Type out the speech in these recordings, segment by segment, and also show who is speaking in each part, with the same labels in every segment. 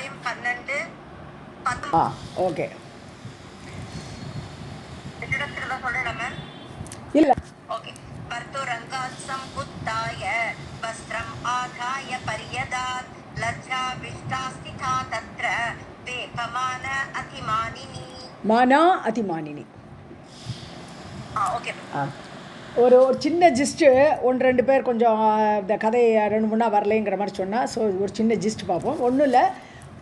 Speaker 1: அத்தியாயம் 12
Speaker 2: ஓகே.
Speaker 1: சொல்லலாமா?
Speaker 2: இல்லை.
Speaker 1: ஓகே. பர்துரங்காத் சம்புத்தாய வஸ்திரம் ஆதாய பரியதாத் லஜ்ஜா விஷ்டாஸ்திதா தத்ர வேபமான அதிமானினி.
Speaker 2: மானா அதிமானினி.
Speaker 1: ஓகே.
Speaker 2: ஒரு சின்ன ஜிஸ்ட்டு ஒன்று ரெண்டு பேர் கொஞ்சம் இந்த கதை 2-3 வரலைங்கிற மாதிரி சொன்னால். ஸோ ஒரு சின்ன ஜிஸ்ட் பார்ப்போம். ஒன்றும் இல்லை,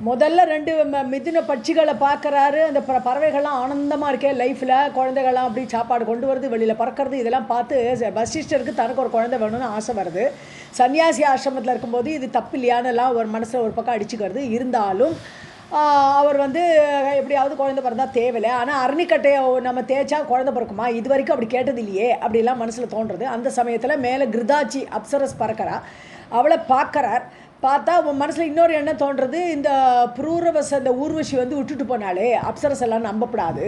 Speaker 2: முதல்ல 2 மிதுன பட்சிகளை பார்க்குறாரு. அந்த பறவைகள்லாம் ஆனந்தமாக இருக்கே லைஃப்பில், குழந்தைகள்லாம் அப்படி சாப்பாடு கொண்டு வருது, வெளியில் பறக்கிறது, இதெல்லாம் பார்த்து வசிஷ்டருக்கு தனக்கு ஒரு குழந்தை வேணும்னு ஆசை வருது. சன்னியாசி ஆசிரமத்தில் இருக்கும்போது இது தப்பு இல்லையானலாம் ஒரு மனசில் ஒரு பக்கம் அடிச்சுக்கிறது. இருந்தாலும் அவர் எப்படியாவது குழந்தை பிறந்தா தேவையில்லை. ஆனால் அரணிக்கட்டையை நம்ம தேய்ச்சா குழந்தை பிறக்குமா, இது வரைக்கும் அப்படி கேட்டது இல்லையே அப்படிலாம் மனசில் தோன்றுறது. அந்த சமயத்தில் மேலே கிருதாச்சி அப்சரஸ் பறக்கிறா, அவளை பார்க்குறார். பார்த்தா மனசில் இன்னொரு எண்ணம் தோன்றுறது, இந்த புரூரவச இந்த ஊர்வசி விட்டுட்டு போனாலே அப்சரஸ் எல்லாம் நம்பப்படாது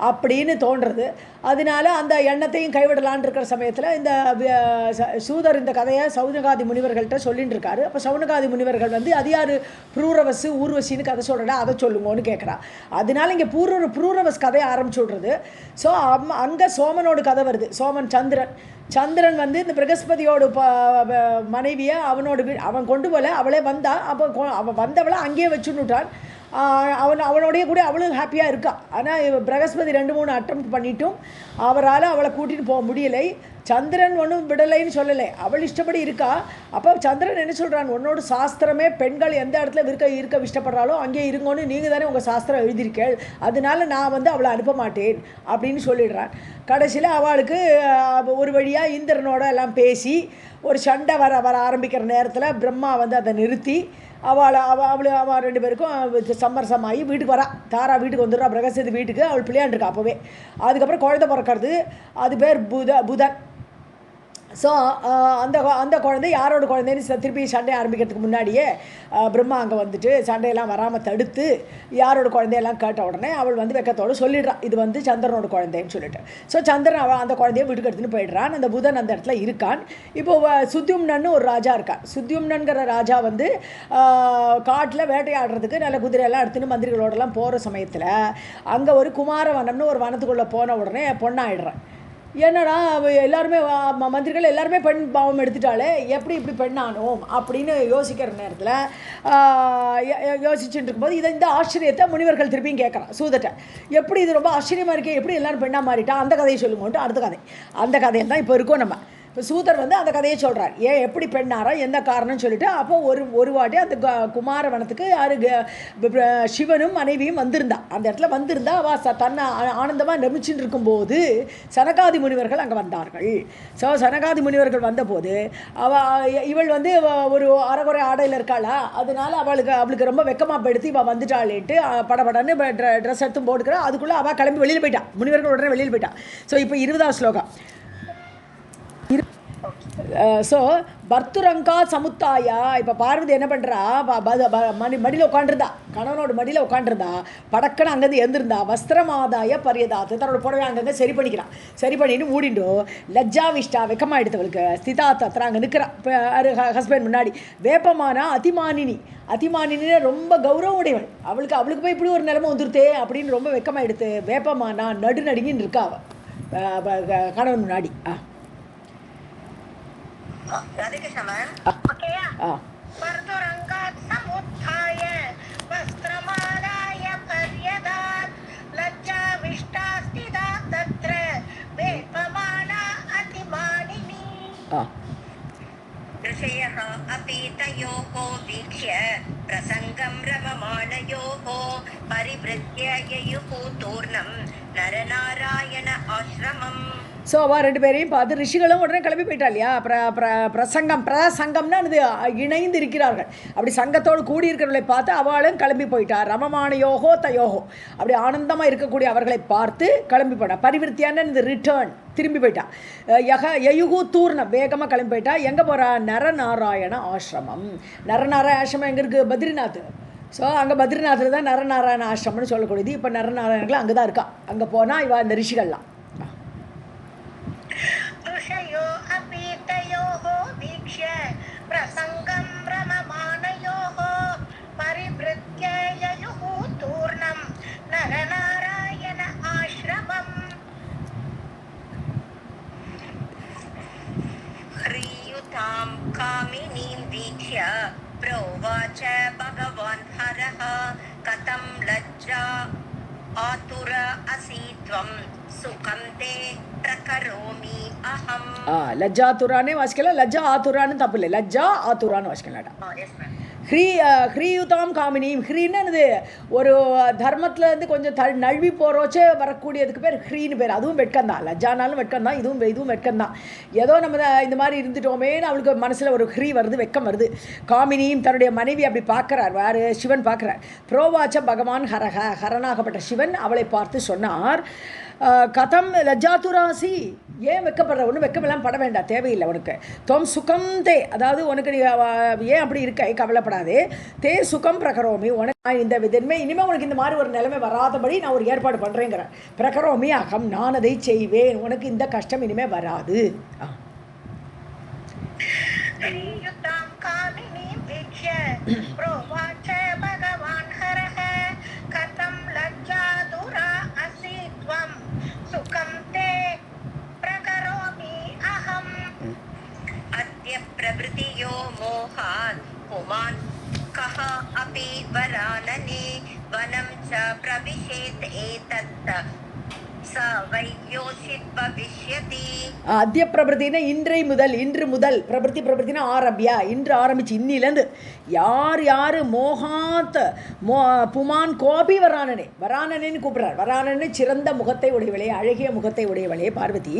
Speaker 2: அப்படின்னு தோன்றுறது. அதனால அந்த எண்ணத்தையும் கைவிடலான் இருக்கிற சமயத்தில் இந்த சூதர் இந்த கதையை சௌனகாதி முனிவர்கள்ட்ட சொல்லிட்டு இருக்காரு. அப்போ சௌனகாதி முனிவர்கள் அது யார் புரூரவசு ஊர்வசின்னு கதை சொல்கிறா, அதை சொல்லுங்கன்னு கேட்குறா. அதனால இங்கே புரூரவஸ் கதையை ஆரம்பிச்சு விட்றது. ஸோ அங்கே சோமனோட கதை வருது. சோமன் சந்திரன் இந்த பிரகஸ்பதியோட மனைவியை அவன் கொண்டு போல, அவளே வந்தா. அப்போ அவன் வந்தவளை அங்கேயே வச்சுன்னுட்டான். அவனோடைய கூட அவளும் ஹாப்பியாக இருக்கா. ஆனால் பிரகஸ்பதி 2-3 அட்டெம்ப்ட் பண்ணிட்டும் அவரால் அவளை கூட்டிகிட்டு போக முடியலை. சந்திரன் ஒன்றும் விடலைன்னு சொல்லலை, அவள் இஷ்டப்படி இருக்கா. அப்போ சந்திரன் என்ன சொல்கிறான், உன்னோட சாஸ்திரமே பெண்கள் எந்த இடத்துல இருக்க இஷ்டப்படுறாலோ அங்கே இருங்கன்னு நீங்கள் தானே உங்கள் சாஸ்திரம் எழுதியிருக்கேள், அதனால நான் அவளை அனுப்ப மாட்டேன் அப்படின்னு சொல்லிடுறான். கடைசியில் அவளுக்கு ஒரு வழியாக இந்திரனோட எல்லாம் பேசி ஒரு சண்டை வர ஆரம்பிக்கிற நேரத்தில் பிரம்மா அதை நிறுத்தி அவள் 2 பேருக்கும் சம்மரசமாகி வீட்டுக்கு வரா. தாரா வீட்டுக்கு வந்துடுறா, பிரகஸ்பதி வீட்டுக்கு. அவள் பிள்ளையாண்டிருக்கா அப்போவே. அதுக்கப்புறம் குழந்தை பிறக்கிறது, அது பேர் புதன். ஸோ அந்த குழந்தை யாரோட குழந்தைன்னு திருப்பி சண்டை ஆரம்பிக்கிறதுக்கு முன்னாடியே பிரம்மா அங்கே சண்டையெல்லாம் வராமல் தடுத்து யாரோட குழந்தையெல்லாம் கேட்ட உடனே அவள் வெக்கத்தோடு சொல்லிடுறான், இது சந்திரனோட குழந்தைன்னு சொல்லிட்டு. ஸோ சந்திரன் அவள் அந்த குழந்தைய வீட்டுக்கு எடுத்துன்னு போயிடுறான். அந்த புதன் அந்த இடத்துல இருக்கான். இப்போது சுத்யும்னன்னு ஒரு ராஜா இருக்கான். சுத்யும்னங்கிற ராஜா காட்டில் வேட்டையாடுறதுக்கு நல்ல குதிரையெல்லாம் எடுத்துன்னு மந்திரிகளோடலாம் போகிற சமயத்தில் அங்கே ஒரு குமாரவனம்னு ஒரு வனத்துக்குள்ளே போன உடனே பொண்ணாயிடுறான். என்னடா எல்லாருமே மந்திரிகள் எல்லாருமே பெண் பாவம் எடுத்துட்டாலே, எப்படி இப்படி பெண்ணானோம் அப்படின்னு யோசிக்கிற நேரத்தில் யோசிச்சுட்டு இருக்கும்போது இந்த ஆச்சரியத்தை முனிவர்கள் திருப்பியும் கேட்குறான் சூதட்ட. எப்படி இது ரொம்ப ஆச்சரியமாக இருக்கே, எப்படி எல்லாரும் பெண்ணாக மாறிட்டா, அந்த கதையை சொல்லுங்கன்ட்டு அடுத்த கதை. அந்த கதையில் தான் இப்போ இருக்கோம் நம்ம. இப்போ சூதர் அந்த கதையை சொல்கிறார், ஏன் எப்படி பெண்ணாரா, எந்த காரணம்னு சொல்லிட்டு. அப்போ ஒரு வாட்டி அந்த குமாரவனத்துக்கு யார் சிவனும் மனைவியும் வந்திருந்தா. அந்த இடத்துல வந்திருந்தா அவள் தன்னை ஆனந்தமாக நமிச்சுட்டு இருக்கும்போது சனகாதி முனிவர்கள் அங்கே வந்தார்கள். ஸோ சனகாதி முனிவர்கள் வந்தபோது இவள் ஒரு அரைகுறை ஆடையில் இருக்காளா, அதனால அவளுக்கு ரொம்ப வெக்கமாக படுத்தி இவள் வந்துட்டாளேன்ட்டு படபடன்னு ட்ரெஸ் எடுத்து போட்டுக்கிறா. அதுக்குள்ளே அவள் கிளம்பி வெளியில் போயிட்டா, முனிவர்கள் உடனே வெளியில் போயிட்டா. ஸோ இப்போ 20ஆம் ஸ்லோகம். ஸோ பர்துரங்கா சமுத்தாயா. இப்போ பார்வதி என்ன பண்ணுறா, மடியில் உட்காண்டிருந்தா, கணவனோட மடியில் உட்காண்டிருந்தா. படக்குன்னு அங்கேருந்து எழுந்திருந்தா. வஸ்திரமாதாய பரியதாத்து, தன்னோட புடவை அங்கங்கே சரி பண்ணிக்கிறான். சரி பண்ணிட்டு மூடிண்டோ லஜ்ஜா விஷ்டா வெக்கமாக எடுத்தவளுக்கு ஸ்திதா தத்திர அங்கே நிற்கிறான் ஹஸ்பண்ட் முன்னாடி. வேப்பமானா அதிமானினி ரொம்ப கௌரவம் உடையவள். அவளுக்கு போய் இப்படி ஒரு நிலைமை வந்துருத்தே அப்படின்னு ரொம்ப வெக்கமாக எடுத்து வேப்பமானா நடுநடுங்கின்னு இருக்கா அவள் கணவன் முன்னாடி.
Speaker 1: ऋषयः अपि तयोः वीक्ष्य प्रसङ्गं रममाणयोः परिवृत्य ययुः तूर्णं नरनारायण आश्रमम्.
Speaker 2: ஸோ அவள் 2 பேரையும் பார்த்து ரிஷிகளும் உடனே கிளம்பி போயிட்டா இல்லையா. பிரசங்கம்னா இது இணைந்து இருக்கிறார்கள். அப்படி சங்கத்தோடு கூடியிருக்கிறவர்களை பார்த்து அவளும் கிளம்பி போயிட்டார். ரமமானயோகோ தயோகோ அப்படி ஆனந்தமாக இருக்கக்கூடிய அவர்களை பார்த்து கிளம்பி போயிட்டான். பரிவிருத்தியான இந்த ரிட்டர்ன் திரும்பி போயிட்டா. யயுகு தூர்ணம் வேகமாக கிளம்பி போயிட்டா. எங்கே போகிறா, நரநாராயண ஆசிரமம். நரநாராயண ஆசிரமம் எங்கே இருக்குது, பத்ரிநாத். ஸோ அங்கே பத்ரிநாத்தில் தான் நரநாராயண ஆசிரமம்னு சொல்லக்கூடியது. இப்போ நரநாராயணர்கள் அங்கே தான் இருக்கா. அங்கே போனால் இவ இந்த ரிஷிகள்லாம்
Speaker 1: प्रसङ्गं रममाणयोः परिवृत्य कामिनीं वीक्ष्य प्रोवाच भगवान् हरः कथं लज्जा आतुर असि त्वं सुखं ते प्रकरोमि अहम्.
Speaker 2: லஜ்ஜாத்துரானே வாசிக்கலாம், லஜ்ஜா ஆத்துரான்னு தப்பு இல்லை, லஜ்ஜா ஆத்துரான்னு வாசிக்கலாம்டா. ஹ்ரீயுதாம் காமினியும், ஹ்ரீன்னு ஒரு தர்மத்துலேருந்து கொஞ்சம் நழுவி போகிறோச்சே வரக்கூடியதுக்கு பேர் ஹ்ரீன்னு பேர். அதுவும் வெட்கம்தான், லஜ்ஜானாலும் வெட்கம்தான், இதுவும் வெட்கம்தான். ஏதோ நம்ம இந்த மாதிரி இருந்துட்டோமேன்னு அவளுக்கு மனசில் ஒரு ஹ்ரீ வருது, வெட்கம் வருது. காமினியும் தன்னுடைய மனைவி அப்படி பார்க்குறார், வேறு சிவன் பார்க்குறார். புரோவாச்ச பகவான் ஹரனாகப்பட்ட சிவன் அவளை பார்த்து சொன்னார், கதம் லஜ்ஜாத்துராசி, ஏன் வெக்கப்படுற? ஒன்றும் வெக்கமெல்லாம் பட வேண்டாம், தேவையில்லை உனக்கு. தொம் சுகம் தே, அதாவது உனக்கு ஏன் அப்படி இருக்க, கவலைப்படாதே. தே சுகம் பிரகரோமி, உனக்கு இந்த விதமே இனிமேல் உனக்கு இந்த மாதிரி ஒரு நிலைமை வராதபடி நான் ஒரு ஏற்பாடு பண்ணுறேங்கிறேன். பிரகரோமி அகம், நான் அதை செய்வேன், உனக்கு இந்த கஷ்டம் இனிமேல் வராது.
Speaker 1: प्रभृतियो मोहात् पुमान् कः अपि वरानने वनं च प्रविशेत् एतत् स वै योषित् भविष्यति.
Speaker 2: அத்திய பிரபத்தினா இன்று முதல் பிரபத்தினா ஆரம்பியா, இன்று ஆரம்பிச்சு இன்னிலேருந்து யார் மோகாத் புமான் கோபி வரானனேன்னு கூப்பிட்றார். வரானன்னு சிறந்த முகத்தை உடையவளே, அழகிய முகத்தை உடையவளே பார்வதி.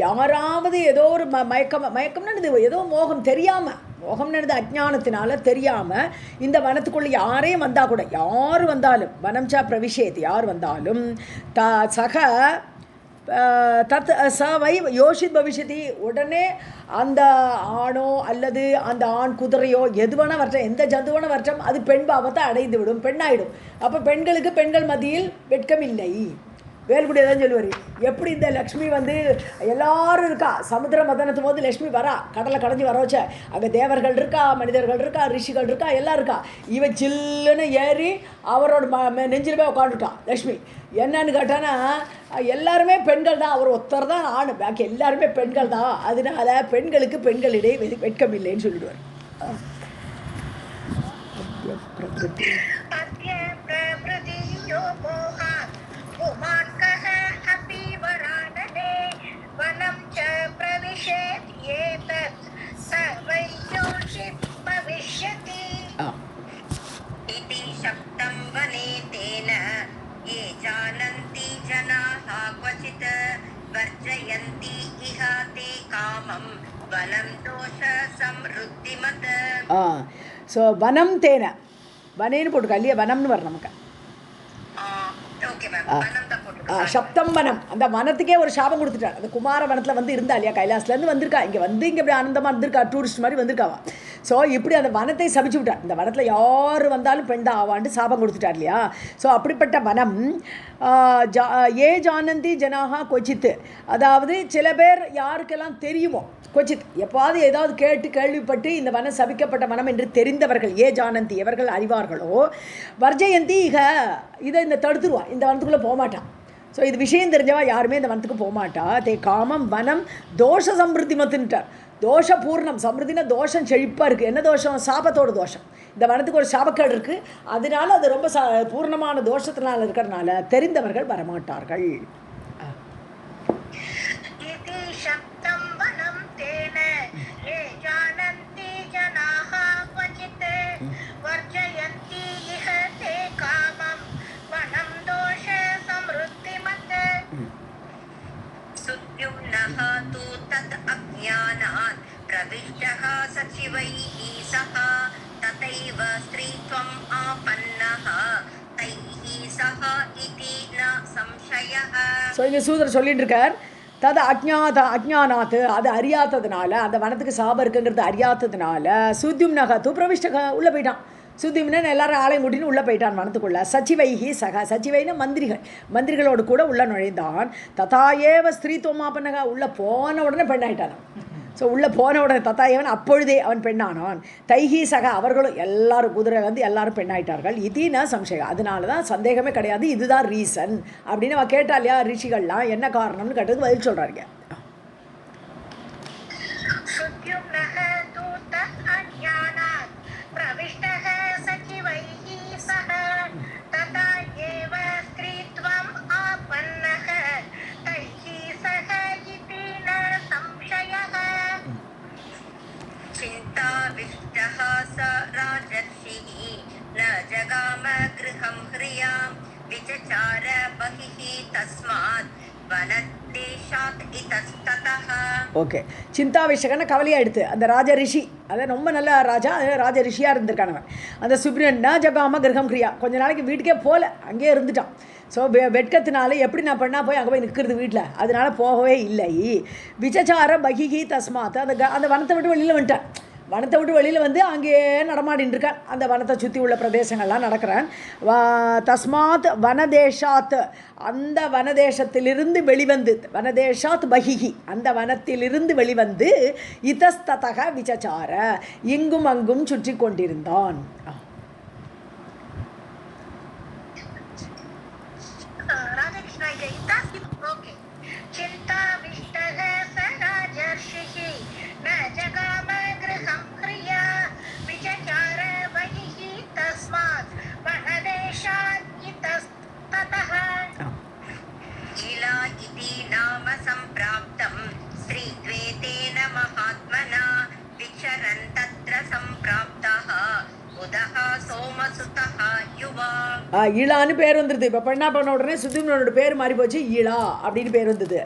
Speaker 2: யாராவது ஏதோ ஒரு மயக்கம்னு ஏதோ மோகம் தெரியாமல், மோகம்னது அஜ்ஞானத்தினால தெரியாமல் இந்த வனத்துக்குள்ளே யாரையும் வந்தால் கூட, யார் வந்தாலும் வனம்சா பிரவிஷேத், யார் வந்தாலும் சக தத் ச வை யோஷித் பவிஷதி, உடனே அந்த ஆணோ அல்லது அந்த ஆண் குதிரையோ எதுவான வரட்டும், எந்த ஜந்துவான வரட்டும், அது பெண் பாவத்தை அடைந்து விடும், பெண்ணாயிடும். அப்போ பெண்களுக்கு பெண்கள் மத்தியில் வெட்கம் இல்லை. வேல்குடி தான் சொல்லுவார், எப்படி இந்த லக்ஷ்மி எல்லாரும் இருக்கா, சமுத்திர மதனத்தும் போது லக்ஷ்மி வரா, கடலை கடைஞ்சி வர வச்ச, அங்கே தேவர்கள் இருக்கா, மனிதர்கள் இருக்கா, ரிஷிகள் இருக்கா, எல்லாம் இருக்கா. இவன் சில்லுன்னு ஏறி அவரோட நெஞ்சில் போய் உட்காந்துட்டான் லக்ஷ்மி. என்னன்னு கேட்டானா, எல்லாருமே பெண்கள் தான், அவர் ஒருத்தர் தான் ஆண், பாக்கி எல்லாருமே பெண்கள் தான், அதனால பெண்களுக்கு பெண்களிடையே வெட்கம் இல்லைன்னு சொல்லிடுவார். ஸோ வனம் தேன, வனேன்னு போட்டுக்கா இல்லையா, வனம்னு வரும் நமக்கு. சப்தம் வனம், அந்த வனத்துக்கே ஒரு சாபம் கொடுத்துட்டார். அந்த குமார வனத்தில் இருந்தா இல்லையா, கைலாஸ்லேருந்து வந்திருக்கா, இங்கே இங்கே இப்படி ஆனந்தமாக இருந்திருக்கா, டூரிஸ்ட் மாதிரி வந்திருக்காவா. ஸோ இப்படி அந்த வனத்தை சபிச்சு விட்டார். இந்த வனத்தில் யார் வந்தாலும் பெண் தான் ஆவான்ட்டு சாபம் கொடுத்துட்டார் இல்லையா. ஸோ அப்படிப்பட்ட வனம் ஏ ஜானந்தி ஜனாகா கொச்சித்து, அதாவது சில பேர் யாருக்கெல்லாம் தெரியுமோ, கொச்சித் எப்போது ஏதாவது கேள்விப்பட்டு இந்த வனம் சபிக்கப்பட்ட வனம் என்று தெரிந்தவர்கள், ஏ ஜானந்தி எவர்கள் அறிவார்களோ, வர்ஜயந்தி இதை தடுத்துருவா, இந்த வனத்துக்குள்ளே போகமாட்டான். ஸோ இது விஷயம் தெரிஞ்சவா யாருமே இந்த வனத்துக்கு போகமாட்டா. தே காமம் வனம் தோஷ சம்பிருத்தி மத்துன்ட்டார். தோஷ பூர்ணம், சமிருத்தினா தோஷம் செழிப்பாக இருக்குது. என்ன தோஷம்? சாபத்தோட தோஷம். இந்த வனத்துக்கு ஒரு சாபக்கேடு இருக்குது, அதனால அது ரொம்ப பூர்ணமான தோஷத்தினால இருக்கிறதுனால தெரிந்தவர்கள் வரமாட்டார்கள். ஸோ இங்கே சூதர் சொல்லிட்டு இருக்கார், தது அஜ்ஞானாத்து, அது அறியாததுனால, அந்த வனத்துக்கு சாபம் இருக்குங்கிறது அறியாததுனால, சுத்யும்னக தூ பிரவிஷ்டக உள்ளே போயிட்டான். சுத்யும்னன் எல்லாரும் ஆலயம் கூட்டின்னு உள்ளே போயிட்டான் வனத்துக்குள்ளே. சச்சிவைஹி சச்சிவைனா மந்திரிகளோடு கூட உள்ளே நுழைந்தான். ததாயேவ ஸ்திரீத்துவமாப்பனக, உள்ளே போன உடனே பெண்ணாயிட்டான். ஸோ உள்ளே போன உடனே தத்தாயவன் அப்பொழுதே அவன் பெண்ணானான். தைஹி அவர்களும் எல்லாரும் குதிரை எல்லாரும் பெண்ணாயிட்டார்கள். இதுனா சம்சயம், அதனால தான் சந்தேகமே கிடையாது, இதுதான் ரீசன் அப்படின்னு அவன் கேட்டா இல்லையா. ரிஷிகள்லாம் என்ன காரணம்னு கேட்டதுக்கு பதில் சொல்கிறாங்க.
Speaker 1: चिन्ताविष्टः स राजर्षिः न जगाम गृहं ह्रियां विचचार बहिः तस्मात् वनदेशात् इतस्ततः.
Speaker 2: ஓகே, சிந்தாவிஷகன கவலையாக எடுத்து அந்த ராஜ ரிஷி, அதான் ரொம்ப நல்ல ராஜா, ராஜ ரிஷியாக இருந்திருக்கானவன். அந்த சுப்ரன் ஜகாம கிரகம் கிரியா, கொஞ்ச நாளைக்கு வீட்டுக்கே போகல, அங்கேயே இருந்துட்டான். ஸோ வெட்கத்தினால எப்படி நான் பண்ணால் போய் அங்கே போய் நிற்கிறது வீட்டில், அதனால போகவே இல்லை. விசச்சார பகிஹி தஸ்மாத், அந்த வனத்தை விட்டு வெளியில் வந்துட்டான். வனத்தை விட்டு வெளியில் வந்து அங்கேயே நடமாடின்னு இருக்கான். அந்த வனத்தை சுற்றி உள்ள பிரதேசங்கள்லாம் நடக்கிறான். தஸ்மாத் வனதேஷாத், அந்த வனதேசத்திலிருந்து வெளிவந்து, வனதேஷாத் பகிஹி, அந்த வனத்திலிருந்து வெளிவந்து, இதஸ்ததக விசச்சார, இங்கும் அங்கும் சுற்றி கொண்டிருந்தான்.
Speaker 1: सम्प्राप्तं श्रीद्वैतेन महात्मना विचरन् तत्र सम्प्राप्तः बुधः सोमसुतः युवा.
Speaker 2: இளான்னு பேர் வந்துடுது. இப்போ என்ன பண்ண உடனே சுத்திமனோட பேர் மாறி போச்சு, இளா அப்படின்னு பேர் வந்தது.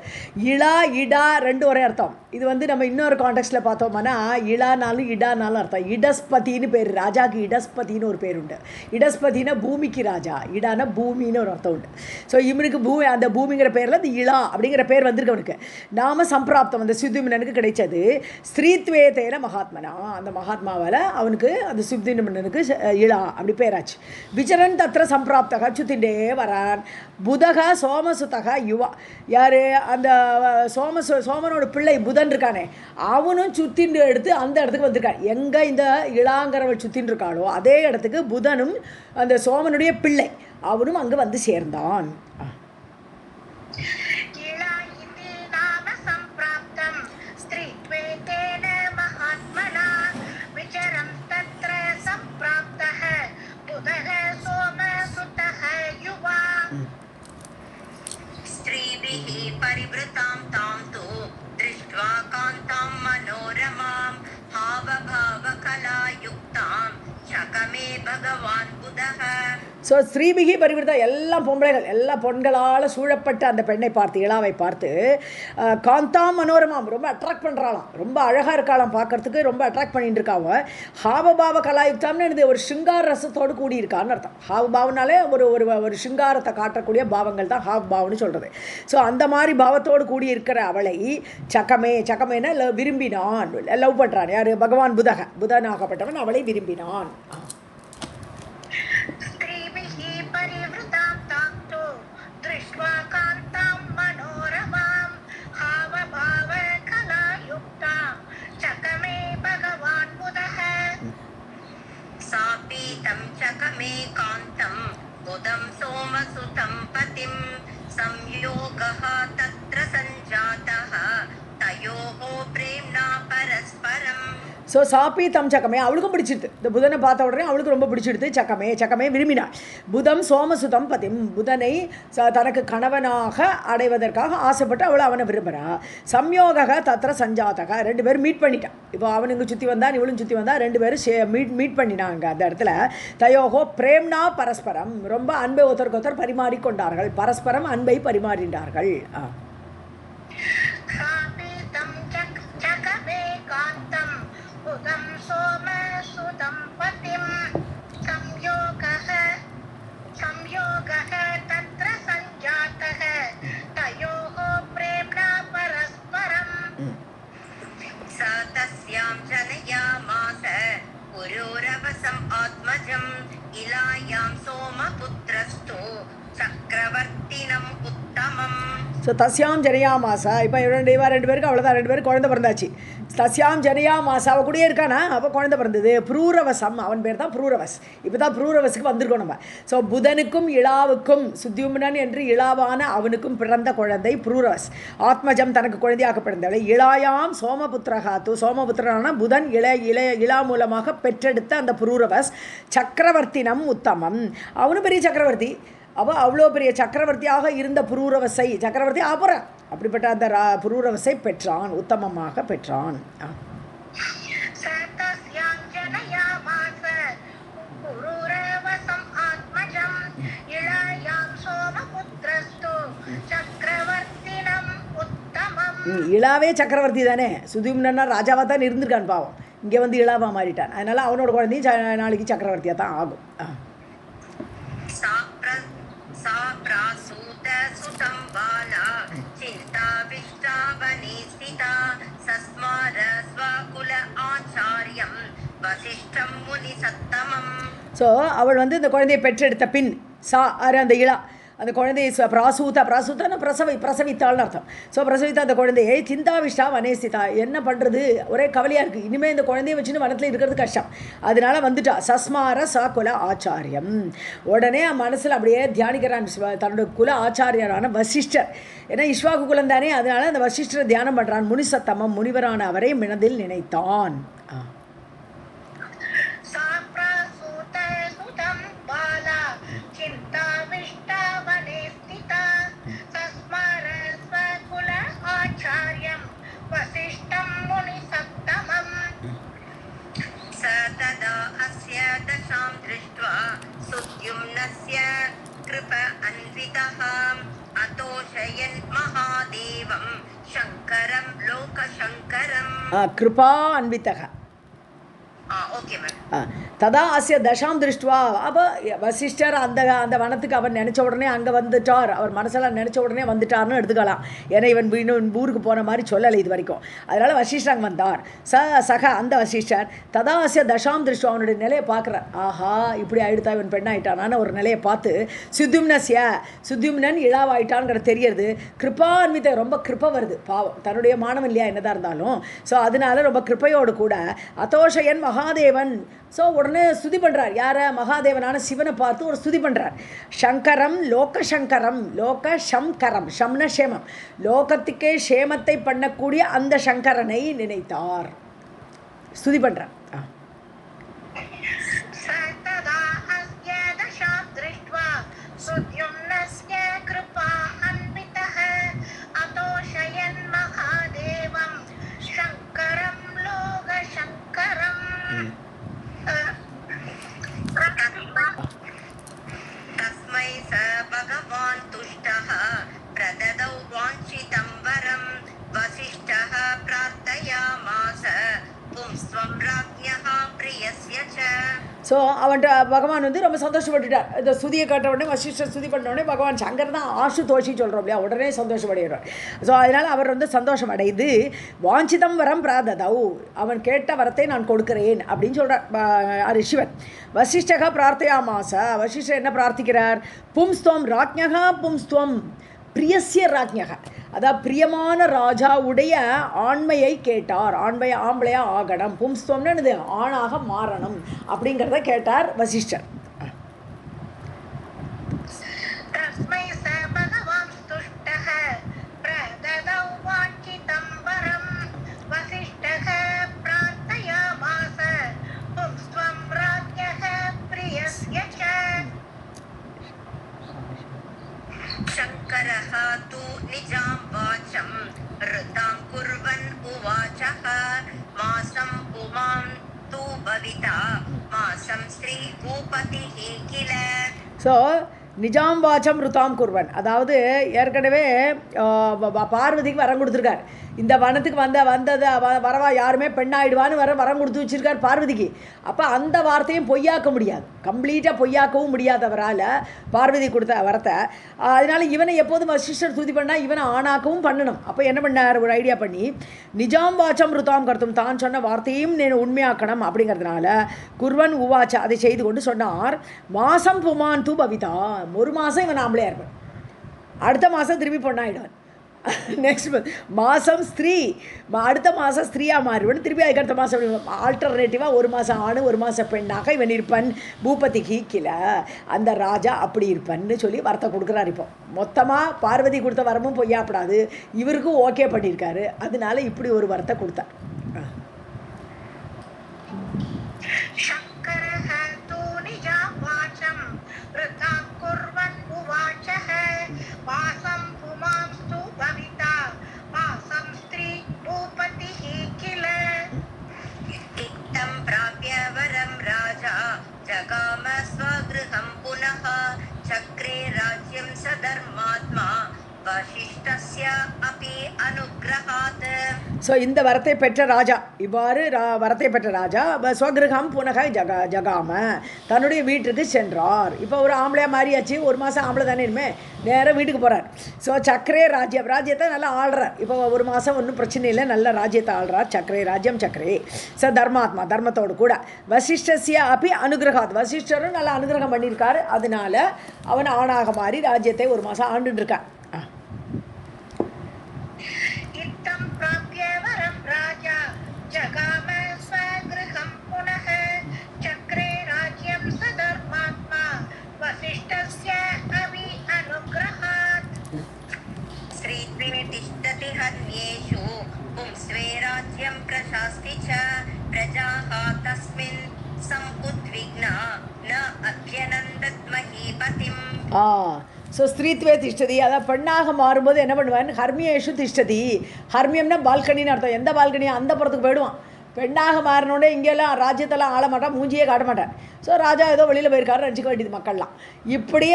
Speaker 2: இளா இடா ரெண்டு ஒரே அர்த்தம். இது வந்து நம்ம இன்னொரு கான்டெக்ஸ்டில் பார்த்தோம்னா இளானாலும் இடானாலும் அர்த்தம். இடஸ்பதினு பேர், ராஜாக்கு இடஸ்பதினு ஒரு பேர் உண்டு. இடஸ்பதினா பூமிக்கு ராஜா, இடானா பூமின்னு ஒரு அர்த்தம் உண்டு. ஸோ இவனுக்கு அந்த பூமிங்கிற பேரில் அந்த இளா அப்படிங்கிற பேர் வந்திருக்கு அவனுக்கு. நாம சம்பிராப்தம் அந்த சுத்திமனனுக்கு கிடைச்சது ஸ்ரீத்வேதேன மகாத்மனா, அந்த மகாத்மாவால் அவனுக்கு அந்த சுத்திமனனுக்கு இளா அப்படி பேராச்சு. விச்சரன் தத்திர சம்பிராப்தக, சுத்திண்டே வரான். புதக சோமசுதக யுவா, யார் அந்த சோமனோட பிள்ளை புதன் இருக்கானே, அவனும் சுத்திண்டு எடுத்து அந்த இடத்துக்கு வந்திருக்கான். எங்கே இந்த இளாங்கிறவள் சுத்தின்னு இருக்காளோ அதே இடத்துக்கு புதனும் அந்த சோமனுடைய பிள்ளை அவனும் அங்கே வந்து சேர்ந்தான்.
Speaker 1: परिवृतां तां तु दृष्ट्वा कान्तां मनोरमां हावभावकलायुक्तां चकमे भगवान् बुधः.
Speaker 2: ஸோ ஸ்ரீபிகி பரிவிருத்தா, எல்லாம் பொம்பளைகள், எல்லா பொண்களால் சூழப்பட்ட அந்த பெண்ணை பார்த்து, இளாவை பார்த்து, காந்தாம் மனோரமாம், ரொம்ப அட்ராக்ட் பண்ணுறாளாம், ரொம்ப அழகாக இருக்காளாம், பார்க்கறதுக்கு ரொம்ப அட்ராக்ட் பண்ணிட்டு இருக்காவ. ஹாவபாவ கலாயுக்தாம்னு ஒரு சிங்கார ரசத்தோடு கூடியிருக்கான்னு அர்த்தம். ஹாவபாவனாலே ஒரு ஒரு சிங்காரத்தை காட்டக்கூடிய பாவங்கள் தான் ஹாவபாவன்னு சொல்கிறது. ஸோ அந்த மாதிரி பாவத்தோடு கூடியிருக்கிற அவளை சக்கமேனா விரும்பினான், லவ் பண்ணுறான். யார்? பகவான் புதனாகப்பட்டவன் அவளை விரும்பினான்.
Speaker 1: सापीतं चकमे कान्तं बुधं सोमसुतं पतिं संयोगः तत्र सञ्जातः तयोः प्रेम्णा परस्परम्.
Speaker 2: ஸோ சாப்பி தம் சக்கமே, அவளுக்கும் பிடிச்சிடுது. இந்த புதனை பார்த்த உடனே அவளுக்கு ரொம்ப பிடிச்சிடுது. சக்கமே விரும்பினாள். புதம் சோமசுதம் பதிம், புதனை தனக்கு கணவனாக அடைவதற்காக ஆசைப்பட்டு அவனை விரும்புகிறா. சம்யோக தத்திர சஞ்சாதக, ரெண்டு பேரும் மீட் பண்ணிட்டான். இப்போ அவனுக்கு சுற்றி வந்தான், இவளும் சுற்றி வந்தா, ரெண்டு பேரும் மீட் பண்ணினாங்க அந்த இடத்துல. தயோகோ பிரேம்னா பரஸ்பரம், ரொம்ப அன்பை ஒருத்தருக்கு ஒருத்தர் பரிமாறிக்கொண்டார்கள், பரஸ்பரம் அன்பை பரிமாறினார்கள்.
Speaker 1: आत्मजम् इलायां सोमपुत्रस्तु चक्रवर्तिनम् उत्तमम्.
Speaker 2: ஸோ தஸ்யாம் ஜனயா மாசா, இப்போ ரெண்டு பேருக்கு அவ்வளோதான், ரெண்டு பேருக்கு குழந்தை பிறந்தாச்சு. தஸ்யாம் ஜனயா மாசா, அவள் கூடயே இருக்கானா, அப்போ குழந்தை பிறந்தது. ப்ரூரவசம், அவன் பேர் தான் ப்ரூரவஸ். இப்போ தான் ப்ரூரவஸுக்கு வந்திருக்கோம் நம்ம. ஸோ புதனுக்கும் இளாவுக்கும், சுத்தியும்னன் என்று இளாவான அவனுக்கும் பிறந்த குழந்தை ப்ரூரவஸ். ஆத்மஜம், தனக்கு குழந்தையாக பிறந்தவளை. இளாயாம் சோமபுத்திரகாத்து, சோமபுத்திரனான புதன் இளா மூலமாக பெற்றெடுத்த அந்த ப்ரூரவஸ். சக்கரவர்த்தினம் உத்தமம், அவனும் பெரிய சக்கரவர்த்தி. அவள் அவ்வளோ பெரிய சக்கரவர்த்தியாக இருந்த புரூரவசை, சக்கரவர்த்தி அப்புறம் அப்படிப்பட்ட அந்த புரூரவசை பெற்றான், உத்தமமாக பெற்றான். இளாவே சக்கரவர்த்தி தானே, சுதிம்னா ராஜாவாக தான் இருந்திருக்கான் பாவம், இங்கே வந்து இளாவாக மாறிட்டான். அதனால் அவனோட குழந்தையும் நாளைக்கு சக்கரவர்த்தியாக தான் ஆகும். ஸோ அவள் வந்து இந்த குழந்தையை பெற்றெடுத்த பின் அந்த இளா அந்த குழந்தையை பிராசூத்தான பிரசவித்தாள்னு அர்த்தம். ஸோ பிரசவித்தா அந்த குழந்தையை சிந்தாவிஷ்டா வனேஸ்திதா, என்ன பண்ணுறது ஒரே கவலையாக இருக்குது, இனிமேல் இந்த குழந்தைய வச்சுன்னு வனத்தில் இருக்கிறது கஷ்டம், அதனால வந்துட்டா. சஸ்மார குல ஆச்சாரியம், உடனே மனசில் அப்படியே தியானிக்கிறான் தன்னோட குல ஆச்சாரியரான வசிஷ்டர். ஏன்னா இஷ்வாகு குலம் தானே, அதனால அந்த வசிஷ்டரை தியானம் பண்ணுறான். முனிசத்தமம், முனிவரான அவரை மனதில் நினைத்தான். கிருபா அன்விதக ததா அஸ்ய தசாம் திருஷ்டுவா. அப்போ வசிஷ்டர் அந்த வனத்துக்கு அவர் நினச்ச உடனே அங்கே வந்துட்டார், அவர் மனசெல்லாம் நினச்ச உடனே வந்துட்டார்னு எடுத்துக்கலாம். ஏன்னா இவன் ஊருக்கு போன மாதிரி சொல்லலை இது வரைக்கும், அதனால் வசிஷ்டர் அங்கே வந்தார். அந்த வசிஷ்டர் ததா அஸ்ய தசாம் திருஷ்டுவா, அவனுடைய நிலையை பார்க்குறார். ஆஹா இப்படி ஆகிடுத்தா இவன் பெண்ணாயிட்டானான்னு ஒரு நிலையை பார்த்து சுத்யும்னன் இழாவாயிட்டான்ங்கிற தெரியறது. கிருபா அன்வித, ரொம்ப கிருப்பை வருது பாவம், தன்னுடைய மாணவன் இல்லையா என்னதான் இருந்தாலும். ஸோ அதனால ரொம்ப கிருப்பையோடு கூட அதோஷயன் மகாதேவன். ஸோ உடனே ஸ்துதி பண்ணுறார், யாரை? மகாதேவனான சிவனை பார்த்து ஒரு ஸ்துதி பண்ணுறார். சங்கரம் லோகசங்கரம், லோகசங்கரம், ஷம்ன ஷேமம், லோகத்துக்கே ஷேமத்தை பண்ணக்கூடிய அந்த சங்கரனை நினைத்தார், ஸ்துதி பண்ணுறார். ஸோ அவன்கிட்ட பகவான் வந்து ரொம்ப சந்தோஷப்பட்டுட்டார். இந்த ஸ்துதியை கேட்ட உடனே வசிஷ்டர் ஸ்துதி பண்ண உடனே பகவான் சங்கர் தான் ஆசுதோஷி சொல்கிறோம் இல்லையா, உடனே சந்தோஷமடைகிறார். ஸோ அதனால் அவர் வந்து சந்தோஷம் அடைந்து வாஞ்சிதம் வரம் பிராததௌ, அவன் கேட்ட வரத்தை நான் கொடுக்கிறேன் அப்படின்னு சொல்கிறார் சிவன். வசிஷ்டகா பிரார்த்தையாமாச, வசிஷ்டர் என்ன பிரார்த்திக்கிறார்? பும்ஸ்துவம் ராஜ்ஞகா பும்ஸ்துவம் பிரியசிய ராஜ்ஞக, அதாவது பிரியமான ராஜாவுடைய ஆண்மையை கேட்டார். ஆம்பளையா ஆகணும், பும்ஸ்துவம்னு ஆணாக மாறணும் அப்படிங்கிறத கேட்டார் வசிஷ்டர். ஸோ நிஜாம் வாச்சம் ருத்தாம் குர்வன், அதாவது ஏற்கனவே பார்வதிக்கு வரம் கொடுத்துருக்கார். இந்த வனத்துக்கு வரவா யாருமே பெண்ணாயிடுவான்னு வரம் கொடுத்து வச்சுருக்கார் பார்வதிக்கு. அப்போ அந்த வார்த்தையும் பொய்யாக்க முடியாது, கம்ப்ளீட்டாக பொய்யாக்கவும் முடியாதவரால் பார்வதி கொடுத்த வரத்தை. அதனால் இவனை எப்போதும் வசிஷ்டர் ஸ்துதி பண்ணால் இவனை ஆணாக்கவும் பண்ணணும். அப்போ என்ன பண்ணார், ஒரு ஐடியா பண்ணி நிஜாம் வாச்சம் ருத்தாம் கருத்தும், தான் சொன்ன வார்த்தையும் நான் உண்மையாக்கணும் அப்படிங்கிறதுனால குர்வன் உவாச்சா, அதை செய்து கொண்டு சொன்னார். மாசம் புமான் தூ பவிதா, ஒரு மாதம் இவன் ஆம்பளையாக இருப்பான், அடுத்த மாதம் திரும்பி பொண்ணாயிடுவான். நெக்ஸ்ட் மாதம் ஸ்திரீ, அடுத்த மாதம் ஸ்திரீயாக மாறுவன், திருப்பி அதுக்கு அடுத்த மாதம் ஆல்டர்னேட்டிவாக ஒரு மாதம் ஆணு ஒரு மாதம் பெண்ணாக இவன் இருப்பன். பூபதிக்கு கீழே அந்த ராஜா அப்படி இருப்பன்னு சொல்லி வரத்தை கொடுக்குறாரு. இப்போ மொத்தமாக பார்வதி கொடுத்த வரமும் பொய்யாப்படாது, இவருக்கும் ஓகே பண்ணியிருக்காரு, அதனால இப்படி ஒரு வரத்தை கொடுத்தார்.
Speaker 1: वसिष्ठस्य अपि अनुग्रहात्
Speaker 2: ஸோ இந்த வரத்தை பெற்ற ராஜா இவ்வாறு வரத்தை பெற்ற ராஜா ஸ்வகிரகம் புனக ஜகாம தன்னுடைய வீட்டுக்கு சென்றார். இப்போ ஒரு ஆம்பளையாக மாறியாச்சு, ஒரு மாதம் ஆம்பளை தானே இனிமே நேராக வீட்டுக்கு போகிறார். ஸோ சக்கரே ராஜ்யத்தை நல்லா ஆள்றார். இப்போ ஒரு மாதம் ஒன்றும் பிரச்சனை இல்லை, நல்ல ராஜ்யத்தை ஆள்றார். சக்கரே ராஜ்யம் சக்கரே தர்மாத்மா தர்மத்தோடு கூட வசிஷ்டசிய அப்படி அனுகிரகாத் வசிஷ்டரும் நல்லா அனுகிரகம் பண்ணியிருக்காரு. அதனால அவன் ஆணாக மாறி ராஜ்யத்தை ஒரு மாதம் ஆண்டுட்டு இருக்கான். ஸோ ஸ்திரீத்வே திஷ்டதி, அதாவது பெண்ணாக மாறும்போது என்ன பண்ணுவான், ஹர்மியேஷு திஷ்டதி. ஹர்மியம்னா பால்கனின்னு அர்த்தம். எந்த பால்கனியோ அந்த புறத்துக்கு போயிடுவான். பெண்ணாக மாறினோடனே இங்கெல்லாம் ராஜ்யத்தெல்லாம் ஆள மாட்டான், மூஞ்சியே காட்ட மாட்டான். ஸோ ராஜா ஏதோ வெளியில் போயிருக்காரு நினச்சிக்க வேண்டியது மக்கள்லாம். இப்படி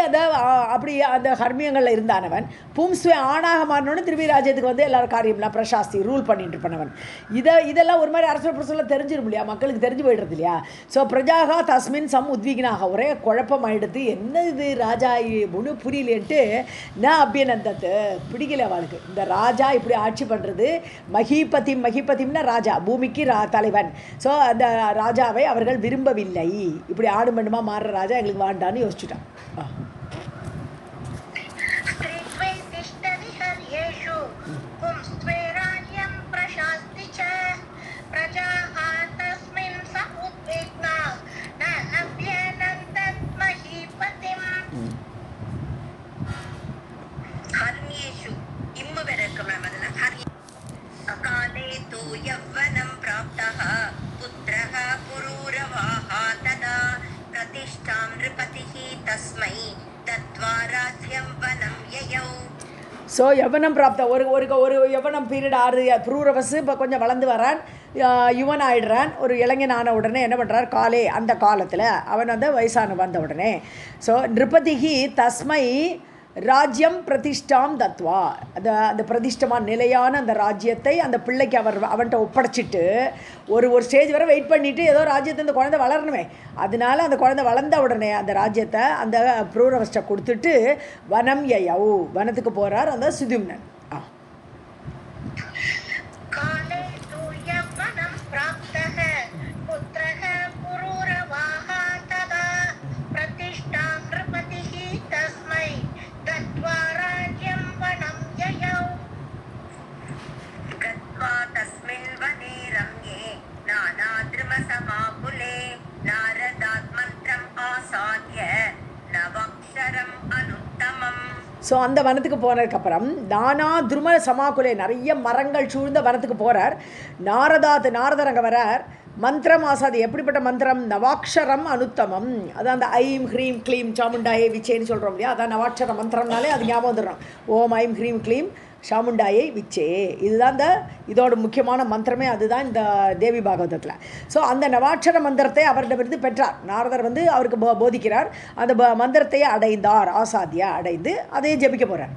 Speaker 2: அப்படி அந்த ஹர்மியங்களில் இருந்தானவன் பும்ஸ்வே ஆணாக மாறினோடனே திரும்பி ராஜ்யத்துக்கு வந்து எல்லாரும் காரியம்லாம் பிரசாஸ்தி ரூல் பண்ணிட்டு இருப்பனவன். இதெல்லாம் ஒரு மாதிரி அரசு பிரசெல்லாம் தெரிஞ்சிடும் இல்லையா, மக்களுக்கு தெரிஞ்சு போய்டுறது இல்லையா. ஸோ பிரஜாகா தஸ்மின் சம் உத்விக்னாக, ஒரே குழப்பம் ஆகிடுது. என்ன இது ராஜா ஒன்று புரியலேன்ட்டு நான் அபியனந்தத்து பிடிக்கல அவளுக்கு. இந்த ராஜா இப்படி ஆட்சி பண்ணுறது, மகிபதிம்னா ராஜா, பூமிக்கு தலைவன். ஸோ அந்த ராஜாவை அவர்கள் விரும்பவில்லை. இப்படி ஆடு மண்டுமா மாறுற ராஜா எங்களுக்கு வாண்டான்னு யோசிச்சுட்டான். ஸோ யவனம் பிராப்த ஒரு யவனம் பீரியட் ஆறு புரூரவசு இப்போ கொஞ்சம் வளர்ந்து வரான், யுவன் ஆயிடுறான். ஒரு இளைஞன் ஆன உடனே என்ன பண்ணுறார், காலே அந்த காலத்தில் அவன் வந்து வயசான வந்த உடனே ஸோ நிருபதிகி தஸ்மை ராஜ்யம் பிரதிஷ்டாம் தத்வா, அந்த பிரதிஷ்டமான நிலையான அந்த ராஜ்யத்தை அந்த பிள்ளைக்கு அவன்கிட்ட ஒப்படைச்சிட்டு ஒரு ஸ்டேஜ் வரை வெயிட் பண்ணிவிட்டு ஏதோ ராஜ்யத்தை அந்த குழந்தை வளரணுமே, அதனால அந்த குழந்தை வளர்ந்த உடனே அந்த ராஜ்யத்தை அந்த புரூரவஸ்ட கொடுத்துட்டு வனம் யயௌ வனத்துக்கு போகிறார் அந்த சுதும்னன். ஸோ அந்த வனத்துக்கு போனதுக்கப்புறம் நானா துரும சமாக்குலே நிறைய மரங்கள் சூழ்ந்த வனத்துக்கு போகிறார். நாரதர் அங்கே வரார். மந்திரம் ஆசாதி, எப்படிப்பட்ட மந்திரம், நவாட்சரம் அனுத்தமம். அதான் அந்த ஐம் ஹ்ரீம் க்ளீம் சாமுண்டாயை விச்சேன்னு சொல்கிறோம் இல்லையா, அதான் நவாட்சர மந்திரம்னாலே அது ஞாபகம் வந்துடுறோம். ஓம் ஐம் ஹ்ரீம் க்ளீம் சாமுண்டாயை விச்சே, இதுதான் இதோட முக்கியமான மந்திரமே, அதுதான் இந்த தேவி பாகவதத்தில். ஸோ அந்த நவாட்சர மந்திரத்தை அவரிடமிருந்து பெற்றார். நாரதர் வந்து அவருக்கு போதிக்கிறார். அந்த மந்திரத்தையே அடைந்தார், ஆசாத்தியா அடைந்து அதையே ஜெபிக்க போகிறார்.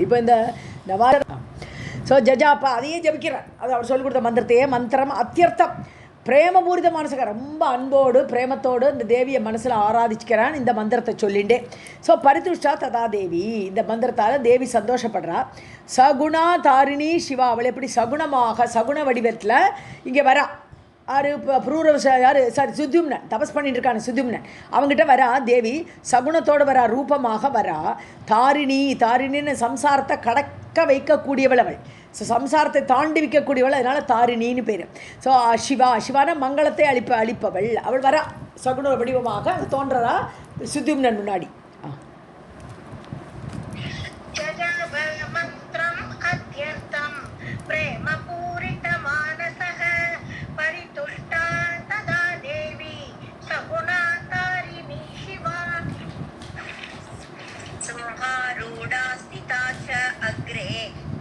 Speaker 2: இப்போ இந்த நவார ஸோ ஜஜாப்பா அதையே ஜபிக்கிறார். அது அவர் சொல்லிக் கொடுத்த மந்திரத்தையே, மந்திரம் அத்தியர்த்தம் பிரேமபூரித மனசுக்கு ரொம்ப அன்போடு பிரேமத்தோடு இந்த தேவியை மனசில் ஆராதிச்சுக்கிறான் இந்த மந்திரத்தை சொல்லிண்டே. ஸோ பரிதுஷ்டா ததா தேவி, இந்த மந்திரத்தால் தேவி சந்தோஷப்படுறா. சகுணா தாரிணி சிவா, அவள் எப்படி சகுணமாக சகுண வடிவத்தில் இங்கே வரா. யார் இப்போ சுத்யும்னன் தபஸ் பண்ணிட்டு இருக்கான சுத்யும்னன், அவங்ககிட்ட வரா தேவி, சகுணத்தோடு வரா, ரூபமாக வரா. தாரிணின்னு சம்சாரத்தை கடக்க வைக்கக்கூடியவள் அவள். ஸோ சம்சாரத்தை தாண்டி வைக்கக்கூடியவள், அதனால் தாரிணின்னு பேர். ஸோ சிவான மங்களத்தை அளிப்பவள் அவள் வரா, சகுண வடிவமாக அங்கே தோன்றதா சுத்யும்னன் முன்னாடி.
Speaker 1: प्रेमपूरितमानसः परितुष्टा तदा देवी सगुणा तारिणी शिवा सिंहारूढा स्थिता च अग्रे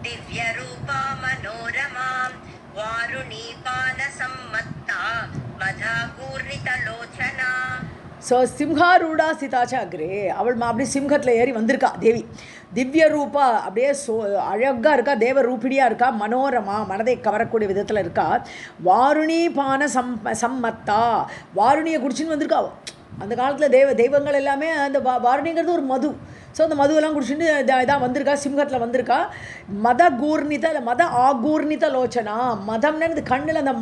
Speaker 1: दिव्यरूपा मनोरमां वारुणीपानसम्मत्ता मधापूर्णितलोचना.
Speaker 2: ஸோ சிம்ஹாரூடா சிதாச்சா அக்ரே அவள் அப்படி சிம்ஹத்தில் ஏறி வந்திருக்கா தேவி. திவ்ய ரூபா அப்படியே அழகாக இருக்கா, தேவ ரூபிணியாக இருக்கா, மனோரமா மனதை கவரக்கூடிய விதத்தில் இருக்கா. வாருணி பான சம்மத்தா வாருணியை குடிச்சின்னு வந்திருக்கா. அந்த காலத்தில் தெய்வங்கள் எல்லாமே அந்த வாருணிங்கிறது ஒரு மது. ஸோ அந்த மதுவெல்லாம் குடிச்சுட்டு இதான் வந்திருக்கா, சிம்ஹத்தில் வந்திருக்கா. மத கூர்ணித இல்லை மத ஆகூர்ணித லோச்சனா. மதம்னு இந்த கண்ணில் அந்த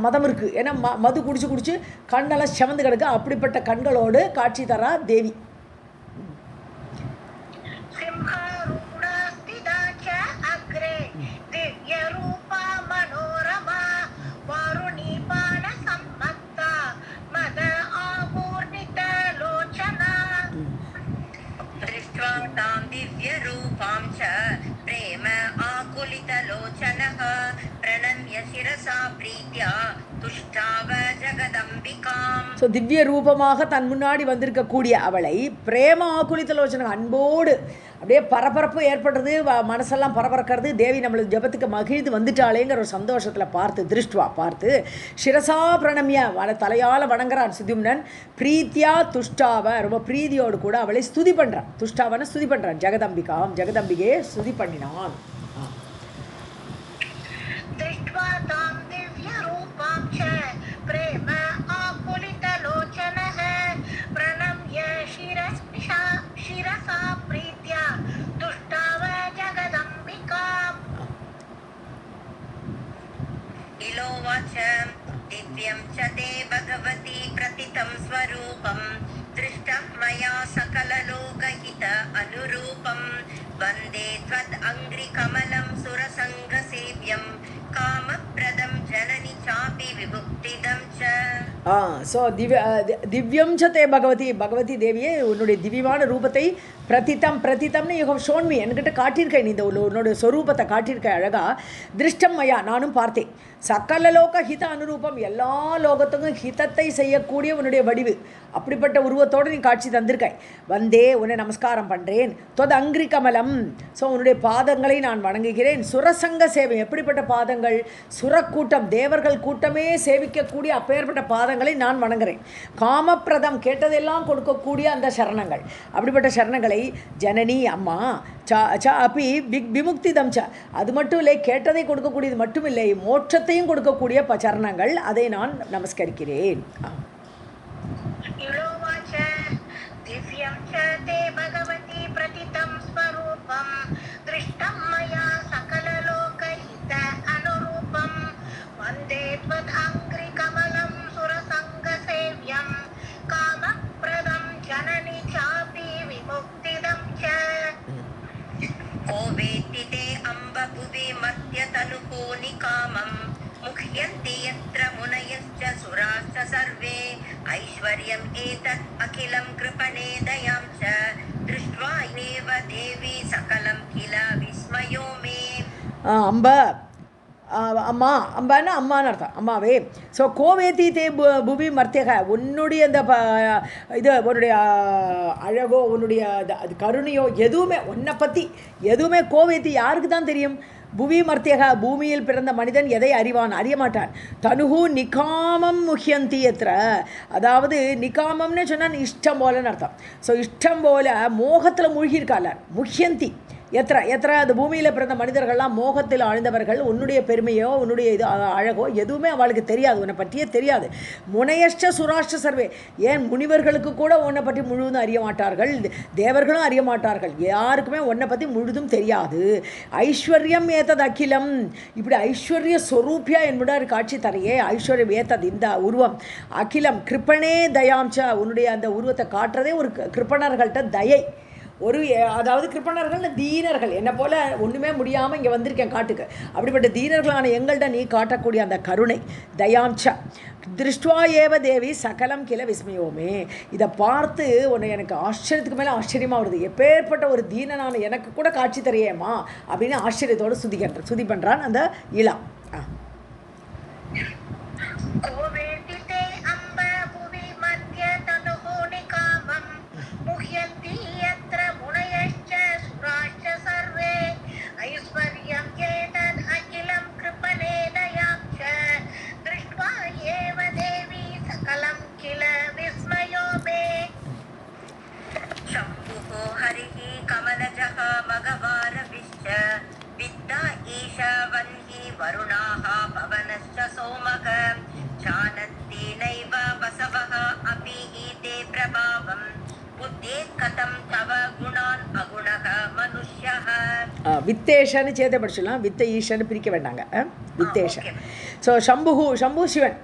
Speaker 2: மதம் இருக்குது. ஏன்னா மது குடிச்சு கண்ணெல்லாம் செவந்து கிடக்கு. அப்படிப்பட்ட கண்களோடு காட்சி தரா தேவி.
Speaker 1: दिव्यरूपां च प्रेम आकुलितलोचनः प्रणम्य शिरसा प्रीत्या तुष्टाव जगदम्बिकाम्.
Speaker 2: ஸோ திவ்ய ரூபமாக தன் முன்னாடி வந்திருக்கக்கூடிய அவளை பிரேம ஆகுலித்தலோச்சனம் அன்போடு அப்படியே பரபரப்பு ஏற்படுறது, மனசெல்லாம் பரபரக்கிறது. தேவி நம்மளுக்கு ஜபத்துக்கு மகிழ்ந்து வந்துட்டாளேங்கிற ஒரு சந்தோஷத்தில் பார்த்து திருஷ்டுவா பார்த்து சிரசா பிரணமிய தலையால் வணங்குறான் சுத்யும்னன். பிரீத்தியா துஷ்டாவ ரொம்ப பிரீதியோடு கூட அவளை ஸ்துதி பண்ணுறான். துஷ்டாவன ஸ்துதி பண்ணுறான். ஜெகதம்பிகாம் ஜெகதம்பிகையை ஸ்துதி பண்ணினான்.
Speaker 1: इलोवाच दिव्यं च ते भगवती प्रतितं स्वरूपं दृष्टं मया सकललोकहित अनुरूपं वन्दे त्वद् अङ्घ्रिकमलं सुरसङ्गसेव्यं कामप्रदं जननि चापि विमुक्तिदं च.
Speaker 2: ஸோ திவ்யம் ச தே பகவதி பகவதி தேவியே உன்னுடைய திவ்யமான ரூபத்தை பிரதித்தம்னு யூ ஹவ் ஷோன் மீ என்கிட்ட காட்டியிருக்கேன். நீ இந்த உன்னோட ஸ்வரூபத்தை காட்டியிருக்க அழகா. திருஷ்டம் மயா நானும் பார்த்தேன். சகல லோக ஹித அனுரூபம் எல்லா லோகத்துக்கும் ஹிதத்தை செய்யக்கூடிய உன்னுடைய வடிவு. அப்படிப்பட்ட உருவத்தோடு நீ காட்சி தந்திருக்காய். வந்தே உன்னை நமஸ்காரம் பண்ணுறேன். தொது அங்கிரி கமலம். ஸோ உன்னுடைய பாதங்களை நான் வணங்குகிறேன். சுரசங்க சேவை எப்படிப்பட்ட பாதங்கள்? சுரக்கூட்டம் தேவர்கள் கூட்டமே சேவிக்கக்கூடிய அப்பேற்பட்ட பாதங்களை நான் வணங்குறேன். காமப்பிரதம் கேட்டதெல்லாம் கொடுக்கக்கூடிய அந்த சரணங்கள். அப்படிப்பட்ட சரணங்களை ஜனனி அம்மா ச அப்பி விமுக்திதம் ச அது மட்டும் இல்லை, கேட்டதை கொடுக்கக்கூடியது மட்டும் இல்லை, மோட்சத்தையும் கொடுக்கக்கூடிய சரணங்கள். அதை நான் நமஸ்கரிக்கிறேன்.
Speaker 1: मुह्यन्ति यत्र मुनयश्च सुराश्च सर्वे ऐश्वर्यम् एतत् अखिलं कृपणे दयां च दृष्ट्वा एव देवी सकलं किल विस्मयो मे.
Speaker 2: அம்மா அம்பான்னா அம்மான்னு அர்த்தம், அம்மாவே. ஸோ கோவேதி தே புவி மர்த்தியக உன்னுடைய அந்த இது உன்னுடைய அழகோ உன்னுடைய அது கருணையோ எதுவுமே உன்னை பற்றி எதுவுமே கோவேதி யாருக்கு தான் தெரியும்? புவி மர்த்தியக பூமியில் பிறந்த மனிதன் எதை அறிவான்? அறிய மாட்டான். தனுகு நிகாமம் முஹ்யந்தி எத்திர அதாவது நிகாமம்னு சொன்னால் இஷ்டம் போலன்னு அர்த்தம். ஸோ இஷ்டம் போல மோகத்தில் மூழ்கியிருக்காள். முஹ்யந்தி எத்திர அந்த பூமியில் பிறந்த மனிதர்கள்லாம் மோகத்தில் ஆழ்ந்தவர்கள். உன்னுடைய பெருமையோ உன்னுடைய இது அழகோ எதுவுமே அவளுக்கு தெரியாது, உன்னை பற்றியே தெரியாது. முனையஷ்ட சுராஷ்ட சர்வே ஏன் முனிவர்களுக்கு கூட உன்னை பற்றி முழுவதும் அறிய மாட்டார்கள், தேவர்களும் அறிய மாட்டார்கள், யாருக்குமே உன்னை பற்றி முழுதும் தெரியாது. ஐஸ்வர்யம் ஏத்தது அகிலம் இப்படி ஐஸ்வர்ய ஸ்வரூபியா என்பதார் காட்சி தரையே. ஐஸ்வர்யம் ஏத்தது இந்த உருவம். அகிலம் கிருப்பணே தயாம்ச உன்னுடைய அந்த உருவத்தை காட்டுறதே ஒரு கிருப்பணர்கள்ட்ட தயை. அதாவது கிருப்பணர்கள் தீனர்கள், என்னை போல் ஒன்றுமே முடியாமல் இங்கே வந்திருக்கேன் காட்டுக்கு, அப்படிப்பட்ட தீனர்களான எங்கள்கிட்ட நீ காட்டக்கூடிய அந்த கருணை தயாம்ச திருஷ்டுவா ஏவ தேவி சகலம் கில விஸ்மயோமே. இதை பார்த்து உன்னை எனக்கு ஆச்சரியத்துக்கு மேலே ஆச்சரியமாக வருது, எப்பேற்பட்ட ஒரு தீனனான எனக்கு கூட காட்சி தரையேம்மா அப்படின்னு ஆச்சரியத்தோடு சுதி பண்ணுறான் அந்த இளா.
Speaker 1: वरुणाः पवनश्च सोमः जानन्ति नैव वसवः अपि ईते प्रभावं बुद्धेत् कथं तव गुणान् अगुणः मनुष्यः.
Speaker 2: வித்தேஷன்னு சேர்த்தே படிச்சிடலாம், வித்த ஈஷன்னு பிரிக்க வேண்டாங்க, வித்தேஷன். ஸோ சம்பு சிவன்,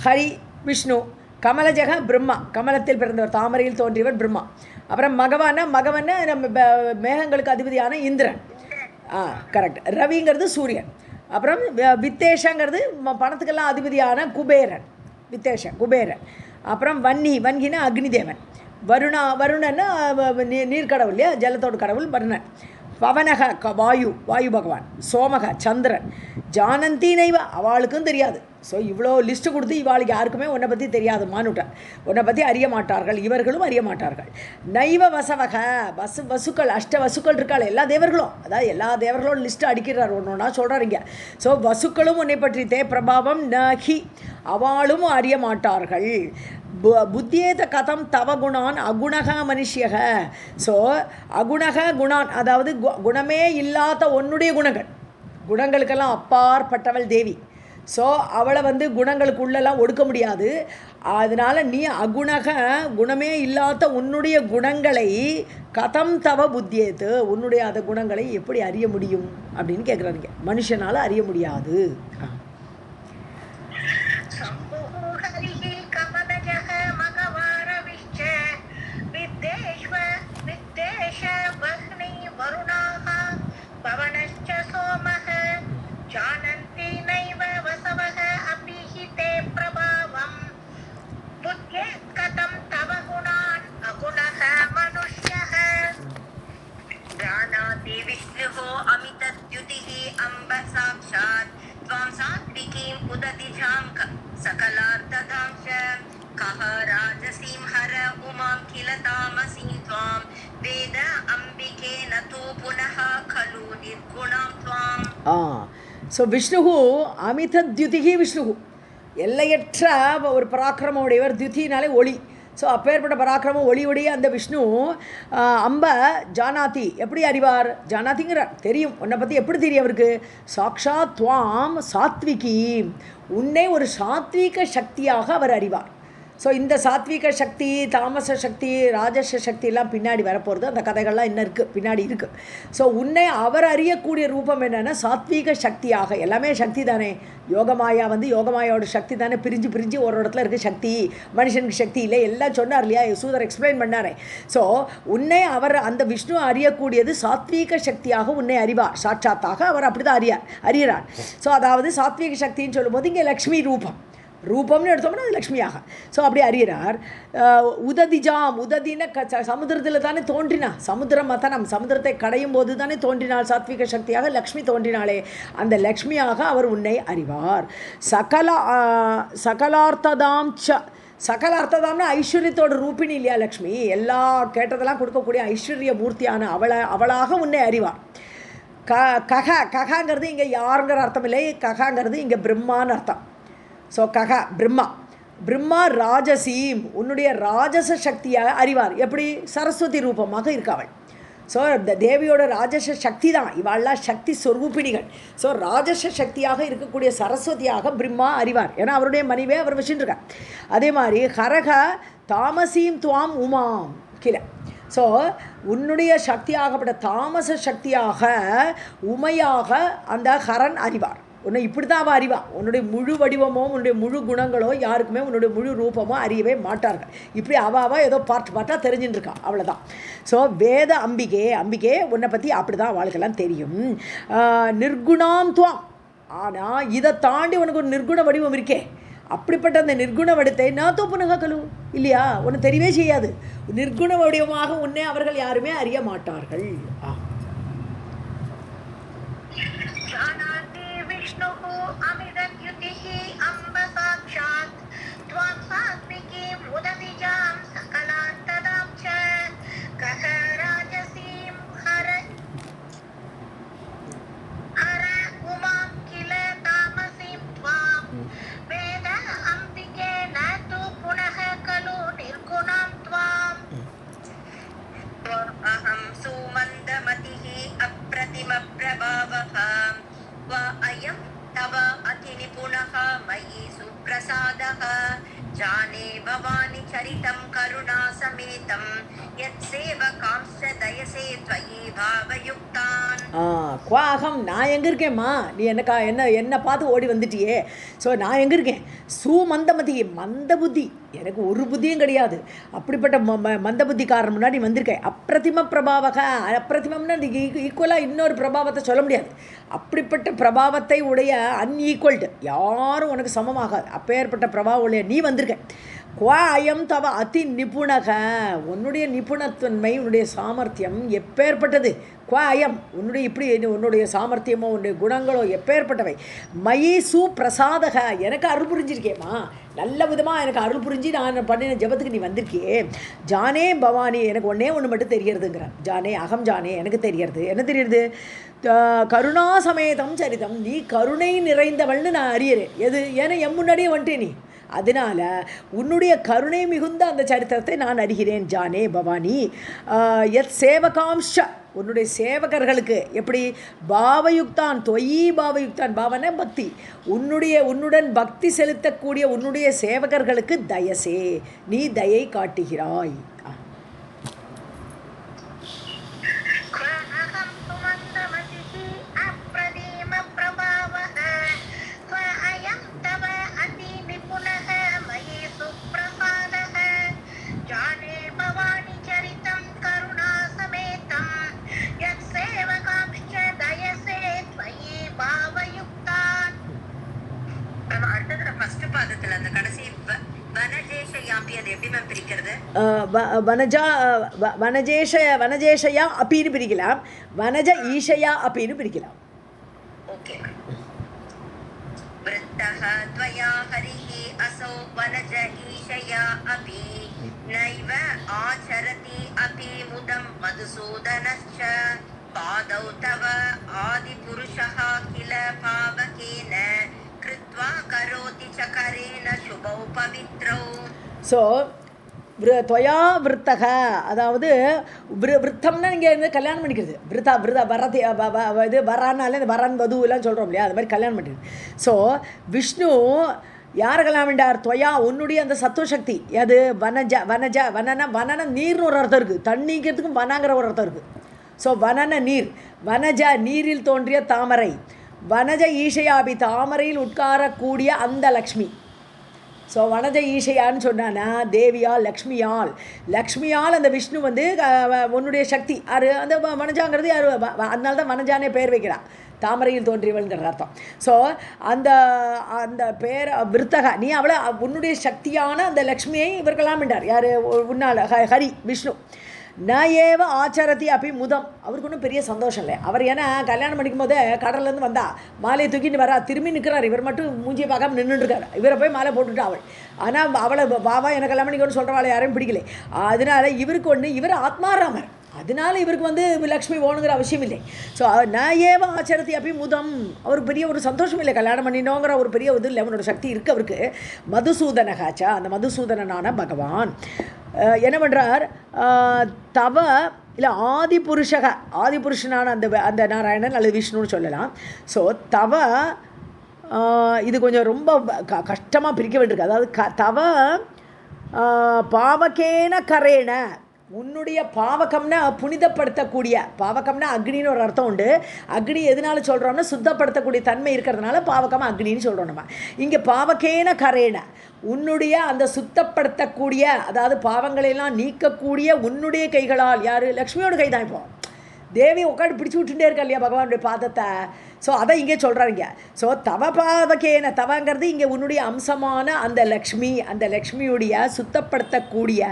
Speaker 2: ஹரி விஷ்ணு, கமலஜக பிரம்மா, கமலத்தில் பிறந்தவர் தாமரையில் தோன்றியவர் பிரம்மா. அப்புறம் மகவன்னு மேகங்களுக்கு அதிபதியான இந்திரன், கரெக்ட். ரவிங்கிறது சூரியன். அப்புறம் வித்தேஷங்கிறது பணத்துக்கெல்லாம் அதிபதியான குபேரன், குபேரன். அப்புறம் வன்கினா அக்னிதேவன். வருணன்னா நீர்க்கடவுள் இல்லையா, ஜலத்தோட கடவுள் வருணன். பவனக வாயு பகவான். சோமக சந்திரன். ஜானந்தி நைவ அவளுக்கும் தெரியாது. ஸோ இவ்வளோ லிஸ்ட்டு கொடுத்து இவாளுக்கு யாருக்குமே உன்னை பற்றி தெரியாதுமான்னுட்டார், உன்னை பற்றி அறிய மாட்டார்கள், இவர்களும் அறிய மாட்டார்கள். நைவ வசவக வசுக்கள், வசுக்கள் இருக்காள் எல்லா தேவர்களும், அதாவது எல்லா தேவர்களோட லிஸ்ட்டு அடிக்கிறார், ஒன்றா சொல்கிறாருங்க. ஸோ வசுக்களும் உன்னை பற்றி பிரபாவம் நஹி அவளும் அறிய மாட்டார்கள். புத்தியேத கதம் தவ குணான் அகுணக மனுஷியக. ஸோ அகுணக குணான், அதாவது குணமே இல்லாத உன்னுடைய குணங்களுக்கெல்லாம் அப்பாற்பட்டவள் தேவி. ஸோ அவளை குணங்களுக்குள்ளெல்லாம் ஒடுக்க முடியாது. அதனால் நீ அகுணக குணமே இல்லாத உன்னுடைய குணங்களை கதம் தவ புத்தியேத்து, உன்னுடைய அந்த குணங்களை எப்படி அறிய முடியும் அப்படின்னு கேட்குறாங்க. மனுஷனால் அறிய முடியாது. ஸோ விஷ்ணு அமிதத்யுதிகி, விஷ்ணு எல்லையற்ற ஒரு பராக்கிரமம் உடையவர். தியுதினாலே ஒளி. ஸோ அப்பேற்பட்ட பராக்கிரமம் ஒளியுடைய அந்த விஷ்ணு அம்ப ஜானாதி எப்படி அறிவார்? ஜானாதிங்கிறார், தெரியும். உன்னை பற்றி எப்படி தெரியும் அவருக்கு? சாக்ஷாத் துவாம் சாத்விகி, உன்னை ஒரு சாத்வீக சக்தியாக அவர் அறிவார். ஸோ இந்த சாத்வீக சக்தி, தாமச சக்தி, ராஜச சக்தியெல்லாம் பின்னாடி வரப்போகிறது. அந்த கதைகள்லாம் இன்னும் இருக்குது, பின்னாடி இருக்குது. ஸோ உன்னை அவர் அறியக்கூடிய ரூபம் என்னென்னா சாத்வீக சக்தியாக. எல்லாமே சக்தி தானே. யோகமாயா யோகமாயோட சக்தி தானே, பிரிஞ்சு ஒரு இடத்துல இருக்குது சக்தி. மனுஷனுக்கு சக்தி இல்லை, எல்லாம் சொன்னார் இல்லையா, யசூதர் எக்ஸ்பிளைன் பண்ணாரே. ஸோ உன்னை அவர் அந்த விஷ்ணு அறியக்கூடியது சாத்வீக சக்தியாக உன்னை அறிவார். சாட்சாத்தாக அவர் அப்படி தான் அறியறார். ஸோ அதாவது சாத்வீக சக்தின்னு சொல்லும்போது இங்கே லக்ஷ்மி ரூபம்னு எடுத்தோம்னா அது லக்ஷ்மியாக. ஸோ அப்படி அறிகிறார். உததின சமுத்திரத்தில் தானே தோன்றினா, சமுத்திரத்தை கடையும் போது தானே தோன்றினாள் சாத்விக சக்தியாக லக்ஷ்மி தோன்றினாளே. அந்த லக்ஷ்மியாக அவர் உன்னை அறிவார். சகலார்த்ததாம்னா ஐஸ்வர்யத்தோட ரூபிணி இல்லையா லக்ஷ்மி, எல்லா கேட்டதெல்லாம் கொடுக்கக்கூடிய ஐஸ்வர்ய மூர்த்தியான அவளாக உன்னை அறிவார். ககாங்கிறது இங்கே யாருங்கிற அர்த்தம் இல்லை, ககாங்கிறது இங்கே பிரம்மான்னு அர்த்தம். ஸோ பிரம்மா ராஜசீம், உன்னுடைய ராஜச சக்தியாக அறிவார். எப்படி? சரஸ்வதி ரூபமாக இருக்காவள். ஸோ இந்த தேவியோட ராஜச சக்தி தான், இவாள்லாம் சக்தி சொரூபிணிகள். ஸோ ராஜச சக்தியாக இருக்கக்கூடிய சரஸ்வதியாக பிரம்மா அறிவார். ஏன்னா அவருடைய மனைவியை அவர் வச்சுட்டுருக்கார். அதே மாதிரி ஹரக தாமசீம் துவாம் உமாம் கில. ஸோ உன்னுடைய சக்தியாகப்பட்ட தாமச சக்தியாக உமையாக அந்த ஹரன் அறிவார். உன்னை இப்படி தான் அவள் அறிவா. உன்னுடைய முழு வடிவமோ உன்னுடைய முழு குணங்களோ யாருக்குமே உன்னுடைய முழு ரூபமோ அறியவே மாட்டார்கள். இப்படி அவள் ஏதோ பார்ட்டாக தெரிஞ்சுட்டு இருக்கான், அவ்வளோதான். ஸோ வேத அம்பிகே உன்னை பற்றி அப்படி தான் அவளுக்கெல்லாம் தெரியும். நிர்குணாம் துவாம், ஆனால் இதை தாண்டி உனக்கு ஒரு நிர்குண வடிவம் இருக்கே, அப்படிப்பட்ட அந்த நிர்குண வடிவத்தை நான் தோப்புனக கலு இல்லையா, உன்னை தெரியவே செய்யாது. நிர்குண வடிவமாக உன்னை அவர்கள் யாருமே அறிய மாட்டார்கள்.
Speaker 1: जाने भवानी चरितं करुणा समेतं यत् सेवकांश्च दयसे त्वयि भावयुक्तान्.
Speaker 2: குவாகம், நான் எங்கே இருக்கேம்மா, நீ என்ன பார்த்து ஓடி வந்துட்டியே. ஸோ நான் எங்கே இருக்கேன்? சுமந்தமதி, மந்த புத்தி, எனக்கு ஒரு புத்தியும் கிடையாது. அப்படிப்பட்ட மந்த புத்திக்காரன் முன்னாடி வந்திருக்கேன். அப்பிரதிம பிரபாவக, அப்பிரதிமம்னா ஈக்குவலாக இன்னொரு பிரபாவத்தை சொல்ல முடியாது. அப்படிப்பட்ட பிரபாவத்தை உடைய அன்ஈக்குவல்டு, யாரும் உனக்கு சமமாகாது. அப்பேற்பட்ட பிரபாவம் உடைய நீ வந்திருக்க. குவா அயம் தவ அதி நிபுணக, உன்னுடைய நிபுணத்தன்மை உன்னுடைய சாமர்த்தியம் எப்பேற்பட்டது. குவா அயம், உன்னுடைய சாமர்த்தியமோ உன்னுடைய குணங்களோ எப்பேற்பட்டவை. மயி சுப்பிரசாதக, எனக்கு அருள் புரிஞ்சிருக்கேம்மா, நல்ல விதமாக எனக்கு அருள் புரிஞ்சு நான் பண்ணின ஜபத்துக்கு நீ வந்திருக்கியே. ஜானே பவானி, எனக்கு ஒன்று மட்டும் தெரியறதுங்கிறான். ஜானே அகம் ஜானே, எனக்கு தெரியறது என்ன தெரியுது? கருணா சமேதம் சரிதம், நீ கருணை நிறைந்தவள்னு நான் அறியறேன். எது? ஏன்னா என் முன்னாடியே வந்துட்டே நீ, அதனால் உன்னுடைய கருணை மிகுந்த அந்த சரித்திரத்தை நான் அறிகிறேன். ஜானே பவானி யத் சேவகாம்ஷ, உன்னுடைய சேவகர்களுக்கு எப்படி பாவயுக்தான், தொயி பாவயுக்தான், பாவன பக்தி, உன்னுடன் பக்தி செலுத்தக்கூடிய உன்னுடைய சேவகர்களுக்கு தயசே, நீ தயை காட்டுகிறாய். வனஜேஷயா அப்படின்னு பிரிக்கலாம், வனஜ ஈஷயா அப்படின்னு பிரிக்கலாம்.
Speaker 1: ஓகே. விருத்தஹ த்வயா ஹரிஹி அசோ வனஜ ஈஷயா அபி நைவ ஆச்சரதி அபி முதம் மதுசூதனஸ்ச பாதௌ தவ ஆதி புருஷஹ கில பாவகேன கிருத்வா கரோதி ச கரேன சுபௌ பவித்ரௌ.
Speaker 2: ஸோ துவயா விருத்தக, அதாவது விருத்தம்னா நீங்கள் வந்து கல்யாணம் பண்ணிக்கிறது. வரது இது வரானாலே இந்த வரன் வது எல்லாம் சொல்கிறோம் இல்லையா, அது மாதிரி கல்யாணம் பண்ணிக்கிறது. ஸோ விஷ்ணு யாரை கல்யாணம் பண்ணார்? துவயா, உன்னுடைய அந்த சத்துவசக்தி. அது வனன நீர்னு ஒரு அர்த்தம் இருக்குது, தண்ணிங்கிறதுக்கும் வனங்கிற ஒரு அர்த்தம் இருக்குது. ஸோ வனன நீர், வனஜ நீரில் தோன்றிய தாமரை, வனஜ ஈஷயாபி தாமரையில் உட்காரக்கூடிய அந்த லக்ஷ்மி. ஸோ வனஜ ஈஷையான்னு சொன்னான்னா தேவியால், லக்ஷ்மியால் அந்த விஷ்ணு வந்து உன்னுடைய சக்தி அந்த வனஜாங்கிறது யார், அதனால தான் வனஜானே பேர் வைக்கிறான், தாமரையில் தோன்றியவள்ங்கிற அர்த்தம். ஸோ அந்த பேர் விருத்தகா, நீ அவளை உன்னுடைய சக்தியான அந்த லக்ஷ்மியை இவர் கல்யாணம் பண்ணார். யார்? உன்னால் ஹரி விஷ்ணு. ந ஏவ ஆச்சரதி அப்படி முதம், அவருக்கு ஒன்றும் பெரிய சந்தோஷம் இல்லை. அவர் ஏன்னா கல்யாணம் பண்ணிக்கும் போதே கடல்லேருந்து வந்தா மாலையை தூக்கிட்டு வரா, திரும்பி நிற்கிறார். இவர் மட்டும் மூஞ்சியை பார்க்காம நின்றுட்டுருக்காரு. இவரை போய் மாலை போட்டுட்டா அவள். ஆனால் அவளை பாபா எனக்கு கல்யாணம் பண்ணிக்கணும்னு சொல்கிறவாளை யாரையும் பிடிக்கல. அதனால் இவருக்கு ஒன்று, இவர் ஆத்மாராமர், அதனால இவருக்கு வந்து லக்ஷ்மி வேணுங்கிற அவசியம் இல்லை. ஸோ நான் ஏவ ஆச்சரத்தி அப்படி முதம், அவருக்கு பெரிய ஒரு சந்தோஷம் இல்லை, கல்யாணம் பண்ணினோங்கிற ஒரு பெரிய இது இல்லை, அவனோட சக்தி இருக்குது அவருக்கு. மதுசூதனகாச்சா, அந்த மதுசூதனனான பகவான் என்ன பண்ணுறார்? தவ இல்லை ஆதிபுருஷனான அந்த நாராயணன் அல்லது விஷ்ணுன்னு சொல்லலாம். ஸோ தவ இது கொஞ்சம் ரொம்ப கஷ்டமாக பிரிக்க வேண்டியிருக்கு. அதாவது தவ பாவகேன கரேன, உன்னுடைய பாவகம்னா புனிதப்படுத்தக்கூடிய, பாவகம்னா அக்னின்னு ஒரு அர்த்தம் உண்டு. அக்னி எதனால சொல்கிறோம்னா சுத்தப்படுத்தக்கூடிய தன்மை இருக்கிறதுனால பாவகம் அக்னின்னு சொல்கிறோம் நம்ம. இங்கே பாவகேன கரேன, உன்னுடைய அந்த சுத்தப்படுத்தக்கூடிய, அதாவது பாவங்களையெல்லாம் நீக்கக்கூடிய உன்னுடைய கைகளால். யார்? லக்ஷ்மியோட கை தான். இப்போ தேவி உட்காந்து பிடிச்சி விட்டுட்டே இருக்கா இல்லையா பகவானுடைய பாதத்தை. ஸோ அதை இங்கே சொல்கிறாங்க. ஸோ தவ பாவகேன, தவங்கிறது இங்கே உன்னுடைய அம்சமான அந்த லக்ஷ்மி, அந்த லக்ஷ்மியுடைய சுத்தப்படுத்தக்கூடிய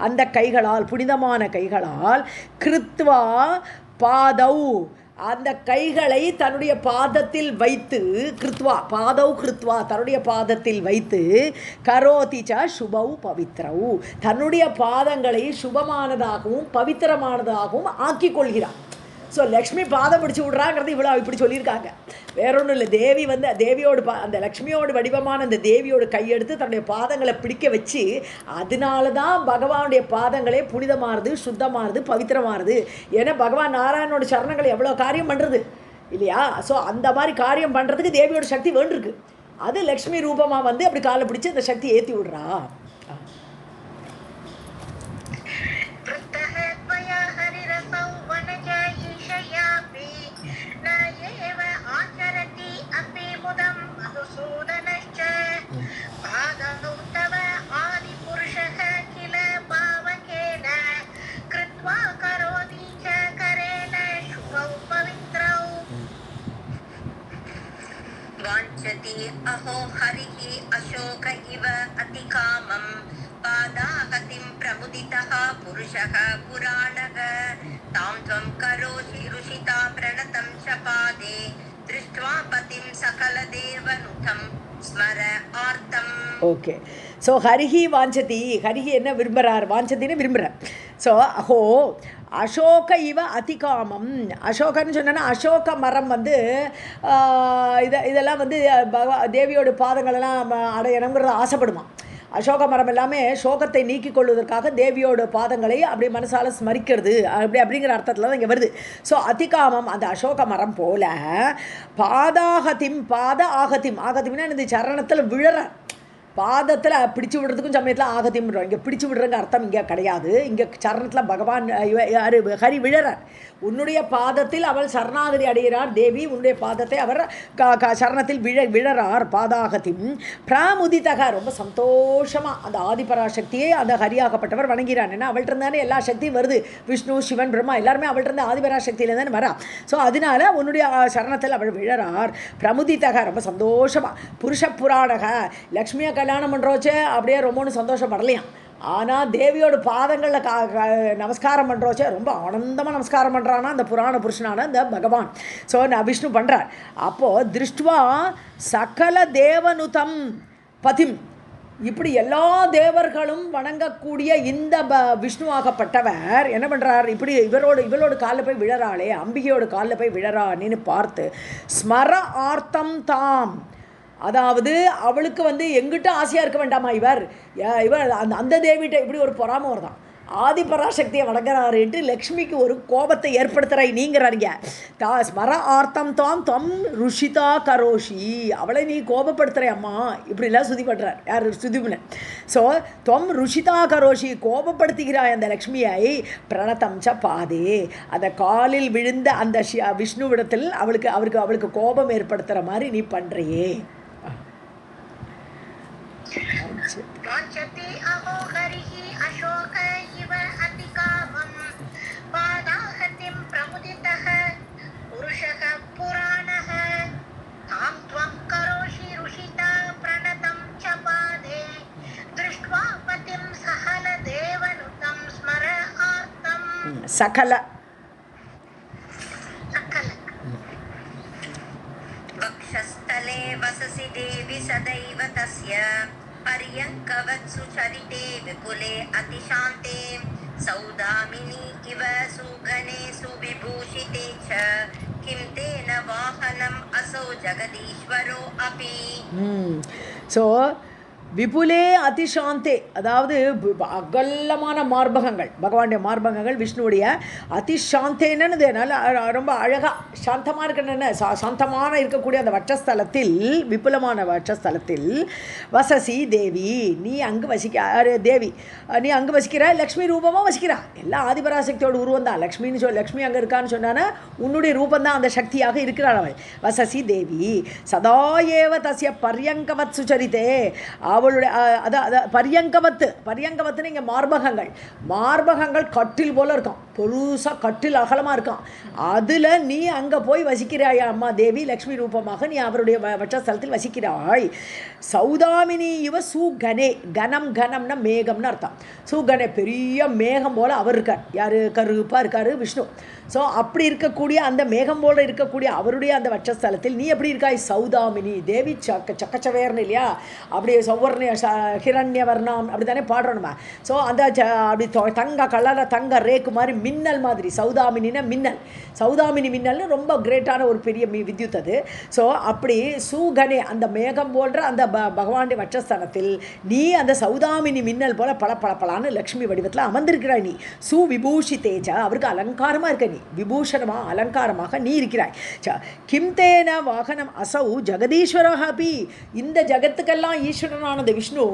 Speaker 2: அந்த கைகளால், புனிதமான கைகளால், கிருத்வா பாதௌ, அந்த கைகளை தன்னுடைய பாதத்தில் வைத்து, கிருத்வா பாதௌ கிருத்வா, தன்னுடைய பாதத்தில் வைத்து, கரோதிச்ச சுபௌ பவித்ரௌ, தன்னுடைய பாதங்களை சுபமானதாகவும் பவித்திரமானதாகவும் ஆக்கி கொள்கிறார். ஸோ லக்ஷ்மி பாதம் பிடிச்சி விட்றாங்கிறது இவ்வளோ இப்படி சொல்லியிருக்காங்க. வேற ஒன்றும் இல்லை. தேவி வந்து தேவியோட அந்த லக்ஷ்மியோட வடிவமான அந்த தேவியோட கையெடுத்து தன்னுடைய பாதங்களை பிடிக்க வச்சு, அதனால தான் பகவானுடைய பாதங்களே புனிதமானது, சுத்தமானது, பவித்திரமானது. ஏன்னா பகவான் நாராயணனோட சரணங்களை எவ்வளோ காரியம் பண்ணுறது இல்லையா. ஸோ அந்த மாதிரி காரியம் பண்ணுறதுக்கு தேவியோட சக்தி வேண்டிருக்கு. அது லக்ஷ்மி ரூபமாக வந்து அப்படி காலை பிடிச்சி அந்த சக்தி ஏற்றி விடுறா.
Speaker 1: अहो हरिः अशोक इव अतिकामं पादागतिं प्रमुदितः पुरुषः पुराणः तां त्वं करोषि ऋषिता प्रणतं च पादे दृष्ट्वा पतिं सकलदेवनुतं स्मर आर्तम्.
Speaker 2: ஓகே. ஸோ ஹரிஹி வாஞ்சதி, ஹரிஹி என்ன விரும்புகிறார்? வாஞ்சத்தின்னு விரும்புகிறார். ஸோ அஹோ அசோக இவ அதிகாமம், அசோகன்னு சொன்னா அசோக மரம் வந்து இதெல்லாம் வந்து தேவியோட பாதங்களெல்லாம் அடையணுங்கிறத ஆசைப்படுமா. அசோக மரம் எல்லாமே சோகத்தை நீக்கி கொள்வதற்காக தேவியோட பாதங்களை அப்படி மனசால ஸ்மரிக்கிறது அப்படிங்கிற அர்த்தத்தில் தான் இங்கே வருது. ஸோ அதிகாமம் அந்த அசோக மரம் போல பாதாகதிம், பாத ஆகதிம், ஆகதிம்னா இந்த சரணத்தில் விழற, பாதத்தில் பிடிச்சி விடுறதுக்கும் சமயத்தில் ஆகத்தியம். இங்கே பிடிச்சி விடுறங்க அர்த்தம் இங்கே கிடையாது. இங்கே சரணத்தில் பகவான் யார்? ஹரி விழறார். உன்னுடைய பாதத்தில் அவள் சரணாகதி அடைகிறார் தேவி. உன்னுடைய பாதத்தை அவர் சரணத்தில் விழறார். பாதாகத்திம் பிராமுதிதக, ரொம்ப சந்தோஷமாக அந்த ஆதிபராசக்தியை அந்த ஹரியாகப்பட்டவர் வணங்கிறான். ஏன்னா அவள்கிட்ட இருந்தானே எல்லா சக்தியும் வருது. விஷ்ணு, சிவன், பிரம்மா எல்லாருமே அவள்கிட்ட இருந்து ஆதிபராசக்தியில தானே வரா. ஸோ அதனால உன்னுடைய சரணத்தில் அவள் விழறார். பிரமுதிதக, ரொம்ப சந்தோஷமாக. புருஷ புராணக, லக்ஷ்மியை கல்யாணம் பண்ணுறோச்சே அப்படியே ரொம்பன்னு சந்தோஷப்படலையாம். ஆனால் தேவியோட பாதங்களில் நமஸ்காரம் பண்ணுறோச்சே ரொம்ப ஆனந்தமாக நமஸ்காரம் பண்ணுறான்னா அந்த புராண புருஷனான இந்த பகவான். ஸோ நான் விஷ்ணு பண்ணுறார். அப்போது திருஷ்டுவா சகல தேவனுதம் பதிம், இப்படி எல்லா தேவர்களும் வணங்கக்கூடிய இந்த விஷ்ணுவாகப்பட்டவர் என்ன பண்ணுறார்? இப்படி இவளோட காலில் போய் விழறாளே, அம்பிகையோட காலில் போய் விழறான்னு பார்த்து ஸ்மர ஆர்த்தம் தாம், அதாவது அவளுக்கு வந்து எங்கிட்ட ஆசையாக இருக்க வேண்டாமா இவர் அந்த தேவிகிட்ட இப்படி ஒரு பொறாமை வருதான். ஆதிபராசக்தியை வணங்குறாருன்ட்டு லக்ஷ்மிக்கு ஒரு கோபத்தை ஏற்படுத்துகிறாய் நீங்கிறாருங்க. ஸ்மர ஆர்த்தம் தாம் தொம் ருஷிதா கரோஷி, அவளை நீ கோபப்படுத்துகிற அம்மா இப்படிலாம் சுதி பண்ணுறார். யார்? சுதிமுனன். ஸோ தொம் ருஷிதா கரோஷி, கோபப்படுத்துகிறாய் அந்த லக்ஷ்மியை. பிரணதம் ச பாதே, அந்த காலில் விழுந்த அந்த விஷ்ணுவிடத்தில் அவளுக்கு கோபம் ஏற்படுத்துகிற மாதிரி நீ பண்ணுறியே.
Speaker 1: வாஞ்சதி அஹோ ஹரிஹி அசோக இவ அதிகாமம் பாதாஹதிம் பிரமுதிதஹ புருஷக புராணஹ தாம் த்வம் கரோஷி ருஷிதா பிரணதம் ச பாதே திருஷ்ட்வா பதிம் சகல தேவனுதம் ஸ்மர ஆர்த்தம்.
Speaker 2: சகல
Speaker 1: वक्षस्थले वससि देवि सदैव तस्य पर्यङ्कवत्सु चरिते विपुले अतिशान्ते सौदामिनी इव सुगणे सुविभूषिते च किं तेन वाहनम् असौ जगदीश्वरो अपि.
Speaker 2: ஸோ விபுலே அதிசாந்தே, அதாவது அகல்லமான மார்பகங்கள், பகவானுடைய மார்பகங்கள் விஷ்ணுவுடைய. அதிசாந்தேன்னு நல்ல ரொம்ப அழகாக சாந்தமாக இருக்கணுன்னு சாந்தமான இருக்கக்கூடிய அந்த வட்சஸ்தலத்தில், விபுலமான வட்சஸ்தலத்தில் வசசி தேவி, நீ அங்கு தேவி நீ அங்கு வசிக்கிறா, லக்ஷ்மி ரூபமாக வசிக்கிறா. எல்லாம் ஆதிபராசக்தியோட உருவம் தான். லக்ஷ்மின்னு லக்ஷ்மி அங்கே இருக்கான்னு சொன்னான்னா உன்னுடைய ரூபந்தான் அந்த சக்தியாக இருக்கிறாள் அவள். வசசி தேவி சதா ஏவ தஸ்ய பர்யங்கவத் சுச்சரித்தே, அவளுடைய பரியங்கவத்துன்னு இங்கே மார்பகங்கள் கட்டில் போல் இருக்கும், பெருசாக கட்டில் அகலமாக இருக்கும். அதில் நீ அங்கே போய் வசிக்கிறாய் அம்மா தேவி, லக்ஷ்மி ரூபமாக நீ அவருடைய வட்சஸ்தலத்தில் வசிக்கிறாய். சௌதாமினி இவ சூகனே, கனம்னா மேகம்னு அர்த்தம். சூகனே பெரிய மேகம் போல் அவர் இருக்கார். யார்? கருப்பாக இருக்கார் விஷ்ணு. ஸோ அப்படி இருக்கக்கூடிய அந்த மேகம் போல் இருக்கக்கூடிய அவருடைய அந்த வட்சஸ்தலத்தில் நீ எப்படி இருக்காய்? சௌதாமினி தேவி, சக்கச்சவேர்னு இல்லையா, அப்படியே சௌவர்ண ஹிரண்யவர்ணம் அப்படி தானே பாடுறோம் நம்ம. ஸோ அந்த அப்படி தங்க கலரில் தங்க ரேக்கு மாதிரி மின்னல் மாதிரி, சௌதாமினின்னா மின்னல். சௌதாமினி மின்னல்னு ரொம்ப கிரேட்டான ஒரு பெரிய வித்யுத் அது. ஸோ அப்படி சூகனே அந்த மேகம் போன்ற அந்த பகவானுடைய வட்சஸ்தலத்தில் நீ அந்த சௌதாமினி மின்னல் போல பளபளன்னு லக்ஷ்மி வடிவத்தில் அமர்ந்திருக்கிறாய். நீ சுவிபூஷி தேஜ, அவருக்கு அலங்காரமாக இருக்க, நீ விபூஷணமாக அலங்காரமாக நீ இருக்கிறாய். கிம் தேன வாகனம் அசௌ ஜெகதீஸ்வரஹ அபி, இந்த ஜகத்துக்கெல்லாம் ஈஸ்வரனானது விஷ்ணு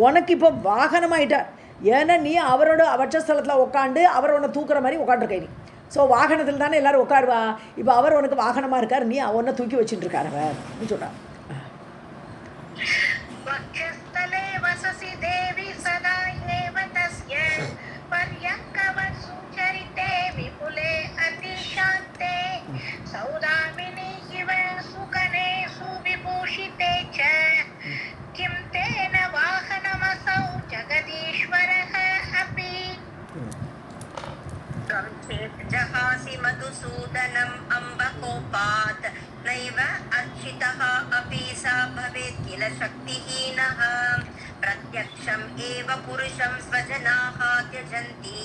Speaker 2: உனக்கு இப்போ வாகனமாயிட்டார். ஏன்னா நீ அவரோட வட்சஸ்தலத்தில் உட்காந்து அவர் உன்னை தூக்குற மாதிரி உட்காந்துருக்கை நீ. ஸோ வாகனத்தில் தானே எல்லோரும் உட்காருவா. இப்போ அவர் உனக்கு வாகனமாக இருக்கார், நீ ஒன்றை தூக்கி வச்சுட்டு இருக்கார் அவர் சொல்கிறார்.
Speaker 1: जहासि मधुसूदनम् अम्बकोपात् नैव अर्चितः अपि सा भवेत् किल शक्तिहीनः प्रत्यक्षम् एव पुरुषं स्वजनाः त्यजन्ति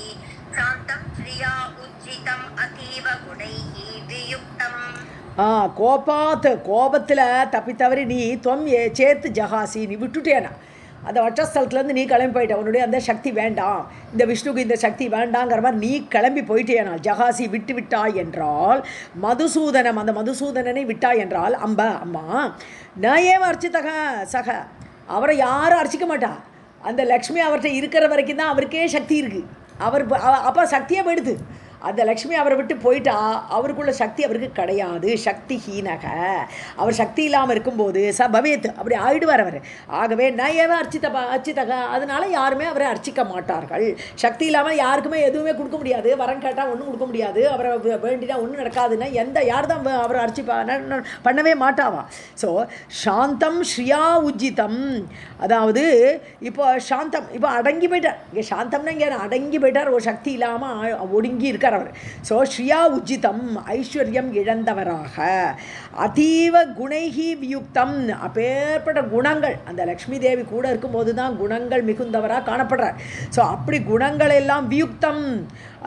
Speaker 1: शान्तं श्रिया उज्जितम् अतीव गुणैः वियुक्तम्.
Speaker 2: கோபாத், கோபத்தில் தப்பி தவறி நீ தொம் சேத்து ஜஹாசி, நீ விட்டுட்டேனா அந்த வட்சஸ்தலத்துலேருந்து நீ கிளம்பி போயிட்ட. உன்னுடைய அந்த சக்தி வேண்டாம், இந்த விஷ்ணுக்கு இந்த சக்தி வேண்டாங்கிற மாதிரி நீ கிளம்பி போயிட்டேனால், ஜஹாசி விட்டு விட்டாய் என்றால், மதுசூதனம் அந்த மதுசூதனனை விட்டாய் என்றால், அம்மா நான் ஏன் அர்ச்சித்தக சக, அவரை யாரும் அர்ச்சிக்க மாட்டா. அந்த லக்ஷ்மி அவர்கிட்ட இருக்கிற வரைக்கும் தான் அவருக்கே சக்தி இருக்குது. அவர் அப்போ சக்தியே போயிடுது. அந்த லக்ஷ்மி அவரை விட்டு போயிட்டா அவருக்குள்ள சக்தி அவருக்கு கிடையாது. சக்தி ஹீனக, அவர் சக்தி இல்லாமல் இருக்கும்போது பவேத் அப்படி ஆயிடுவார் அவர். ஆகவே நயவ அர்ச்சித்தக, அதனால யாருமே அவரை அர்ச்சிக்க மாட்டார்கள். சக்தி இல்லாமல் யாருக்குமே எதுவுமே கொடுக்க முடியாது. வரம் கேட்டால் ஒன்றும் கொடுக்க முடியாது. அவரை வேண்டினா ஒன்றும் நடக்காதுன்னா யார் தான் அவரை பண்ணவே மாட்டாவா. ஸோ சாந்தம் ஸ்ரீயா உஜ்ஜிதம், அதாவது இப்போ சாந்தம் இப்போ அடங்கி போயிட்டார். இங்கே சாந்தம்னா இங்கே அடங்கி போயிட்டார், ஒரு சக்தி இல்லாமல் ஒடுங்கி இருக்கார் அவர். ஸோ ஸ்ரீயா உஜ்ஜிதம், ஐஸ்வர்யம் இழந்தவராக, அதீவ குணைஹி வியுக்தம், அப்பேற்பட்ட குணங்கள் அந்த லக்ஷ்மி தேவி கூட இருக்கும்போது தான் குணங்கள் மிகுந்தவராக காணப்படுறார். ஸோ அப்படி குணங்கள் எல்லாம் வியுக்தம்,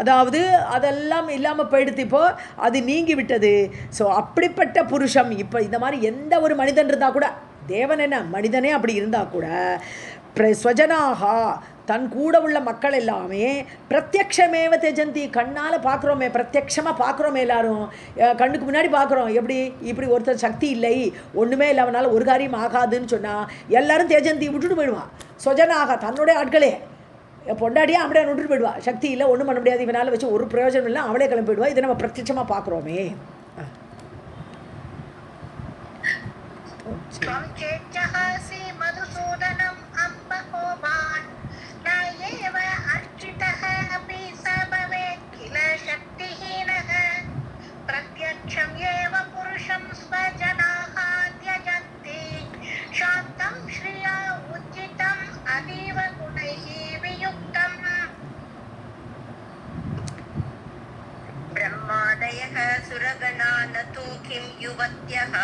Speaker 2: அதாவது அதெல்லாம் இல்லாமல் போயிடுத்து, இப்போ அது நீங்கி விட்டது. ஸோ அப்படிப்பட்ட புருஷம், இப்போ இந்த மாதிரி எந்த ஒரு மனிதன் இருந்தால் கூட, தேவன் என்ன மனிதனே அப்படி இருந்தால் கூட, ஸ்வஜனாகா தன் கூட உள்ள மக்கள் எல்லாமே பிரத்யக்ஷமேவ தெஜந்தி, கண்ணால் பார்க்குறோமே, பிரத்யக்ஷமாக பார்க்குறோமே, எல்லாரும் கண்ணுக்கு முன்னாடி பார்க்குறோம். எப்படி இப்படி ஒருத்தர் சக்தி இல்லை, ஒன்றுமே இல்லாமனால ஒரு காரியம் ஆகாதுன்னு சொன்னால் எல்லாரும் தேஜந்தி விட்டுட்டு போயிடுவான். ஸ்வஜனாக தன்னுடைய ஆட்களே, பொண்டாடியே அப்படியே விட்டுட்டு போயிடுவா. சக்தி இல்லை, ஒன்றும் பண்ண முடியாது, இவனால் வச்சு ஒரு பிரயோஜனம் இல்லை, அவளே கிளம்பி போயிடுவா. இதை நம்ம பிரத்யட்சமாக பார்க்குறோமே.
Speaker 1: ब्रह्मादयः सुरगणा न तु किं युवत्यः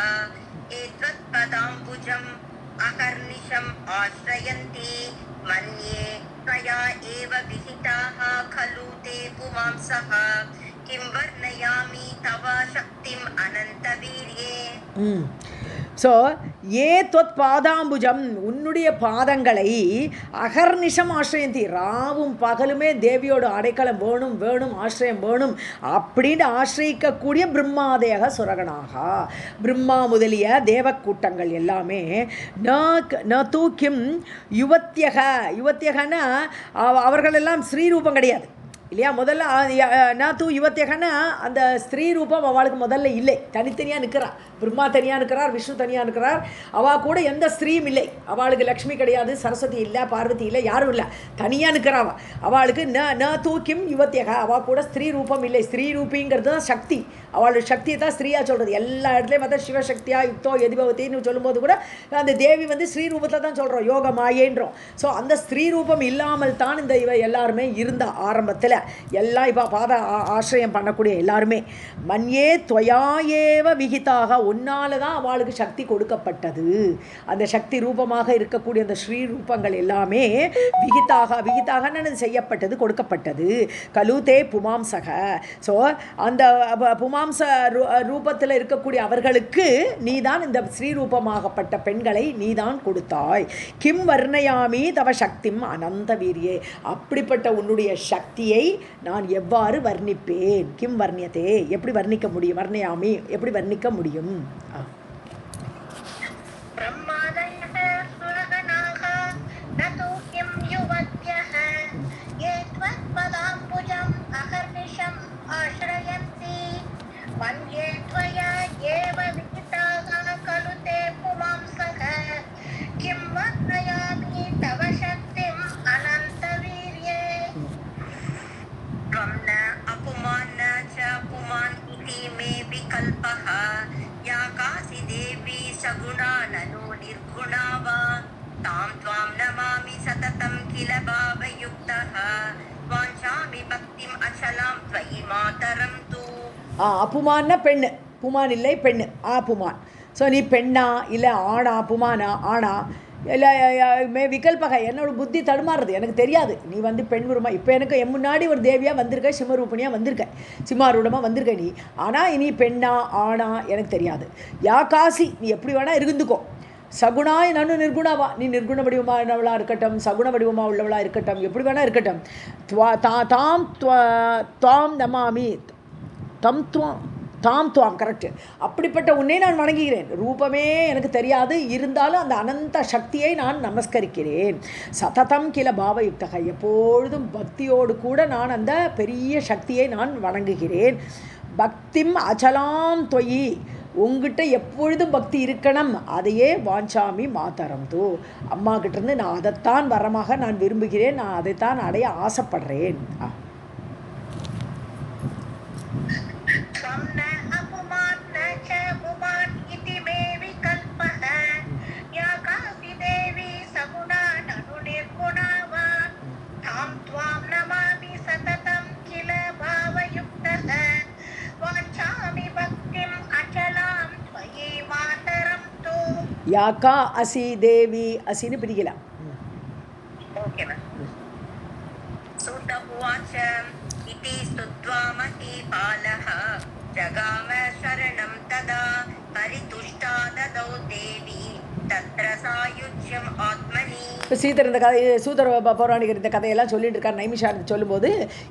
Speaker 1: एतत्पदाम्बुजम् अहर्निशम् आश्रयन्ति मन्ये त्वया एव विहिताः खलु ते पुमांसः किं वर्णयामि तव शक्तिम् अनन्तवीर्ये.
Speaker 2: ஸோ ஏ தொத் பாதாம்புஜம் உன்னுடைய பாதங்களை அகர்நிஷம் ஆசிரியந்தி ராவும் பகலுமே தேவியோட அடைக்கலம் வேணும் வேணும் ஆசிரியம் வேணும் அப்படின்னு ஆசிரியிக்கக்கூடிய பிரம்மாதேக சுரகனாக பிரம்மா முதலிய தேவக்கூட்டங்கள் எல்லாமே ந தூக்கிம் யுவத்தியகன்னா அவர்களெல்லாம் ஸ்ரீரூபம் கிடையாது இல்லையா. முதல்ல நான் தூ யுவத்தியகன்னா அந்த ஸ்திரீ ரூபம் அவளுக்கு முதல்ல இல்லை, தனித்தனியாக நிற்கிறார். பிரம்மா தனியாக இருக்கிறார், விஷ்ணு தனியாக இருக்கிறார். அவள் கூட எந்த ஸ்திரீயும் இல்லை. அவளுக்கு லக்ஷ்மி கிடையாது, சரஸ்வதி இல்லை, பார்வதி இல்லை, யாரும் இல்லை, தனியாக நிற்கிறாவா. அவளுக்கு ந தூக்கிம் யுவத்தியக அவள் கூட ஸ்திரீ ரூபம் இல்லை. ஸ்திரீ ரூபிங்கிறது தான் சக்தி. அவளோட சக்தியை தான் ஸ்திரீயாக சொல்கிறது. எல்லா இடத்துலையும் பார்த்தா சிவசக்தியாக யுக்தோ எதிபவத்தின்னு சொல்லும்போது கூட அந்த தேவி வந்து ஸ்ரீ ரூபத்தில் தான் சொல்கிறோம், யோக மாயேன்றோம். ஸோ அந்த ஸ்திரீ ரூபம் இல்லாமல் தான் இந்த எல்லாருமே இருந்தா ஆரம்பத்தில். எல்லாம் இப்போ பாத ஆசிரியம் பண்ணக்கூடிய எல்லாருமே மன்யே துவயாயேவ விகிதாக உன்னால தான் அவளுக்கு சக்தி கொடுக்கப்பட்டது. அந்த சக்தி ரூபமாக இருக்கக்கூடிய அந்த ஸ்ரீ ரூபங்கள் எல்லாமே விகிதாக செய்யப்பட்டது, கொடுக்கப்பட்டது. கலுதே புமாம்சக. ஸோ அந்த புமாம்ச ரூபத்தில் இருக்கக்கூடிய அவர்களுக்கு நீதான் இந்த ஸ்ரீரூபமாகப்பட்ட பெண்களை நீதான் கொடுத்தாய். கிம் வர்ணயாமி தவ சக்திம் அனந்த வீரியே. அப்படிப்பட்ட உன்னுடைய சக்தியை நான் எவ்வாறு வர்ணிப்பேன்? கிம் வர்ணியதே, எப்படி வர்ணிக்க முடியும்? வர்ணயாமி எப்படி வர்ணிக்க முடியும்? அப்புமான்னா பெண்ணு, புமான் இல்லை பெண்ணு, புமான். ஸோ நீ பெண்ணா இல்லை ஆணா? புமானா ஆணா இல்லை விகல்பக? என்னோட புத்தி தடுமாறுறது, எனக்கு தெரியாது. நீ வந்து பெண் உருமா இப்போ எனக்கு என் முன்னாடி ஒரு தேவியாக வந்திருக்க, சிம்மரூபணியாக வந்திருக்க, சிம்மாரூடமாக வந்திருக்க நீ. ஆனால் இனி பெண்ணா ஆணா எனக்கு தெரியாது. யா காசி, நீ எப்படி வேணால் இருந்துக்கோ. சகுணாய் நன்னு நிர்குணாவா, நீ நிர்குண வடிவமானவளாக இருக்கட்டும், சகுண வடிவமாக உள்ளவளாக இருக்கட்டும், எப்படி வேணால் இருக்கட்டும். தாம் நமாமி தாம் கரெக்டு. அப்படிப்பட்ட உன்னை நான் வணங்குகிறேன். ரூபமே எனக்கு தெரியாது, இருந்தாலும் அந்த அனந்த சக்தியை நான் நமஸ்கரிக்கிறேன். சததம் கில பாவயுக்தக, எப்பொழுதும் பக்தியோடு கூட நான் அந்த பெரிய சக்தியை நான் வணங்குகிறேன். பக்திம் அச்சலாம் தொயி, உங்ககிட்ட எப்பொழுதும் பக்தி இருக்கணும், அதையே வாஞ்சாமி மாதரம் தூ. அம்மா கிட்டேருந்து நான் அதைத்தான் வரமாக நான் விரும்புகிறேன், நான் அதைத்தான் அடைய ஆசைப்படுறேன். யாக்கா அசி தேவி, அசின்னு பிரிக்கலாம்.
Speaker 1: Okay ma'am. சூத உவாச இதி ஸ்துத்வா மஹீபாலஹ ஜகாம சரணம் ததா பரிதுஷ்டா ததௌ தேவி தத்ர சாயுஜ்யம் ஆத்மனி.
Speaker 2: இப்போ சீதர் இந்த கதை, சூதர பௌராணிகர் இந்த கதையெல்லாம் சொல்லிட்டு இருக்கார். நைமிஷாரதி சொல்லும்போது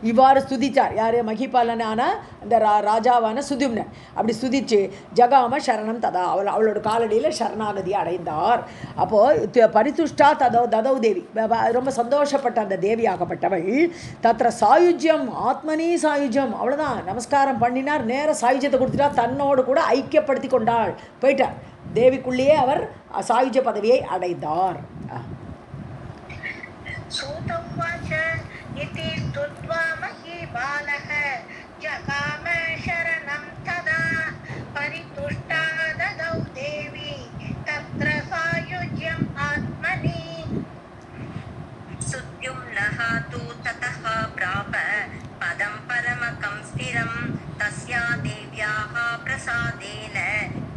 Speaker 2: இவ்வாறு ஸ்துதிச்சார். யார்? மகிபாலனான அந்த ராஜாவான சுதிம்னன். அப்படி ஸ்துதிச்சு ஜகாம சரணம் ததா, அவளோட காலடியில் சரணாகதி அடைந்தார். அப்போது பரிதுஷ்டா ததௌ தேவி, ரொம்ப சந்தோஷப்பட்ட அந்த தேவியாகப்பட்டவள் தத்ர சாயுஜ்யம் ஆத்மனி சாயுஜ்யம், அவ்வளோதான் நமஸ்காரம் பண்ணினார். நேர சாயுஜ்யத்தை கொடுத்துட்டா, தன்னோடு கூட ஐக்கியப்படுத்தி கொண்டாள், போயிட்டார். தேவிக்குள்ளேயே அவர் சாயுஜ பதவியை அடைந்தார்.
Speaker 1: சூதவாச இதி ஸ்துத்வா மஹீபாலஹ ஜகாம சரணம் ததா பரிதுஷ்டா ததௌ தேவி தத்ர சாயுஜ்யம் ஆத்மனி. சுத்யும்னஹ தூ ததஹ பிராப பதம் பரமகம் ஸ்திரம் தஸ்யா தேவ்யாஹ பிரசாதேன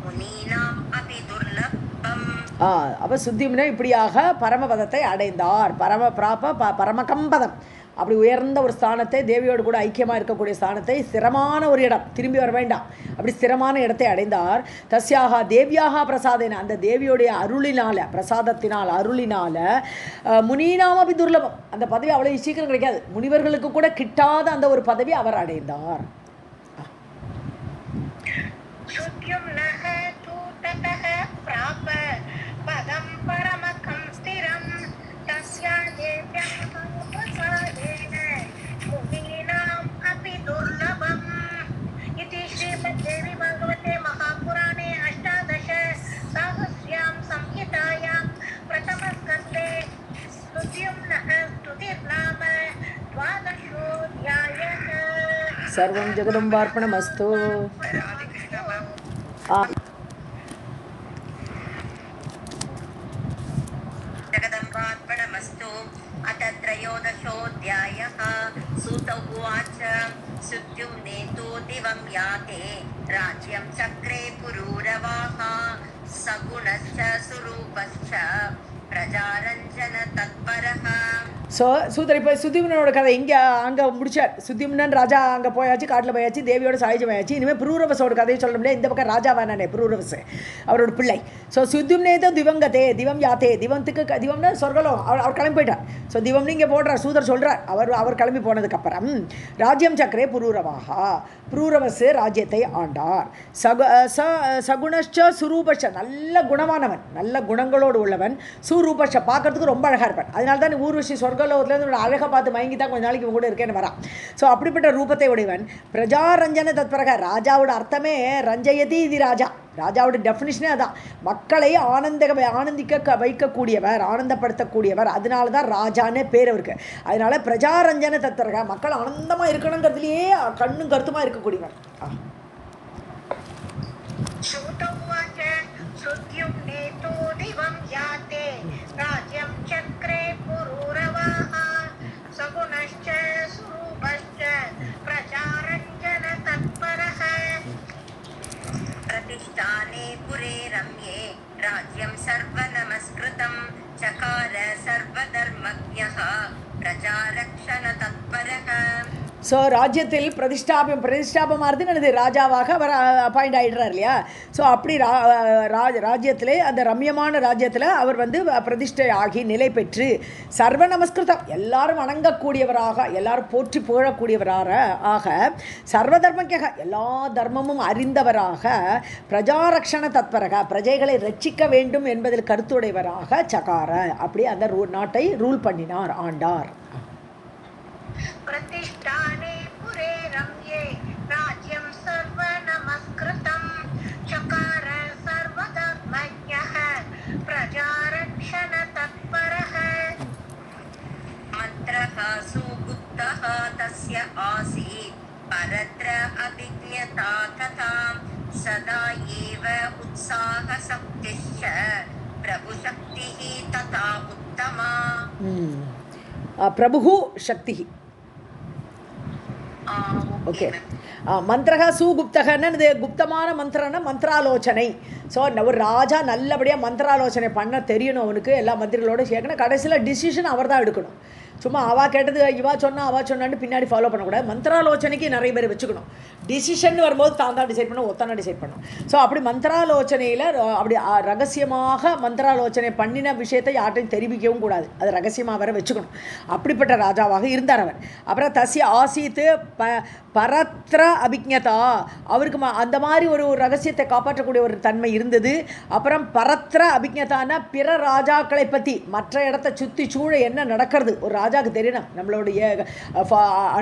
Speaker 1: முனீனாம் அபி துர்லபம்.
Speaker 2: அப்போ சுத்திம்னா இப்படியாக பரமபதத்தை அடைந்தார். பரம பிராப பரமகம்பதம், அப்படி உயர்ந்த ஒரு ஸ்தானத்தை, தேவியோடு கூட ஐக்கியமாக இருக்கக்கூடிய ஸ்தானத்தை, ஸ்திரமான ஒரு இடம், திரும்பி வர வேண்டாம், அப்படி ஸ்திரமான இடத்தை அடைந்தார். தஸ்யாக தேவியாக பிரசாதேன, அந்த தேவியோடைய அருளினால, பிரசாதத்தினால் அருளினால, முனீனாமபி துர்லபம், அந்த பதவி அவ்வளோ சீக்கிரம் கிடைக்காது, முனிவர்களுக்கு கூட கிட்டாத அந்த ஒரு பதவி அவர் அடைந்தார். सर्वं जगदम्बार्पणमस्तु.
Speaker 1: जगदम्बार्पणमस्तु. अथ त्रयोदशोऽध्यायः. सूत उवाच सुद्युम्नेतु दिवं याते राज्यं चक्रे पुरूरवाः सगुणश्च सुरूपश्च प्रजारञ्जन तत्परः.
Speaker 2: ஸோ சூதர் இப்போ சுத்திம்னனோட கதை இங்கே அங்கே முடிச்சார். சுத்திம்னன் ராஜா அங்கே போயாச்சு, காட்டில் போயாச்சு, தேவியோட சாயுஜமாயாச்சு. இனிமேல் புரூரவசோட கதையை சொல்ல முடியாது. இந்த பக்கம் ராஜாவானே புரூரவஸ், அவரோட பிள்ளை. ஸோ சுத்திம்னேதோ திவங்கதே திவம் யாத்தே, திவத்துக்கு திவம்னா சொர்க்கலோகம், அவர் கிளம்பி போயிட்டார். ஸோ திவம்னு இங்கே போடுறார், சூதர் சொல்கிறார். அவர் கிளம்பி போனதுக்கப்புறம் ராஜ்யம் சக்கரே புரூரவாகா, புரூரவஸ் ராஜ்யத்தை ஆண்டார். சகுணஷ்ச சுரூபஷ, நல்ல குணமானவன், நல்ல குணங்களோடு உள்ளவன். சுரூபஷ, பார்க்கறதுக்கு ரொம்ப அழகாக இருப்பான். அதனால தான் ஊர்வசி சொர்க்கலோகத்துலேருந்து அழகாக பார்த்து மயங்கி தான் கொஞ்ச நாளைக்கு கூட இருக்கேன்னு வரான். ஸோ அப்படிப்பட்ட ரூபத்தை உடையவன். பிரஜாரஞ்சன தத்பரக, ராஜாவோட அர்த்தமே ரஞ்சயதி இது ராஜா, ராஜாவோட டெஃபினிஷனே அதான், மக்களை ஆனந்திக்க வைக்கக்கூடியவர், ஆனந்தப்படுத்தக்கூடியவர். அதனால தான் ராஜானே பேர் அவருக்கு. அதனால பிரஜாரஞ்சன தத்பரக, மக்கள் ஆனந்தமாக இருக்கணுங்கிறதுலையே கண்ணும் கருத்துமாக இருக்கக்கூடியவர்.
Speaker 1: प्रतिष्ठाने पुरे रम्ये राज्यं सर्वनमस्कृतं चकार सर्वधर्मज्ञः प्रजारक्षण तत्परः.
Speaker 2: ஸோ ராஜ்யத்தில் பிரதிஷ்டாபமாகிறது என்னது, ராஜாவாக அவர் அப்பாயிண்ட் ஆகிடுறார் இல்லையா. ஸோ அப்படி ராஜ்யத்திலே, அந்த ரம்யமான ராஜ்யத்தில் அவர் பிரதிஷ்டை ஆகி நிலை பெற்று, சர்வ நமஸ்கிருதம், எல்லாரும் வணங்கக்கூடியவராக, எல்லாரும் போற்றி புகழக்கூடியவராக ஆக, சர்வ தர்மக்கியாக, எல்லா தர்மமும் அறிந்தவராக, பிரஜாரக்ஷண தத்பரக, பிரஜைகளை ரட்சிக்க வேண்டும் என்பதில் கருத்துடையவராக சகார, அப்படி அந்த நாட்டை ரூல் பண்ணினார், ஆண்டார்.
Speaker 1: प्रतिष्ठाने पुरे रम्ये राज्यं सर्वनमस्कृतं चकार सर्वधर्मज्ञः प्रजारक्षण तत्परः. मन्त्रः सुगुप्तः तस्य आसीत् परत्र अभिज्ञता तथा सदा एव उत्साहशक्तिश्च प्रभुशक्तिः तथा उत्तमा.
Speaker 2: प्रभुः शक्तिः. ஓகே. மந்திரக சுகுப்தகன்னு, இது குப்தமான மந்திரம்னா மந்திராலோசனை. ஸோ ஒரு ராஜா நல்லபடியாக மந்திராலோசனை பண்ண தெரியணும், அவனுக்கு எல்லா மந்திரிகளோடு சேர்க்கணும். கடைசியில் டிசிஷன் அவர் தான் எடுக்கணும். சும்மா அவா கேட்டது இவா சொன்னான்னு பின்னாடி ஃபாலோ பண்ணக்கூடாது. மந்திராலோசனைக்கு நிறைய பேர் வச்சுக்கணும். டிசிஷன் வரும்போது தான் டிசைட் பண்ணணும், ஒத்தனை டிசைட் பண்ணணும். ஸோ அப்படி மந்திராலோசனையில் அப்படி ரகசியமாக மந்திராலோசனை பண்ணின விஷயத்தை யார்ட்டையும் தெரிவிக்கவும் கூடாது, அது ரகசியமாக வர வச்சுக்கணும். அப்படிப்பட்ட ராஜாவாக இருந்தார் அவர். அப்புறம் தஸ்ய ஆசீத்து பரத்ர அபிஜ்ஞதா, அவருக்கு அந்த மாதிரி ஒரு ரகசியத்தை காப்பாற்றக்கூடிய ஒரு தன்மை இருந்தது. அப்புறம் பரத்ர அபிஜ்ஞதானா பிற ராஜாக்களை பற்றி, மற்ற இடத்த சுற்றி சூழ என்ன நடக்கிறது ஒரு ராஜாவுக்கு தெரியணும். நம்மளுடைய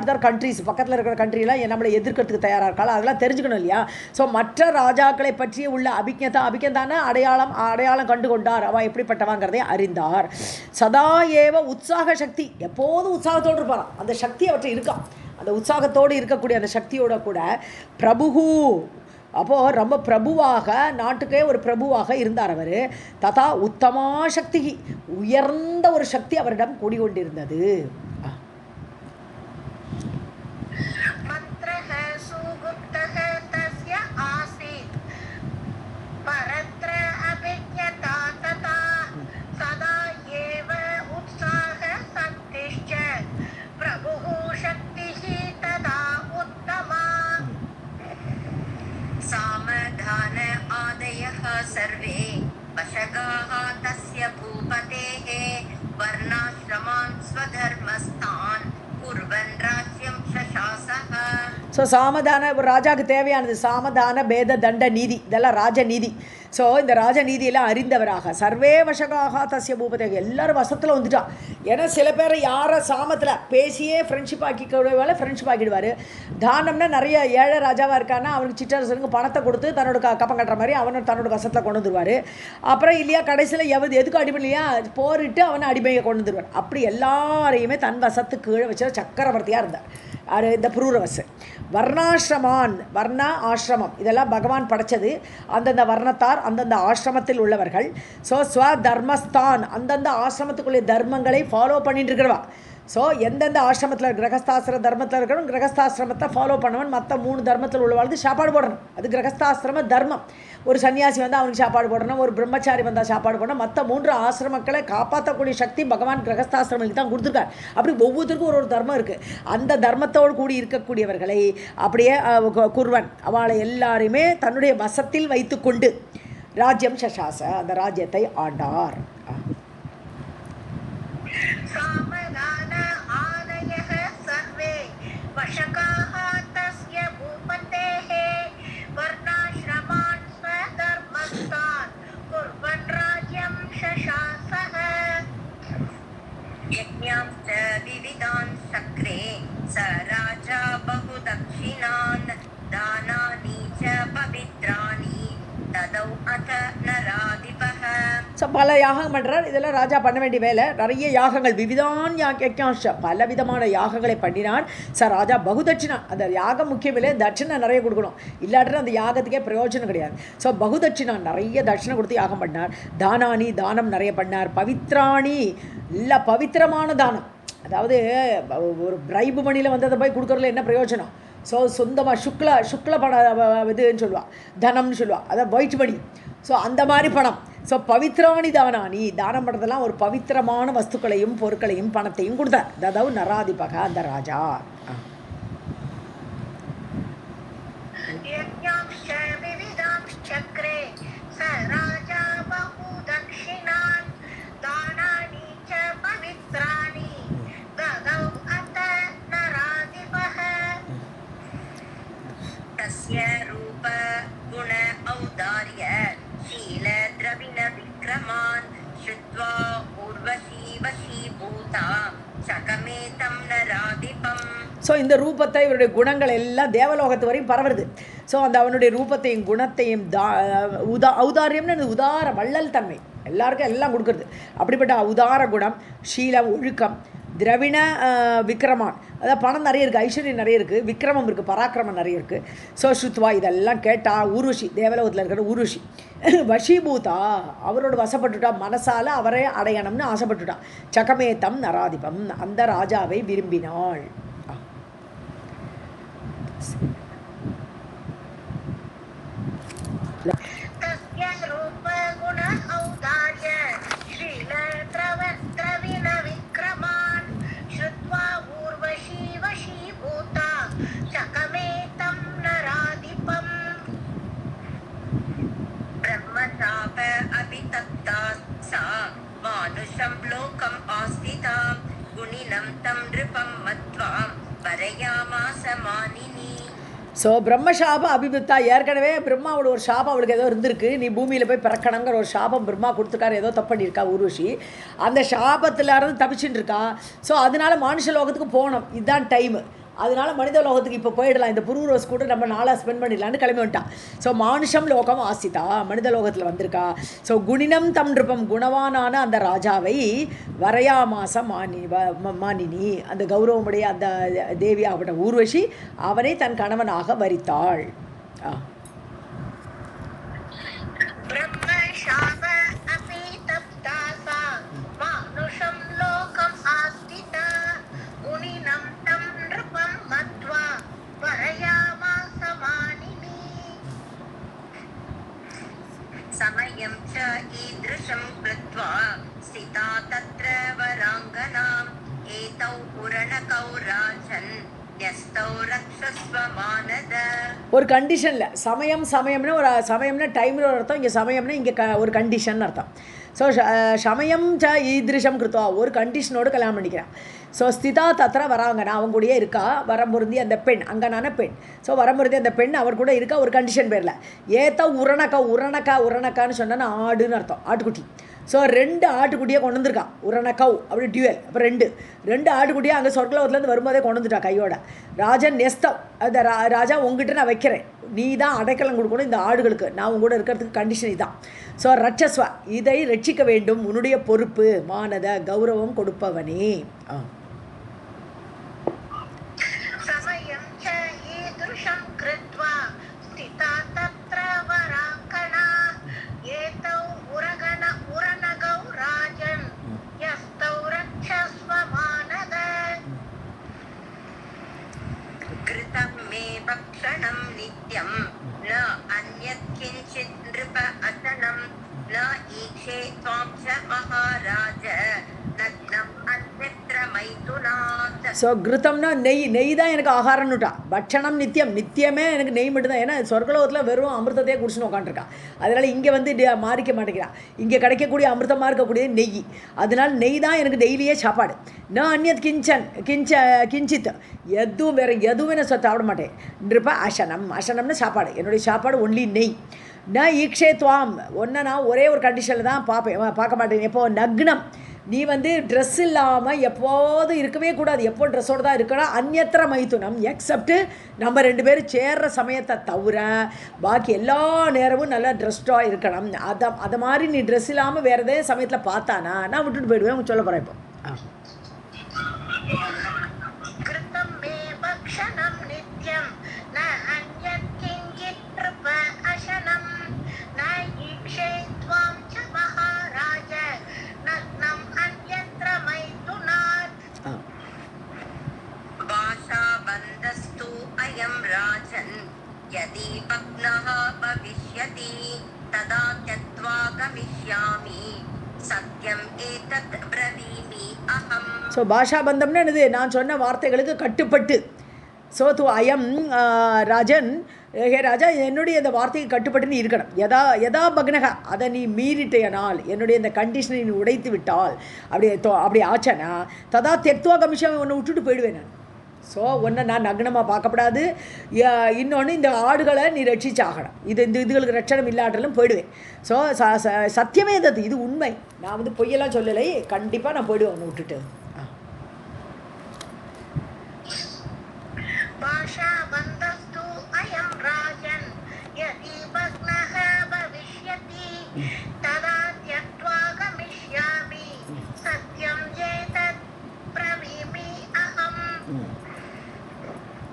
Speaker 2: அதர் கண்ட்ரிஸ், பக்கத்தில் இருக்கிற கண்ட்ரியெலாம் நம்மளை எதிர்க்கிறதுக்கு தயாராக இருக்காளா, அதெல்லாம் தெரிஞ்சுக்கணும் இல்லையா. ஸோ மற்ற ராஜாக்களை பற்றி உள்ள அபிஜ்ஞதான அடையாளம் கண்டு கொண்டார், அவள் எப்படிப்பட்டவாங்கிறதை அறிந்தார். சதா ஏவ உற்சாக சக்தி, எப்போதும் உற்சாகத்தோடு இருப்பாராம், அந்த சக்தி அவற்றை இருக்கான். அந்த உற்சாகத்தோடு இருக்கக்கூடிய அந்த சக்தியோட கூட பிரபுகு, அப்போது ரொம்ப பிரபுவாக, நாட்டுக்கே ஒரு பிரபுவாக இருந்தார் அவர். ததா உத்தமா சக்தி, உயர்ந்த ஒரு சக்தி அவரிடம் கூடிக்கொண்டிருந்தது.
Speaker 1: பிரபு राजानः सर्वे वशगाः तस्य भूपतेः वर्णाश्रमान् स्वधर्मस्थान् कुर्वन् राज्यं शशासः.
Speaker 2: ஸோ சாமதான ஒரு ராஜாவுக்கு தேவையானது சாமதான பேத தண்ட நீதி, இதெல்லாம் ராஜநீதி. ஸோ இந்த ராஜநீதியெல்லாம் அறிந்தவராக சர்வே வசகாக தஸ்ய பூபதேக எல்லாரும் வசத்தில் வந்துட்டான். ஏன்னா சில பேரை யாரை சாமத்தில் பேசியே ஃப்ரெண்ட்ஷிப் ஆக்கிக்கூடவால ஃப்ரெண்ட்ஷிப் ஆக்கிடுவார். தானம்னா நிறைய ஏழை ராஜாவாக இருக்கான்னா அவனுக்கு சிற்றரசனுக்கு பணத்தை கொடுத்து தன்னோட கப்பம் கட்டுற மாதிரி அவனை தன்னோட வசத்தில் கொண்டு வந்துடுவார். அப்புறம் இல்லையா கடைசியில் எதுக்கும் அடிமை இல்லையா போரிட்டு அவனை அடிமையை கொண்டு வந்துடுவார். அப்படி எல்லாரையுமே தன் வசத்துக்கு கீழே வச்சு சக்கரவர்த்தியாக இருந்தார் இந்த புரூரவசு. வர்ணாசிரமான், வர்ணா ஆசிரமம் இதெல்லாம் பகவான் படைச்சது. அந்தந்த வர்ணத்தார் அந்தந்த ஆசிரமத்தில் உள்ளவர்கள். ஸோ ஸ்வதர்மஸ்தான் அந்தந்த ஆசிரமத்துக்குள்ளே தர்மங்களை ஃபாலோ பண்ணிட்டு இருக்கிறவா. ஸோ எந்தெந்த ஆசிரமத்தில் கிரகஸ்தாசிர தர்மத்தில் இருக்கணும், கிரகஸ்தாசிரமத்தை ஃபாலோ பண்ணவன் மற்ற 3 தர்மத்தில் உள்ளவாழ்ந்து சாப்பாடு போடணும். அது கிரகஸ்தாசிரம தர்மம். ஒரு சன்னியாசி வந்தால் அவனுக்கு சாப்பாடு போடணும், ஒரு பிரம்மச்சாரி வந்தால் சாப்பாடு போடணும். மற்ற 3 ஆசிரமக்களை காப்பாற்றக்கூடிய சக்தி பகவான் கிரகஸ்தாசிரமத்துக்கு தான் கொடுத்துருக்கார். அப்படி ஒவ்வொருத்தருக்கும் ஒரு தர்மம் இருக்குது. அந்த தர்மத்தோடு கூடி இருக்கக்கூடியவர்களை அப்படியே குர்வன் அவளை எல்லாரையுமே தன்னுடைய வசத்தில் வைத்து கொண்டு ராஜ்யம் சசாச அந்த ராஜ்யத்தை ஆண்டார்.
Speaker 1: वशकाः तस्य भूपतेः वर्णाश्रमान् स्वधर्मस्थान् कुर्वन् राज्यं शशासः. यज्ञांश्च विविधान् चक्रे स राजा बहुदक्षिणान् दानानि च पवित्राणि तदौ अथ नराधिपः.
Speaker 2: ஸோ பல யாகம் பண்ணுறார். இதெல்லாம் ராஜா பண்ண வேண்டிய வேலை. நிறைய யாகங்கள் விவிதான் யஜ்ஞாஷ பல விதமான யாகங்களை பண்ணினான். ராஜா பகுதட்சிணா அந்த யாகம் முக்கியமில்லை, தட்சிணை நிறைய கொடுக்கணும். இல்லாட்டினா அந்த யாகத்துக்கே பிரயோஜனம் கிடையாது. ஸோ பகுதட்சிணா நிறைய தட்சிணை கொடுத்து யாகம் பண்ணார். தானானி தானம் நிறைய பண்ணார். பவித்ராணி இல்லை பவித்திரமான தானம். அதாவது ஒரு பிரைபு மணியில் வந்து அதை போய் கொடுக்குறதுல என்ன பிரயோஜனம்? ஸோ சொந்தமாக சுக்ல பணம் இதுன்னு சொல்லுவாள், தனம்னு சொல்லுவாள், அதான் ஒயிட் மணி. ஸோ அந்த மாதிரி பணம். ஸோ பவித்ராணி தானானி தானம் பண்ணுறதெல்லாம் ஒரு பவித்திரமான வஸ்துக்களையும் பொருட்களையும் பணத்தையும் கொடுத்தார். அதாவது நராதிபக அந்த ராஜா.
Speaker 1: रूप गुण औदार्य शील द्रविण विक्रमान् श्रुत्वा उर्वशी वशीभूता चकमेतं नराधिपम्.
Speaker 2: ஸோ இந்த ரூபத்தை இவருடைய குணங்கள் எல்லாம் தேவலோகத்து வரையும் பரவுறது. ஸோ அந்த அவனுடைய ரூபத்தையும் குணத்தையும் ஔதாரியம்னு உதார வள்ளல் தன்மை எல்லாருக்கும் எல்லாம் கொடுக்குறது. அப்படிப்பட்ட உதார குணம், ஷீலம், ஒழுக்கம், திரவிண விக்ரமான் அதாவது பணம் நிறைய இருக்குது, ஐஸ்வர்யம் நிறைய இருக்குது, விக்ரமம் இருக்குது, பராக்கிரமம் நிறைய இருக்குது. ஸோ ஸ்ருத்வா இதெல்லாம் கேட்டால் ஊர்வஷி தேவலோகத்தில் இருக்கிற ஊர்வஷி வஷீபூதா அவரோட வசப்பட்டுட்டா, மனசால் அவரே அடையணும்னு ஆசைப்பட்டுட்டா. சகமேத்தம் நராதிபம் அந்த ராஜாவை விரும்பினாள். ஸோ பிரம்மசாப அபிபுத்தா ஏற்கனவே பிரம்மாவோட ஒரு சாபம் அவளுக்கு ஏதோ இருந்திருக்கு. நீ பூமியில் போய் பிறக்கணுங்கிற ஒரு சாபம் பிரம்மா கொடுத்துருக்காரு. ஏதோ தப்பு பண்ணியிருக்கா ஊர்வஷி. அந்த சாபத்தில் இருந்து தப்பிச்சுட்டு இருக்கா. ஸோ அதனால மனுஷ லோகத்துக்கு போகணும், இதுதான் டைமு. அதனால மனித லோகத்துக்கு இப்போ போயிடலாம், இந்த புரூரோஸ் கூட நம்ம நாளாக ஸ்பெண்ட் பண்ணிடலான்னு கிளம்பி வந்துட்டான். ஸோ மானுஷம் லோகம் ஆசிதா மனித லோகத்தில் வந்திருக்கா. ஸோ குணினம் தம் நிருபம் குணவானான அந்த ராஜாவை வரையாமாச மானினி அந்த கௌரவமுடைய அந்த தேவி ஆகப்பட்ட ஊர்வஷி அவனை தன் கணவனாக வரித்தாள்.
Speaker 1: समयं च ईदृशं कृत्वा स्थिता तत्र वराङ्गनाम् एतौ पुरणकौ राजन् न्यस्तौ रक्षस्व मानद.
Speaker 2: ஒரு கண்டிஷனில் சமயம்னா ஒரு சமயம்னா டைமில் ஒரு அர்த்தம், இங்கே சமயம்னா இங்கே ஒரு கண்டிஷன் அர்த்தம். ஸோ சமயம் ச ஈதிருஷம் கிருத்தா, ஒரு கண்டிஷனோடு கல்யாணம் பண்ணிக்கிறான். ஸோ ஸ்திதா தத்திர வராங்க, நான் அவங்க கூடயே இருக்கா, வரம்பொருந்தி அந்த பெண், அங்கனான பெண். ஸோ வரம்பொருந்தி அந்த பெண் அவர் கூட இருக்கா ஒரு கண்டிஷன் பேரில். ஏத்த உரணக்கான்னு சொன்னால் ஆடுன்னு அர்த்தம், ஆட்டுக்குட்டி. ஸோ 2 ஆட்டுக்குட்டியை கொண்டு வந்துருக்கான், உரணக்கவ் அப்படி டியூவல். அப்போ ரெண்டு ஆட்டுக்குட்டியை அங்கே சொர்க்கலோகத்துலேருந்து வரும்போதே கொண்டு வந்துட்டா கையோட. ராஜன் நெஸ்தவ், அந்த ராஜா உங்ககிட்ட நான் வைக்கிறேன், நீ தான் அடைக்கலம் கொடுக்கணும் இந்த ஆடுகளுக்கு, நான் உங்க கூட இருக்கிறதுக்கு கண்டிஷன் இதுதான். ஸோ ரட்சஸ்வ, இதை ரட்சிக்க வேண்டும், உன்னுடைய பொறுப்பு, மானத கௌரவம் கொடுப்பவனே.
Speaker 1: भक्षणं नित्यं न अन्यत् किञ्चित् नृप असनं न ईक्षे त्वां च महाराज नग्नम् अन्यत्र मैथुनात्.
Speaker 2: ஸோ கிருத்தம்னா நெய் தான் எனக்கு ஆகாரம்னுட்டா. பட்சணம் நித்தியமே எனக்கு நெய் மட்டும்தான். ஏன்னா சொர்க்கலோகத்தில் வெறும் அமிர்தத்தையே குடிச்சுன்னு உட்காந்துருக்கா. அதனால் இங்கே வந்து மாறிக்க மாட்டேங்கிறா. இங்கே கிடைக்கக்கூடிய அமிர்தமாக இருக்கக்கூடிய நெய், அதனால் நெய் தான் எனக்கு டெய்லியே சாப்பாடு. நான் அந்நியத் கிஞ்சித் எதுவும் வேறு எதுவுமே நான் சாப்பிட மாட்டேன். நிருப்ப அசனம்னு சாப்பாடு, என்னுடைய சாப்பாடு ஒன்லி நெய். நான் ஈக்ஷே துவாம், ஒன்று நான் ஒரே ஒரு கண்டிஷனில் தான் பார்க்க மாட்டேன். எப்போ நக்னம், நீ வந்து ட்ரெஸ் இல்லாமல் எப்போதும் இருக்கவே கூடாது, எப்போ ட்ரெஸ்ஸோடு தான் இருக்கணும். அந்நியத்திர மைத்துனம் எக்ஸப்ட்டு நம்ம 2 பேரும் சேர்ற சமயத்தை தவிர பாக்கி எல்லா நேரமும் நல்லா ட்ரெஸ்டாக இருக்கணும். அதை மாதிரி நீ ட்ரெஸ் இல்லாமல் வேறு எதே சமயத்தில் பார்த்தானா நான் விட்டுட்டு போயிடுவேன். அவங்க சொல்ல போகிறேன் இப்போ.
Speaker 1: यदि भग्नः भविष्यति तदा त्यक्त्वा गमिष्यामि सत्यम् एतत् ब्रवीमि अहम्.
Speaker 2: ஸோ பாஷாபந்தம்னு என்னது, நான் சொன்ன வார்த்தைகளுக்கு கட்டுப்பட்டு. ஸோ து அயம் ராஜன், ஹே ராஜா, என்னுடைய இந்த வார்த்தைக்கு கட்டுப்பட்டு நீ இருக்கணும். யதா பக்னக, அதை நீ மீறிட்டேனால், என்னுடைய இந்த கண்டிஷனை நீ உடைத்து விட்டால், அப்படி ஆச்சனா ததா தெக்துவா கமிஷன், ஒன்று விட்டுட்டு போயிடுவேன் நான். ஸோ ஒன்று நான் நக்னமாக பார்க்கப்படாது, இன்னொன்று இந்த ஆடுகளை நீ ரட்சிச்சாகணும். இதுகளுக்கு ரட்சணம் இல்லாட்டாலும் போயிடுவேன். ஸோ சத்தியமே இது உண்மை, நான் வந்து பொய்யெல்லாம் சொல்லலை, கண்டிப்பாக நான் போயிடுவேன் ஒன்று விட்டுட்டு.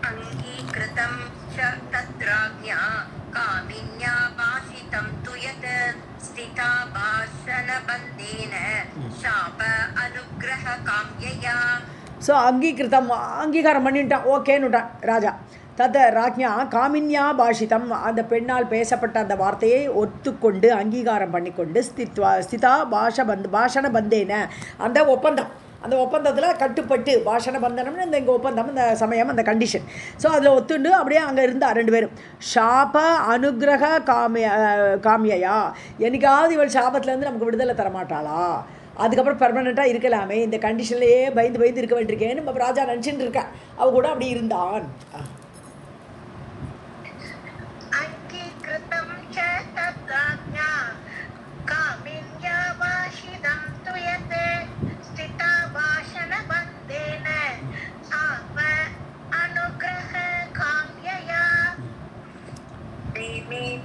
Speaker 1: अंगीकृतं च तत्राज्ञा कामिन्या भाषितं तु यत् स्थिता भाषणबन्धेन शाप अनुग्रह काम्यया.
Speaker 2: ஸோ அங்கீகாரம் பண்ணிட்டான், ஓகேன்னுட்டான் ராஜா. ராஜ்ஞா காமின்யா பாஷிதம், அந்த பெண்ணால் பேசப்பட்ட அந்த வார்த்தையை ஒத்துக்கொண்டு அங்கீகாரம் பண்ணிக்கொண்டு ஸ்திதா பாஷண பந்தேன, அந்த ஒப்பந்தத்தில் கட்டுப்பட்டு, பாஷண பந்தனம்னு இந்த இங்கே ஒப்பந்தம், இந்த சமயம், அந்த கண்டிஷன். ஸோ அதில் ஒத்துண்டு அப்படியே அங்கே இருந்தா 2 பேரும். ஷாப அனுகிரக காமியா, என்னைக்காவது இவள் சாபத்துலேருந்து நமக்கு விடுதலை தரமாட்டாளா, அதுக்கப்புறம் பெர்மனெண்ட்டாக இருக்கலாமே, இந்த கண்டிஷன்லேயே பயந்து இருக்க வேண்டியிருக்கேன்னு நம்ம ராஜா நினச்சிட்டு இருக்கா. அவ கூட அப்படி இருந்தான்.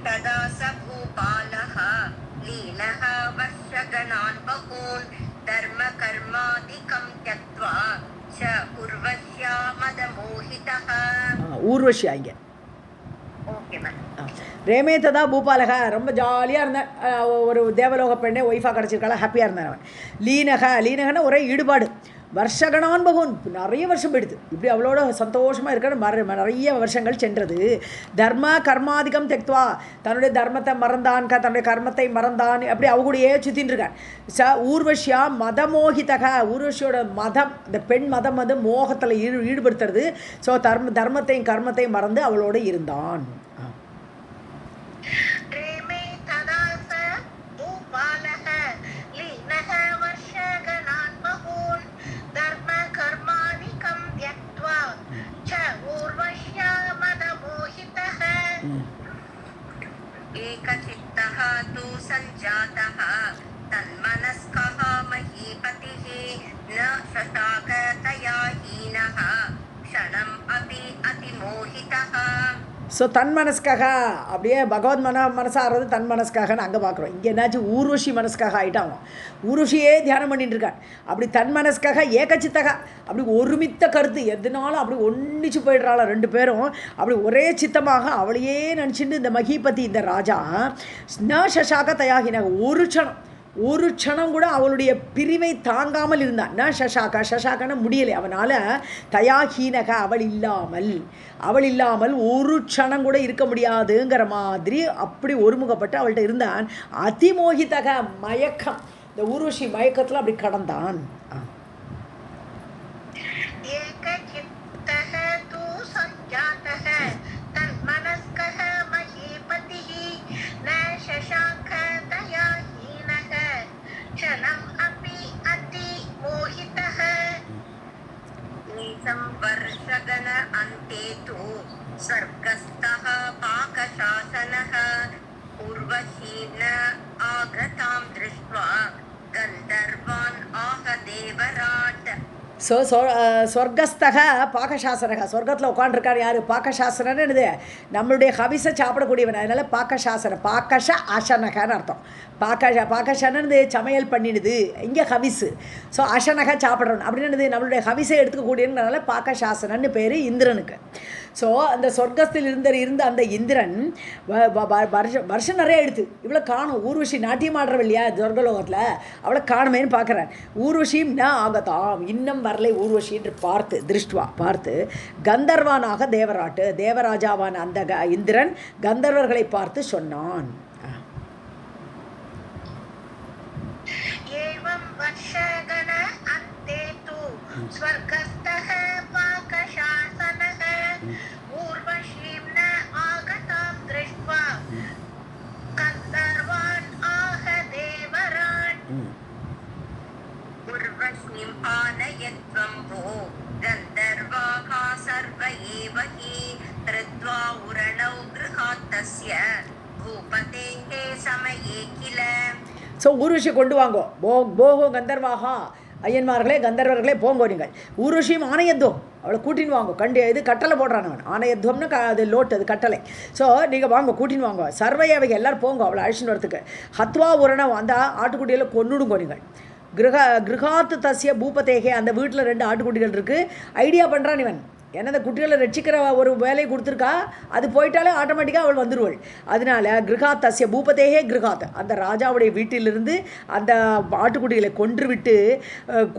Speaker 1: तदा स भूपालः लीनः वर्षगणान् बहून् धर्मकर्मादिकं त्यक्त्वा च उर्वश्या मदमोहितः.
Speaker 2: ஊர்வஷியா இங்கே.
Speaker 1: Okay ma'am.
Speaker 2: ரேமே ததா பூபாலக, ரொம்ப ஜாலியாக இருந்தேன். ஒரு தேவலோக பெண்ணே ஒய்ஃபாக கிடச்சிருக்காளா, ஹாப்பியாக இருந்தேன் அவன். லீனகன்னா ஒரே ஈடுபாடு. வருஷகணான் பகவான், நிறைய வருஷம் போயிடுது இப்படி அவளோட சந்தோஷமாக இருக்கிற, நிறைய வருஷங்கள் சென்றது. தர்ம கர்மாதிகம் தெக்துவா, தன்னுடைய தர்மத்தை மறந்தான், தன்னுடைய கர்மத்தை மறந்தான், அப்படி அவ கூடயே சுற்றின்னு இருக்கான். ஊர்வஷியா மதமோகிதக, ஊர்வஷியோட மதம், இந்த பெண் மதம் வந்து மோகத்தில் ஈடுபடுத்துறது. ஸோ தர்மத்தையும் கர்மத்தையும் மறந்து அவளோடு இருந்தான்.
Speaker 1: एकचित्तः तु सञ्जातः तन्मनस्कः महीपतिः न शशाक तया हीनः क्षणम् अपि अतिमोहितः.
Speaker 2: ஸோ தன்மனஸ்காக அப்படியே பகவத் மனசாகிறது தன்மனஸ்காகன்னு அங்கே பார்க்குறோம். இங்கே என்னாச்சு ஊர்வஷி மனஸ்காக ஆகிட்டான். ஊர்வஷியே தியானம் பண்ணிட்டு இருக்கான். அப்படி தன்மனஸ்காக ஏகச்சித்தக அப்படி ஒருமித்த கருத்து எதுனாலும் அப்படி ஒன்றிச்சு போயிடுறாள் ரெண்டு பேரும். அப்படி ஒரே சித்தமாக அவளையே நினச்சிட்டு இந்த மகிபதி இந்த ராஜா ந சசாக தயாகினாக ஒரு க்ஷணம் கூட அவளுடைய பிரிவை தாங்காமல் இருந்தான். ந சசாக்கன முடியலை அவனால். தயாஹீனக அவள் இல்லாமல் ஒரு க்ஷணம் கூட இருக்க முடியாதுங்கிற மாதிரி அப்படி ஒருமுகப்பட்டு அவள்கிட்ட இருந்தான். அதிமோகிதக மயக்கம், இந்த ஊர்வஷி மயக்கத்தில் அப்படி கடந்தான்.
Speaker 1: वर्षगण अन्ते तु स्वर्गस्थः पाकशासनः उर्वशीन आगतां दृष्ट्वा गन्धर्वान् आह देवराट्.
Speaker 2: ஸோ சொர்க்கஸ்தக பாகசாசனக சொர்க்கத்தில் உட்காண்டிருக்கார் யார்? பாகசாசனன்னு என்னது? நம்மளுடைய ஹவிஸை சாப்பிடக்கூடியவன். அதனால் பாகஷ அசனகன்னு அர்த்தம். பாகஷனது சமையல் பண்ணிடுது, இங்கே ஹவிஸு. ஸோ அசனக சாப்பிட்றவன் அப்படின்னு என்னது? நம்மளுடைய ஹவிஸை எடுத்துக்கக்கூடியதுனால பாகசாசனன்னு பேர் இந்திரனுக்கு. ஸோ அந்த சொர்க்கத்தில் இருந்த அந்த இந்திரன் வருஷம் நிறைய எடுத்து இவ்வளோ காணும். ஊர்வஷி நாட்டியம் ஆடுறவள் இல்லையா சொர்க்கலோகத்தில், அவளை காணுமேன்னு பார்க்குறேன். ஊர்வஷியும் ந ஆகதாம் இன்னும் வரலை ஊர்வஷி என்று பார்த்து கந்தர்வானாக தேவராஜாவான அந்த இந்திரன் கந்தர்வர்களை பார்த்து சொன்னான். ஸோ ஊர்வஷி கொண்டு வாங்கோ. போகோ கந்தர்வாகா, ஐயன்மார்களே கந்தர்வர்களே போங்கோ நீங்கள். ஊர்வஷியும் ஆணையத்துவம் அவளை கூட்டின்னு வாங்க. இது கட்டளை போடுறான் அவன். ஆணையத்துவம்னு அது லோட்டு, அது கட்டளை. ஸோ நீங்கள் வாங்க, கூட்டின்னு வாங்க. சர்வையவைகள் எல்லோரும் போங்க அவளை அழிச்சுன்னு வரத்துக்கு. ஹத்வா உரணம் அந்த ஆட்டுக்குட்டியில் கொன்னுடுங்கோ நீங்கள். கிரகாத்து தஸ்ய பூபதேகே அந்த வீட்டில் 2 ஆட்டுக்குட்டிகள் இருக்குது. ஐடியா பண்ணுறான் இவன். ஏன்னா அந்த குட்டிகளை ரட்சிக்கிற ஒரு வேலையை கொடுத்துருக்கா, அது போயிட்டாலே ஆட்டோமேட்டிக்காக அவள் வந்துடுவள். அதனால கிரகாத் தஸ்ய பூபதேகே கிரகாத் அந்த ராஜாவுடைய வீட்டிலிருந்து அந்த ஆட்டுக்குட்டிகளை கொன்று விட்டு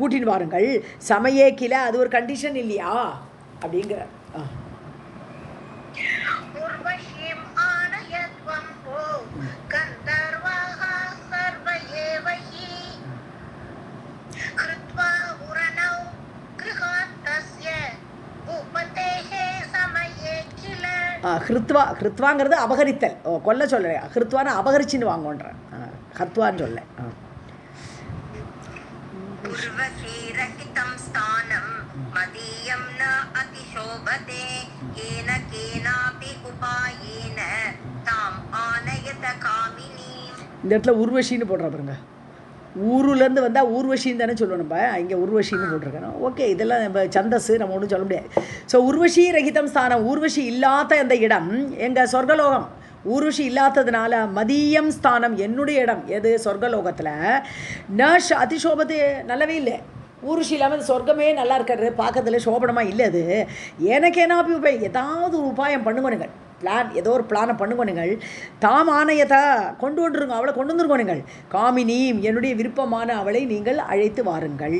Speaker 2: கூட்டின்னு வாருங்கள். சமையே கீழே அது ஒரு கண்டிஷன் இல்லையா அப்படிங்கிற. ஹிருத்வாங்கிறது அபகரித்தல், கொல்ல சொல்கிறேன். ஹிருத்வான்னு அபகரிச்சின்னு வாங்கன்றேன், ஹத்வான்னு சொல்ல. இந்த இடத்துல உர்வஷின்னு போடுற பாருங்க. ஊருலேருந்து வந்தால் ஊர்வஷின்னு தானே சொல்லுவோம் நம்ம. இங்கே உர்வஷின்னு போட்டிருக்கணும். ஓகே, இதெல்லாம் நம்ம சந்தஸ் நம்ம ஒன்றும் சொல்ல முடியாது. ஸோ உர்வஷி ரகிதம் ஸ்தானம், ஊர்வஷி இல்லாத அந்த இடம் எங்கள் சொர்க்கலோகம். ஊர்வஷி இல்லாததுனால மதியம் ஸ்தானம் என்னுடைய இடம் எது? சொர்க்கலோகத்தில். அதிசோபத்து நல்லவே இல்லை. ஊர்வஷி இல்லாமல் அந்த சொர்க்கமே நல்லா இருக்கிறது பார்க்கறதுல சோபனமாக இல்லை. அது எனக்கு என்ன உபாயம், ஏதாவது ஒரு உபாயம் பண்ணுங்க. ஏதோ ஒரு பிளானை பண்ணுங்க நீங்கள். தாம் ஆணையத்தை கொண்டு வந்துருங்க, அவளை கொண்டு வந்துருங்க நீங்கள். காமினியும் என்னுடைய விருப்பமான அவளை நீங்கள் அழைத்து வாருங்கள்.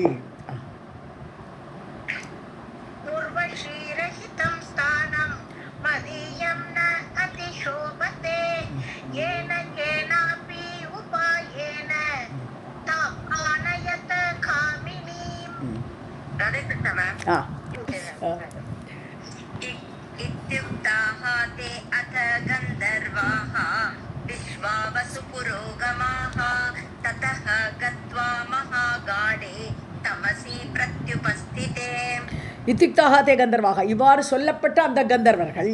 Speaker 1: इत्युक्ताः ते अथ गन्धर्वाः विश्वावसु पुरोगमाः ततः गत्वा महागाढे तमसि
Speaker 2: இத்திக்தாக தே கந்தர்வாக, இவ்வாறு சொல்லப்பட்ட அந்த கந்தர்வர்கள்,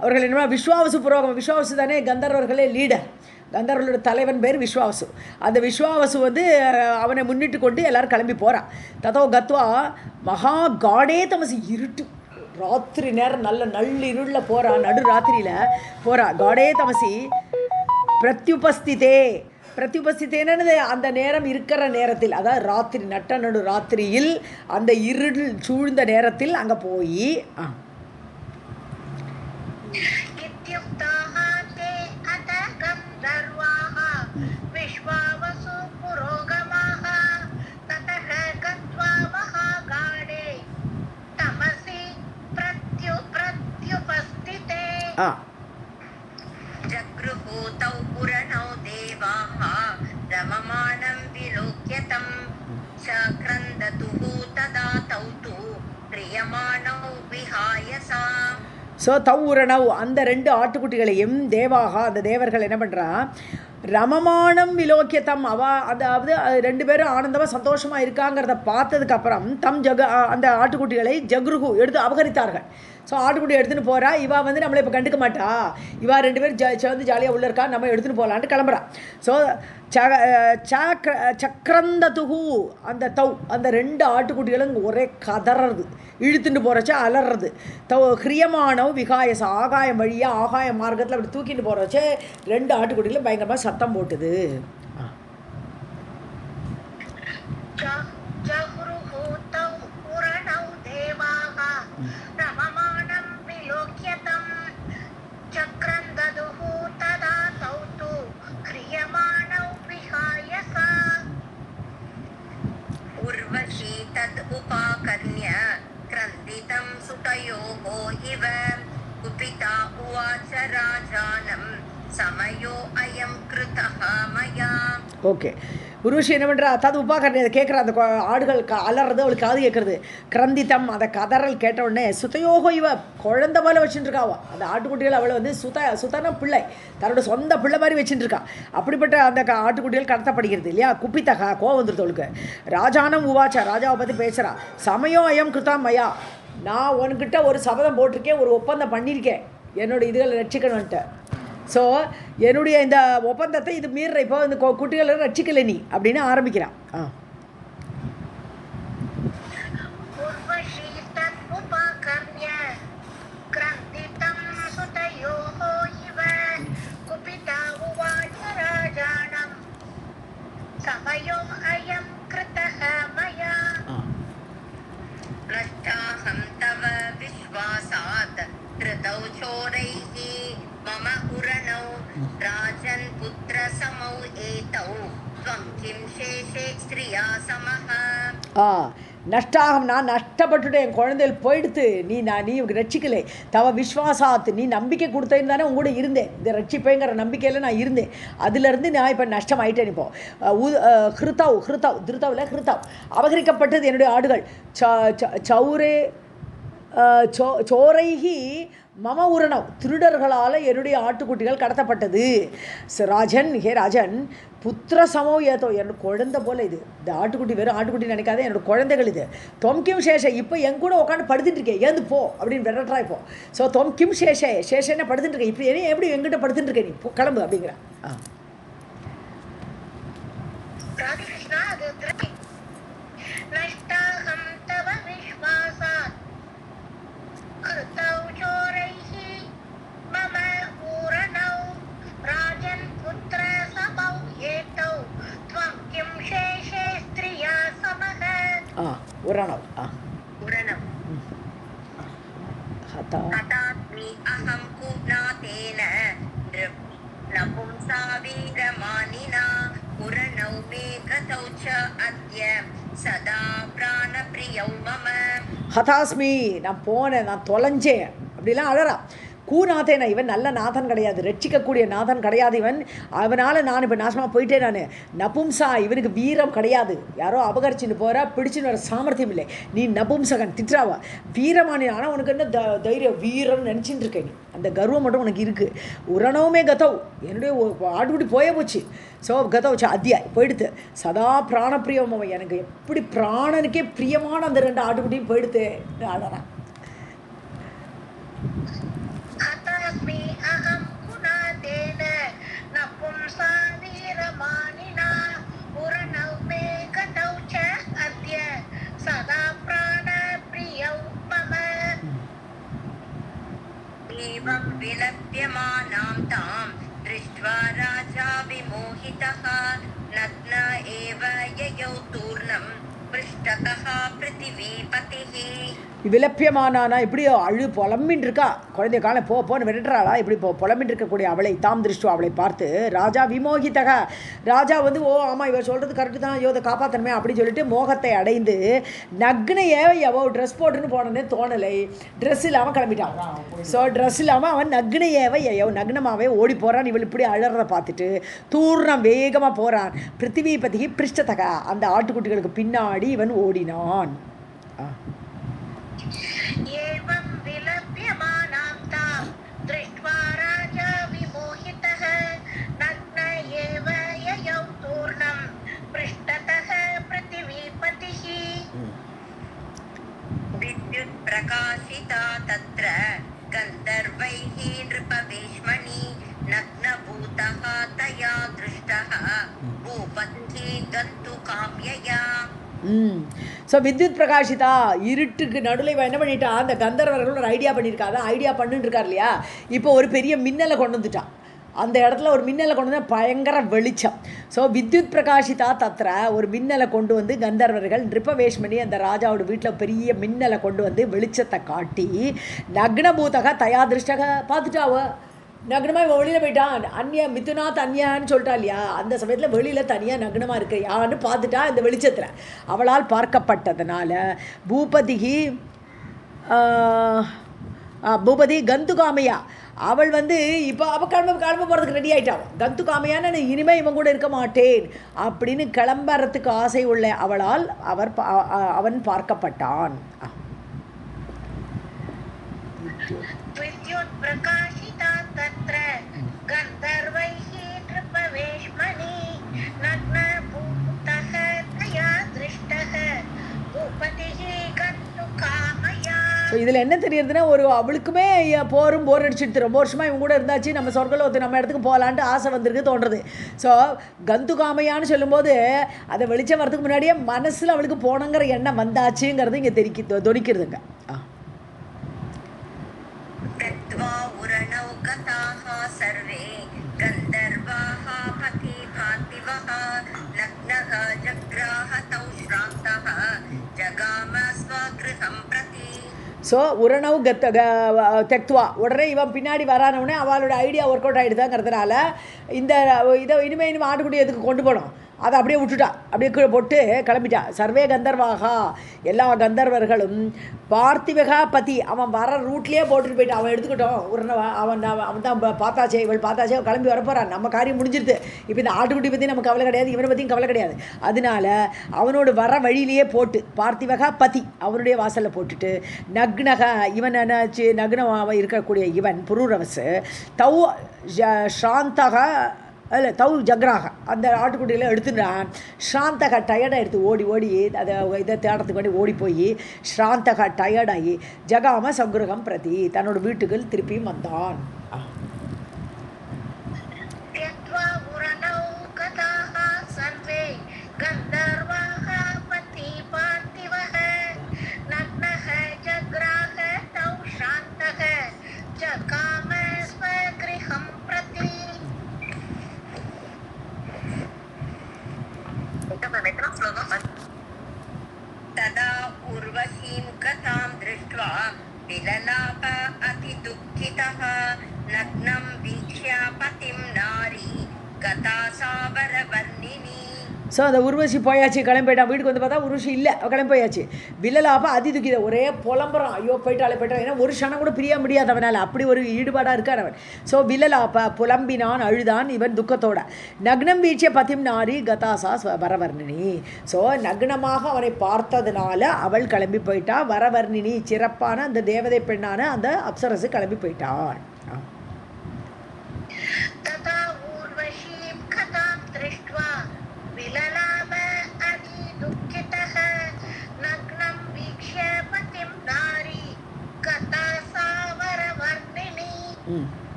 Speaker 2: அவர்கள் என்ன விஸ்வாவசு புரோகமம், விஸ்வாவசு தானே கந்தர்வர்களே லீடர், கந்தர்வர்களோட தலைவன் பேர் விஸ்வாவசு. அந்த விஸ்வாவசு வந்து அவனை முன்னிட்டு கொண்டு எல்லாரும் கிளம்பி போகிறான். ததோ கத்வா மகா காடே தமசி, இருட்டு ராத்திரி நேரம் நல்ல நள்ளிருளில் போகிறான், நடு ராத்திரியில் போகிறா. காடே தமசி பிரத்யுபஸ்திதே, பிரத்யுபஸ்தித்தேன்னு அந்த நேரம் இருக்கிற நேரத்தில், அதாவது ராத்திரி நட்ட நடு ராத்திரியில் அந்த இருள் சூழ்ந்த நேரத்தில் அங்கே போய்
Speaker 1: जगृहूतौ पुरणौ देवाः रममाणं विलोक्यतं चक्रन्दतुः तदा तौ तु प्रियमाणौ विहाय सा.
Speaker 2: ஸோ தவுரணவ், அந்த 2 ஆட்டுக்குட்டிகளையும் தேவாக, அந்த தேவர்கள் என்ன பண்ணுறா, ரமமானம் விலோக்கியத்தம், அதாவது 2 பேரும் ஆனந்தமாக சந்தோஷமாக இருக்காங்கிறத பார்த்ததுக்கப்புறம் தம் அந்த ஆட்டுக்குட்டிகளை ஜக்ருகு எடுத்து அபகரித்தார்கள். ஸோ ஆட்டுக்குட்டி எடுத்துகிட்டு போகிறா, இவா வந்து நம்மளை இப்போ கண்டுக்க மாட்டா, இவா 2 பேரும் சேர்ந்து ஜாலியாக உள்ளே இருக்கா, நம்ம எடுத்துகிட்டு போகலான்ட்டு கிளம்புறா. ஸோ சக்கரந்ததுகு, அந்த அந்த 2 ஆட்டுக்குட்டிகளும் ஒரே கதறது, இழுத்துட்டு போகிறச்ச அலறது. ஹிரியமானவ் விகாயச, ஆகாயம் வழியாக ஆகாய மார்க்கத்தில் அப்படி தூக்கிட்டு போகிறச்சே 2 ஆட்டுக்குட்டிகளும் பயங்கரமாக சத்தம் போட்டுது.
Speaker 1: उर्वशी तद् उपाकर्ण्य क्रन्दितं सुतयोः इव कुपिता उवाच राजानं समयो अयं कृतः मया.
Speaker 2: ஓகே, உருவஷி என்ன பண்ணுறா, அதாவது உபாகரணி அதை கேட்குறா, அந்த ஆடுகள் அலறது அவளுக்கு காது கேட்குறது. கிரந்தித்தம், அந்த கதறல் கேட்ட உடனே சுதையோகோ, இவ குழந்தை போல வச்சுட்டுருக்காவா அந்த ஆட்டுக்குட்டிகள். அவளை வந்து சுதன பிள்ளை, தன்னோட சொந்த பிள்ளை மாதிரி வச்சுட்டுருக்கா. அப்படிப்பட்ட அந்த ஆட்டுக்குட்டிகள் கடத்தப்படுகிறது இல்லையா. குப்பித்தகா, கோவம் வந்துடுது அவளுக்கு. ராஜானம் உவாச்சா, ராஜாவை பற்றி பேசுகிறா. சமயம் அயம் கிருத்தா மயா, நான் உன்கிட்ட ஒரு சபதம் போட்டிருக்கேன், ஒரு ஒப்பந்தம் பண்ணியிருக்கேன், என்னோட இதுகளை ரட்சிக்கணுன்ட்டு. ஸோ என்னுடைய இந்த ஒப்பந்தத்தை இது மீற, இப்போ இந்த குட்டிகளை ரட்சிக்கலை நீ அப்படின்னு ஆரம்பிக்கிறான்.
Speaker 1: मम उरणौ राजन् पुत्र समौ एतौ त्वं किं शेषे स्त्रिया समः.
Speaker 2: நஷ்டாகம், நான் நஷ்டப்பட்டுட்டேன், என் குழந்தைகள் போயிடுத்து, நீ ரட்சிக்கலை. தவ விஸ்வாசாத், நீ நம்பிக்கை கொடுத்தேன்னு தானே உங்கூட இருந்தேன், இந்த ரட்சிப்பேங்கிற நம்பிக்கையில் நான் இருந்தேன், அதுலேருந்து நான் இப்போ நஷ்டம் ஆகிட்டேன். இப்போ திருத்தவில் அபகரிக்கப்பட்டது என்னுடைய ஆடுகள். சௌரே சோரைகி மம உரணம், திருடர்களால் என்னுடைய ஆட்டுக்குட்டிகள் கடத்தப்பட்டது. ராஜன், ஹே ராஜன், புத்திர சமோ ஏதோ, என்னோட குழந்தை போல் இது, இந்த ஆட்டுக்குட்டி வெறும் ஆட்டுக்குட்டி நினைக்காத, என்னோட குழந்தைகள் இது. தொம்கிம் சேஷ, இப்போ என் கூட உட்காந்து படுத்துட்டு இருக்கேன், ஏந்து போ அப்படின்னு விரட்டுறா இப்போ. ஸோ தொம்கிம் சேஷன்னு படுத்துட்டு இருக்கேன், இப்படி என்ன எப்படி எங்கிட்ட படுத்துட்டு இருக்கேன், நீ கிளம்பு அப்படிங்கிற. उरणव
Speaker 1: हतात्मि अहं कुनातेन नपुंसा वीरमानिना उरणौ मे गतौ च अद्य सदा प्राणप्रियौ मम.
Speaker 2: ஹதாஸ்மி, நான் போனேன், நான் தொலைஞ்சேன் அப்படிலாம் அழறா. கூநாதேன இவன் நல்ல நாதன் கிடையாது, ரட்சிக்கக்கூடிய நாதன் கிடையாது இவன். அவனால் நான் இப்போ நாசமாக போயிட்டேன். நான் நபும்சா, இவனுக்கு வீரம் கிடையாது. யாரோ அபகரிச்சுன்னு போகிறா, பிடிச்சின்னு வர சாமர்த்தியம் இல்லை. நீ நபும்சகன், திட்டாவா வீரமானி. ஆனால் உனக்கு என்ன தைரியம், வீரம் நினச்சிட்டு இருக்கேன் நீ. அந்த கர்வம் மட்டும் உனக்கு இருக்குது. உரணவுமே கதவு, என்னுடைய ஆடுகுடி போயே போச்சு. ஸோ கதவு அத்தியாய் போயிடுத்து. சதா பிராணப்பிரியம் அவன், எனக்கு எப்படி பிராணனுக்கே பிரியமான அந்த 2 ஆட்டுக்குட்டியும் போயிடுத்து ஆடுறான்.
Speaker 1: एवं विलप्यमानां तां दृष्ट्वा राजा विमोहितः नग्न एव ययौ तूर्णं पृष्ठतः पृथिवीपतिः.
Speaker 2: விலப்பியமானானா இப்படி புலம்பின்னு இருக்கா, குழந்தைய காலம் போன்னு விரட்டுறாளா, இப்படி புலம்பின்னு இருக்கக்கூடிய அவளை தாம் திருஷ்டு அவளை பார்த்து ராஜா விமோகித்தக, ராஜா வந்து ஓ ஆமாம் இவர் சொல்கிறது கரெக்டு தான், ஐயோ அதை காப்பாற்றணுமே அப்படின்னு சொல்லிட்டு மோகத்தை அடைந்து நக்னையே எவோ ட்ரெஸ் போட்டுன்னு போனதே தோணலை, ட்ரெஸ் இல்லாமல் கிளம்பிட்டான். ஸோ ட்ரெஸ் இல்லாமல் அவன் நக்னையேவை எவோ நக்னமாகவே ஓடி போகிறான். இவள் இப்படி அழறதை பார்த்துட்டு தூர்ணம் வேகமாக போகிறான். பிருத்திவிபதிக்கு பிருஷ்டத்தக, அந்த ஆட்டுக்குட்டிகளுக்கு பின்னாடி இவன் ஓடினான்.
Speaker 1: एवं विलप्यमानां तां दृष्ट्वा राजा विमोहितः नग्न एव ययौ तूर्णं पृष्ठतः पृथिवीपतिः. विद्युत् प्रकाशिता तत्र गन्धर्वैः नृपवेश्मनि नग्नभूतः तया दृष्टः भूपतिः गन्तुकाम्यया.
Speaker 2: ஸோ வித்யுத் பிரகாஷிதா, இருட்டுக்கு நடுவில் இவன் என்ன பண்ணிட்டான், அந்த கந்தர்வர்கள் ஒரு ஐடியா பண்ணியிருக்கா. அதான் ஐடியா பண்ணிட்டு இருக்கார் இல்லையா, இப்போ ஒரு பெரிய மின்னலை கொண்டு வந்துட்டான். அந்த இடத்துல ஒரு மின்னலை கொண்டு வந்து பயங்கர வெளிச்சம். ஸோ வித்யுத் பிரகாஷிதா தத்திர, ஒரு மின்னலை கொண்டு வந்து கந்தர்வர்கள் நிருபவேஷ்மணி அந்த ராஜாவோட வீட்டில் பெரிய மின்னலை கொண்டு வந்து வெளிச்சத்தை காட்டி நக்னபூதக தயா திருஷ்டக பார்த்துட்டாவ. நக்னமாக இவன் வெளியில் போயிட்டான். அந்நிய மிதுனாத் அந்யான்னு சொல்லிட்டா இல்லையா, அந்த சமயத்தில் வெளியில் தனியாக நக்னமாக இருக்கிறியான்னு பார்த்துட்டா. இந்த வெளிச்சத்தில் அவளால் பார்க்கப்பட்டதுனால பூபதிக்கு பூபதி கந்துகாமையா, அவள் வந்து இப்போ அவள் கிளம்ப போகிறதுக்கு ரெடி ஆகிட்டான். கந்துகாமையான நான் இனிமேல் இவன் கூட இருக்க மாட்டேன் அப்படின்னு கிளம்புறதுக்கு ஆசை உள்ள அவளால் அவன் பார்க்கப்பட்டான்.
Speaker 1: तत्र गन्धर्वैः नृपवेश्मनि नग्नभूतः तया दृष्टः भूपतिः गन्तुकामया.
Speaker 2: ஸோ இதில் என்ன தெரியுதுன்னா, ஒரு அவளுக்குமே போர் அடிச்சுட்டு ரொம்ப வருஷமாக இவங்க கூட இருந்தாச்சு, நம்ம சொர்க்கலோகத்துக்கு நம்ம இடத்துக்கு போகலான்ட்டு ஆசை வந்திருக்கு தோன்றது. ஸோ கந்துகாமையான்னு சொல்லும்போது அதை வெளிச்சம் வரதுக்கு முன்னாடியே மனசில் அவளுக்கு போனங்கிற எண்ணம் வந்தாச்சுங்கிறது இங்கே தொனிக்கிறதுங்க.
Speaker 1: सर्वे गन्धर्वाः पति पार्थिवः नग्नः जग्राह तौ श्रान्तः जगाम स्वगृहं प्रति.
Speaker 2: ஸோ உரணவு தெக்துவா, உடனே இவன் பின்னாடி வரானவுடனே அவளோட ஐடியா ஒர்க் அவுட் ஆகிடுதாங்கிறதுனால இதை இனிமேல் ஆட்டுக்குட்டி எதுக்கு கொண்டு போனோம், அதை அப்படியே விட்டுட்டா, அப்படியே கீழே போட்டு கிளம்பிட்டா. சர்வே கந்தர்வாகா, எல்லா கந்தர்வர்களும் பார்த்திவகா பதி, அவன் வர ரூட்லேயே போட்டுட்டு போயிட்டான். அவன் எடுத்துக்கிட்டோம் உரணவா, அவன் தான் பார்த்தாச்சே, இவள் பார்த்தாச்சே, அவன் கிளம்பி வரப்போறான், நம்ம காரியம் முடிஞ்சிருது. இப்போ இந்த ஆட்டுக்குட்டி பற்றி நமக்கு கவலை கிடையாது, இவனை பற்றியும் கவலை கிடையாது. அதனால அவனோட வர வழியிலேயே போட்டு பார்த்திவகா பதி அவனுடைய வாசலில் போட்டுட்டு நக்னக, இவன் என்னாச்சு நக்னமாக இருக்கக்கூடிய இவன் புரூரவசு தௌ ஸ்ராந்தக அதில் தௌ ஜக்ராக, அந்த ஆட்டுக்குட்டியில் எடுத்துட்டான். ஸ்ராந்தக டயர்டாக எடுத்து ஓடி அதை இதை தேடுறதுக்கு வேண்டி ஓடி போய் ஸ்ராந்தக டயர்டாகி ஜகாம சங்குரகம் பிரதி தன்னோட வீட்டுக்கு திருப்பியும் வந்தான்.
Speaker 1: तदा उर्वशीं कथां दृष्ट्वा विललाप अतिदुःखितः नग्नं वीक्ष्य पतिं नारी कथा सावरवर्णिनी.
Speaker 2: ஸோ அந்த உருவசி போயாச்சு, கிளம்பி போயிட்டான். வீட்டுக்கு வந்து பார்த்தா உருவசி இல்லை, கிளம்பி போயாச்சு. வில்லலாப்பா அதி துக்கித, ஒரே புலம்புறான், ஐயோ போயிட்டாலே போயிட்டான். ஏன்னா ஒரு க்ஷணம் கூட பிரிய முடியாது அவனால், அப்படி ஒரு ஈடுபாடாக இருக்கார் அவன். ஸோ வில்லலாப்பா புலம்பினான், அழுதான் இவன் துக்கத்தோட. நக்னம் வீழ்ச்சிய பதிம் நாரி கதாசா வரவர்ணினி. ஸோ நக்னமாக அவனை பார்த்ததுனால அவள் கிளம்பி போயிட்டா. வரவர்ணினி சிறப்பான அந்த தேவதை பெண்ணான அந்த அப்சரசு கிளம்பி போயிட்டாள்.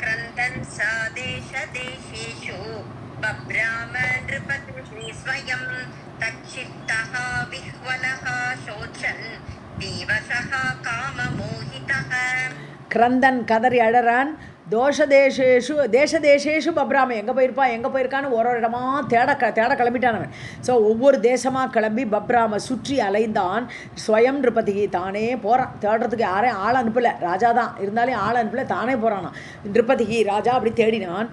Speaker 1: क्रन्दन् सा देशदेशेषु बभ्राम नृपतिः स्वयं तच्चित्तः विह्वलः शोचन् दिवसः काममोहितः.
Speaker 2: கிரந்தன் கதறி அழறான். தேசேஷு பப்ராம, எங்கே போயிருக்கான்னு ஒரு இடமாக தேட கிளம்பிட்டான். ஸோ ஒவ்வொரு தேசமாக கிளம்பி பப்ராம சுற்றி அலைந்தான். ஸ்வயம் நிருபதி, தானே போகிறான் தேடுறதுக்கு. யாரையும் ஆள் அனுப்பலை, ராஜா தான் இருந்தாலும் ஆள் அனுப்பலை, தானே போகிறானா நிருபதிகி ராஜா. அப்படி தேடினான்.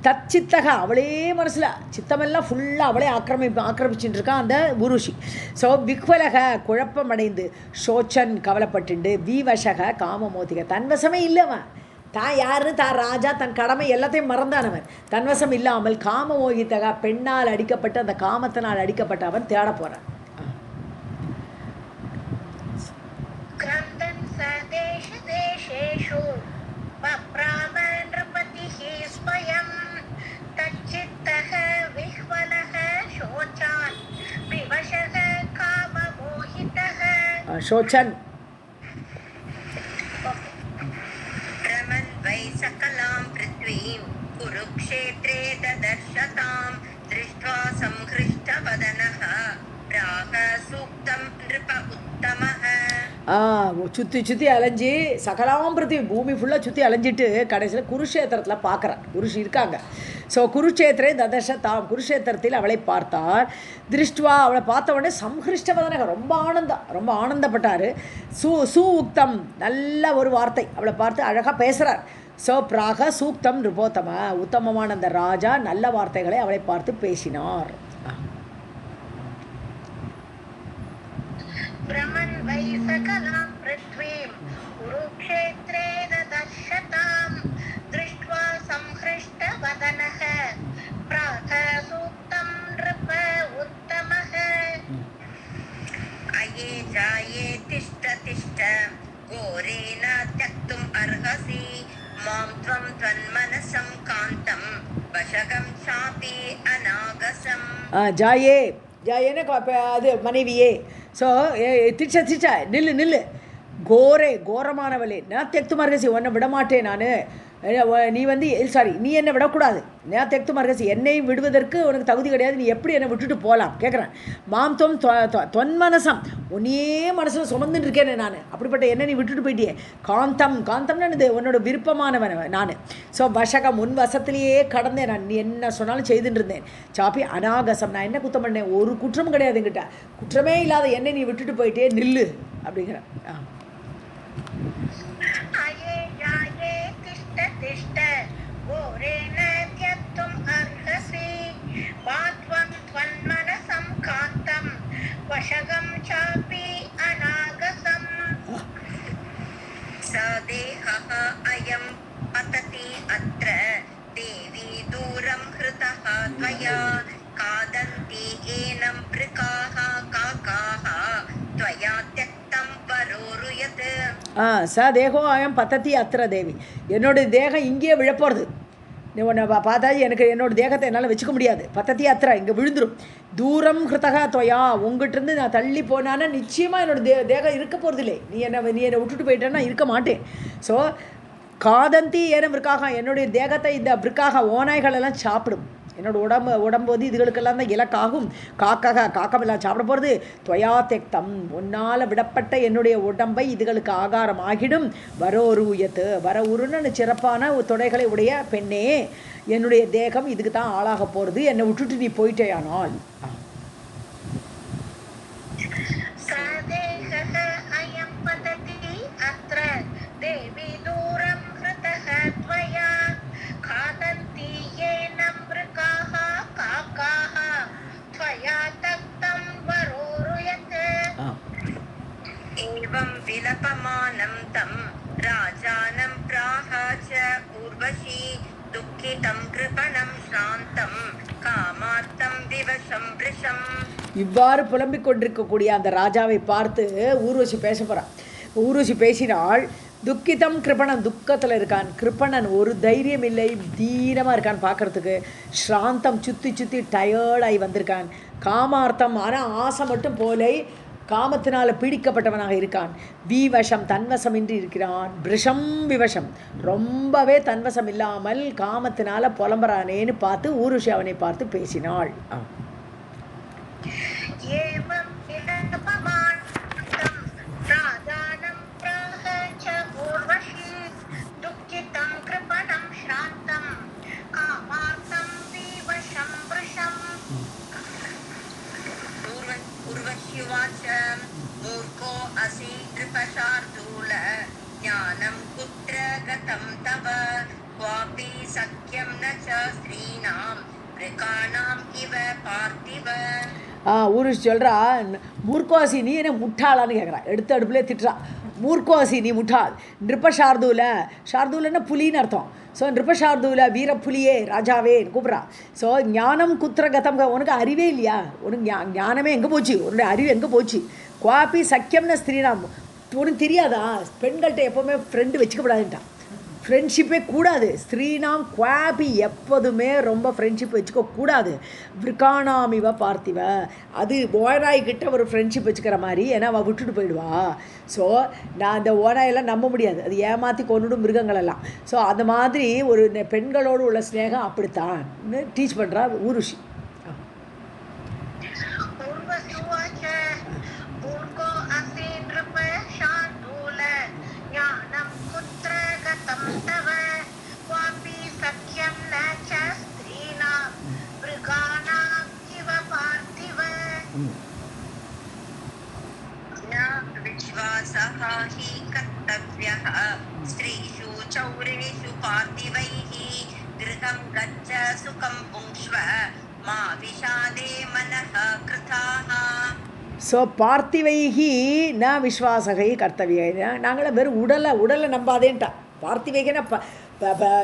Speaker 2: தச்சித்தக, அவளே மனசில் சித்தமெல்லாம் ஃபுல்லாக அவளே ஆக்கிரமிச்சுட்டு இருக்கான் அந்த குருஷி. ஸோ விக்வலக குழப்பமடைந்து, ஷோச்சன் கவலைப்பட்டுண்டு, வீவசக காமமோதிக தன்வசமே இல்லைவன். தான் யாரு, தான் ராஜா, தன் கடமை எல்லாத்தையும் மறந்தானவன். தன்வசம் இல்லாமல் காமமோகித்தக பெண்ணால் அடிக்கப்பட்டு அந்த காமத்தினால் அடிக்கப்பட்ட அவன் தேட போறான். ஷோச்சன்
Speaker 1: सकलां पृथ्वीं कुरुक्षेत्रे ददर्शतां दृष्ट्वा संहृष्टवदनः प्राह सूक्तं नृप उत्तमः.
Speaker 2: சுற்றி அலைஞ்சி சகலாம் பிருத்திவி பூமி ஃபுல்லாக சுற்றி அலைஞ்சிட்டு கடைசியில் குருஷேத்திரத்தில் பார்க்குறான். குருஷி இருக்காங்க. ஸோ குருஷேத்திரே ததர்ஷதாம், குருஷேத்திரத்தில் அவளை பார்த்தார். திருஷ்டுவா, அவளை பார்த்த உடனே சம்ஹிருஷ்டவதனக, ரொம்ப ஆனந்தப்பட்டார். சூக்தம், நல்ல ஒரு வார்த்தை, அவளை பார்த்து அழகாக பேசுகிறார். ஸோ பிராக சூக்தம் நிருபோத்தம, உத்தமமான அந்த ராஜா நல்ல வார்த்தைகளை அவளை பார்த்து பேசினார்.
Speaker 1: பிரமன் வைசகலாம் ப்ருத்வீம் குருக்ஷேத்ரே ததர்ஷதாம் திருஷ்ட்வா சம்ஹ்ருஷ்டவதனஹ ப்ராஹ சூக்தம் நிருப உத்தமஹ. அயே ஜாயே திஷ்ட திஷ்ட கோரேன த்யக்தும் அர்ஹசி மாம் த்வம் த்வன்மனசம் காந்தம் வசகம் சாபி அநாகசம்.
Speaker 2: ஜாயேன்னு அது மனைவியே. ஸோ திச்ச நில்லு கோரமானவளே, நான் தெக்து மர்கசி, உன்னை விடமாட்டேன் நான். நீ நீ என்னை விடக்கூடாது. நான் தெக்து மர்கசி, என்னை விடுவதற்கு உனக்கு தகுதி கிடையாது. நீ எப்படி என்னை விட்டுட்டு போகலாம் கேட்குறேன். மாம் தொன்மனசம், உன்னையே மனசில் சுமந்துட்டு இருக்கேனே நான். அப்படிப்பட்ட என்னை நீ விட்டுட்டு போயிட்டியே. காந்தம்னு இது உன்னோட விருப்பமானவன் நான். ஸோ வசகம், உன் வசத்திலேயே கடந்தேன் நான். நீ என்ன சொன்னாலும் செய்துட்டு இருந்தேன். சாப்பி அநாகசம், நான் என்ன குற்றம் பண்ணேன்? ஒரு குற்றமும் கிடையாது என்கிட்ட. குற்றமே இல்லாத என்னை நீ விட்டுட்டு போயிட்டே நில்லு அப்படிங்கிறேன்.
Speaker 1: तिष्ठ घोरेण त्यक्तुम् अर्हसि मात्वं त्वन्मनसं कान्तं वशगं चापि अनागसम्. स देहः अयं पतति अत्र देवी दूरं हृतः त्वया खादन्ति एनं वृकाः काकाः त्वया त्यक्तं परोरुयत्.
Speaker 2: ச தேகோ அயம் பத்தத்தி அத்திர தேவி, என்னோடய தேகம் இங்கேயே விழப்போகிறது. நீ உன்னை பார்த்தா எனக்கு என்னோடய தேகத்தை என்னால் வச்சுக்க முடியாது. பத்தத்தி அத்திர, இங்கே விழுந்துடும். தூரம் கிருத்தகா தொயா, உங்ககிட்டருந்து நான் தள்ளி போனான்னா நிச்சயமாக என்னோடய தேகம் இருக்க போகிறது இல்லை. நீ என்னை விட்டுட்டு போயிட்டேன்னா இருக்க மாட்டேன். ஸோ காதந்தி ஏனம் விற்காக, என்னுடைய தேகத்தை இந்த விற்காக ஓநாய்கள் எல்லாம் சாப்பிடும். என்னோட உடம்பு இதுகளுக்கெல்லாம் தான் இலக்காகும். காக்கமெல்லாம் சாப்பிட போகிறது. துவயா தெக்தம், உன்னால் விடப்பட்ட என்னுடைய உடம்பை இதுகளுக்கு ஆகாரம் ஆகிடும். வர உருன்னு சிறப்பான தொடைகளை உடைய பெண்ணே, என்னுடைய தேகம் இதுக்கு தான் ஆளாக போகிறது. என்னை விட்டுட்டு நீ போயிட்டேயானால்.
Speaker 1: ஊர்வசி துக்கிதம் கிருபணம் சாந்தம் காமார்த்தம் விவசம் பிருஷம்.
Speaker 2: இவ்வாறு புலம்பிக் கொண்டிருக்கக்கூடிய அந்த ராஜாவை பார்த்து ஊர்வசி பேச போகிறான். ஊர்வசி பேசினாள், துக்கிதம் கிருபணன், துக்கத்தில் இருக்கான். கிருபணன் ஒரு தைரியம் இல்லை, தீனமாக இருக்கான் பார்க்குறதுக்கு. ஸ்ராந்தம் சுற்றி சுற்றி டயர்டாகி வந்திருக்கான். காமார்த்தம், ஆனால் ஆசை மட்டும் போலை, காமத்தினால் பீடிக்கப்பட்டவனாக இருக்கான். விவசம், தன்வசமின்றி இருக்கிறான். பிருஷம் விவசம், ரொம்பவே தன்வசம் இல்லாமல் காமத்தினால் புலம்புறானேன்னு பார்த்து ஊர்வசி அவனை பார்த்து பேசினாள்.
Speaker 1: ஏவம் இலபமானம் ராஜானம் பிரஹச்ச ஊர்வசி துக்கிதம் கிருபணம் ஸ்ராந்தம் காமார்த்தம் விவசம் பிருஷம். ஊர்வசிவாச்ச மூர்க்கோ அசி நிருபசார்தூல ஞானம் குத்ர கதம் தவ க்வாபி சக்கியம் ந ச ஸ்ரீணாம் ரிகாணாம் இவ பார்த்திவ.
Speaker 2: ஊருஷ் சொல்கிறா, மூர்க்கோசி நீ என்ன முட்டாளான்னு கேட்குறா. எடுத்த அடுப்புலேயே திட்டுறா, மூர்க்கோசி நீ முட்டாள். நிருபசார்தூல, ஷார்தூலன்னா புலின்னு அர்த்தம். ஸோ நிருபசார்தூல வீரப்புலியே ராஜாவே கூப்பிட்றா. ஸோ ஞானம் குத்திரகதம், உனக்கு அறிவே இல்லையா? உனக்கு ஞானமே எங்கே போச்சு? உன்னுடைய அறிவு எங்கே போச்சு? குவாப்பி சக்கியம்னு ஸ்திரீனாம், உனக்கு தெரியாதா? பெண்கள்கிட்ட எப்போவுமே ஃப்ரெண்டு வச்சுக்கப்படாதுன்ட்டான். ஃப்ரெண்ட்ஷிப்பே கூடாது. ஸ்திரீனாம் குவாபி, எப்போதுமே ரொம்ப ஃப்ரெண்ட்ஷிப் வச்சுக்கக்கூடாது. விற்கானாம் இவ பார்த்திவ, அது ஓனாய்கிட்ட ஒரு ஃப்ரெண்ட்ஷிப் வச்சுக்கிற மாதிரி, ஏன்னா அவள் விட்டுட்டு போயிடுவா. ஸோ நான் அந்த ஓனாயெல்லாம் நம்ப முடியாது, அது ஏமாற்றி கொண்டுடும் மிருகங்களெல்லாம். ஸோ அந்த மாதிரி ஒரு பெண்களோடு உள்ள ஸ்நேகம் அப்படித்தான் டீச் பண்ணுறா ஊருஷி.
Speaker 1: विश्वासः हि कर्तव्यः स्त्रीषु चौरेषु पार्थिवैः गृहं गच्छ सुखं पुङ्क्ष्व मा विषादे मनः कृताः.
Speaker 2: ஸோ பார்த்திவைகி ந விஸ்வாசகை கர்த்தவிய, நாங்களாம் வெறும் உடலை நம்பாதேன்ட்டா. பார்த்திவைகனா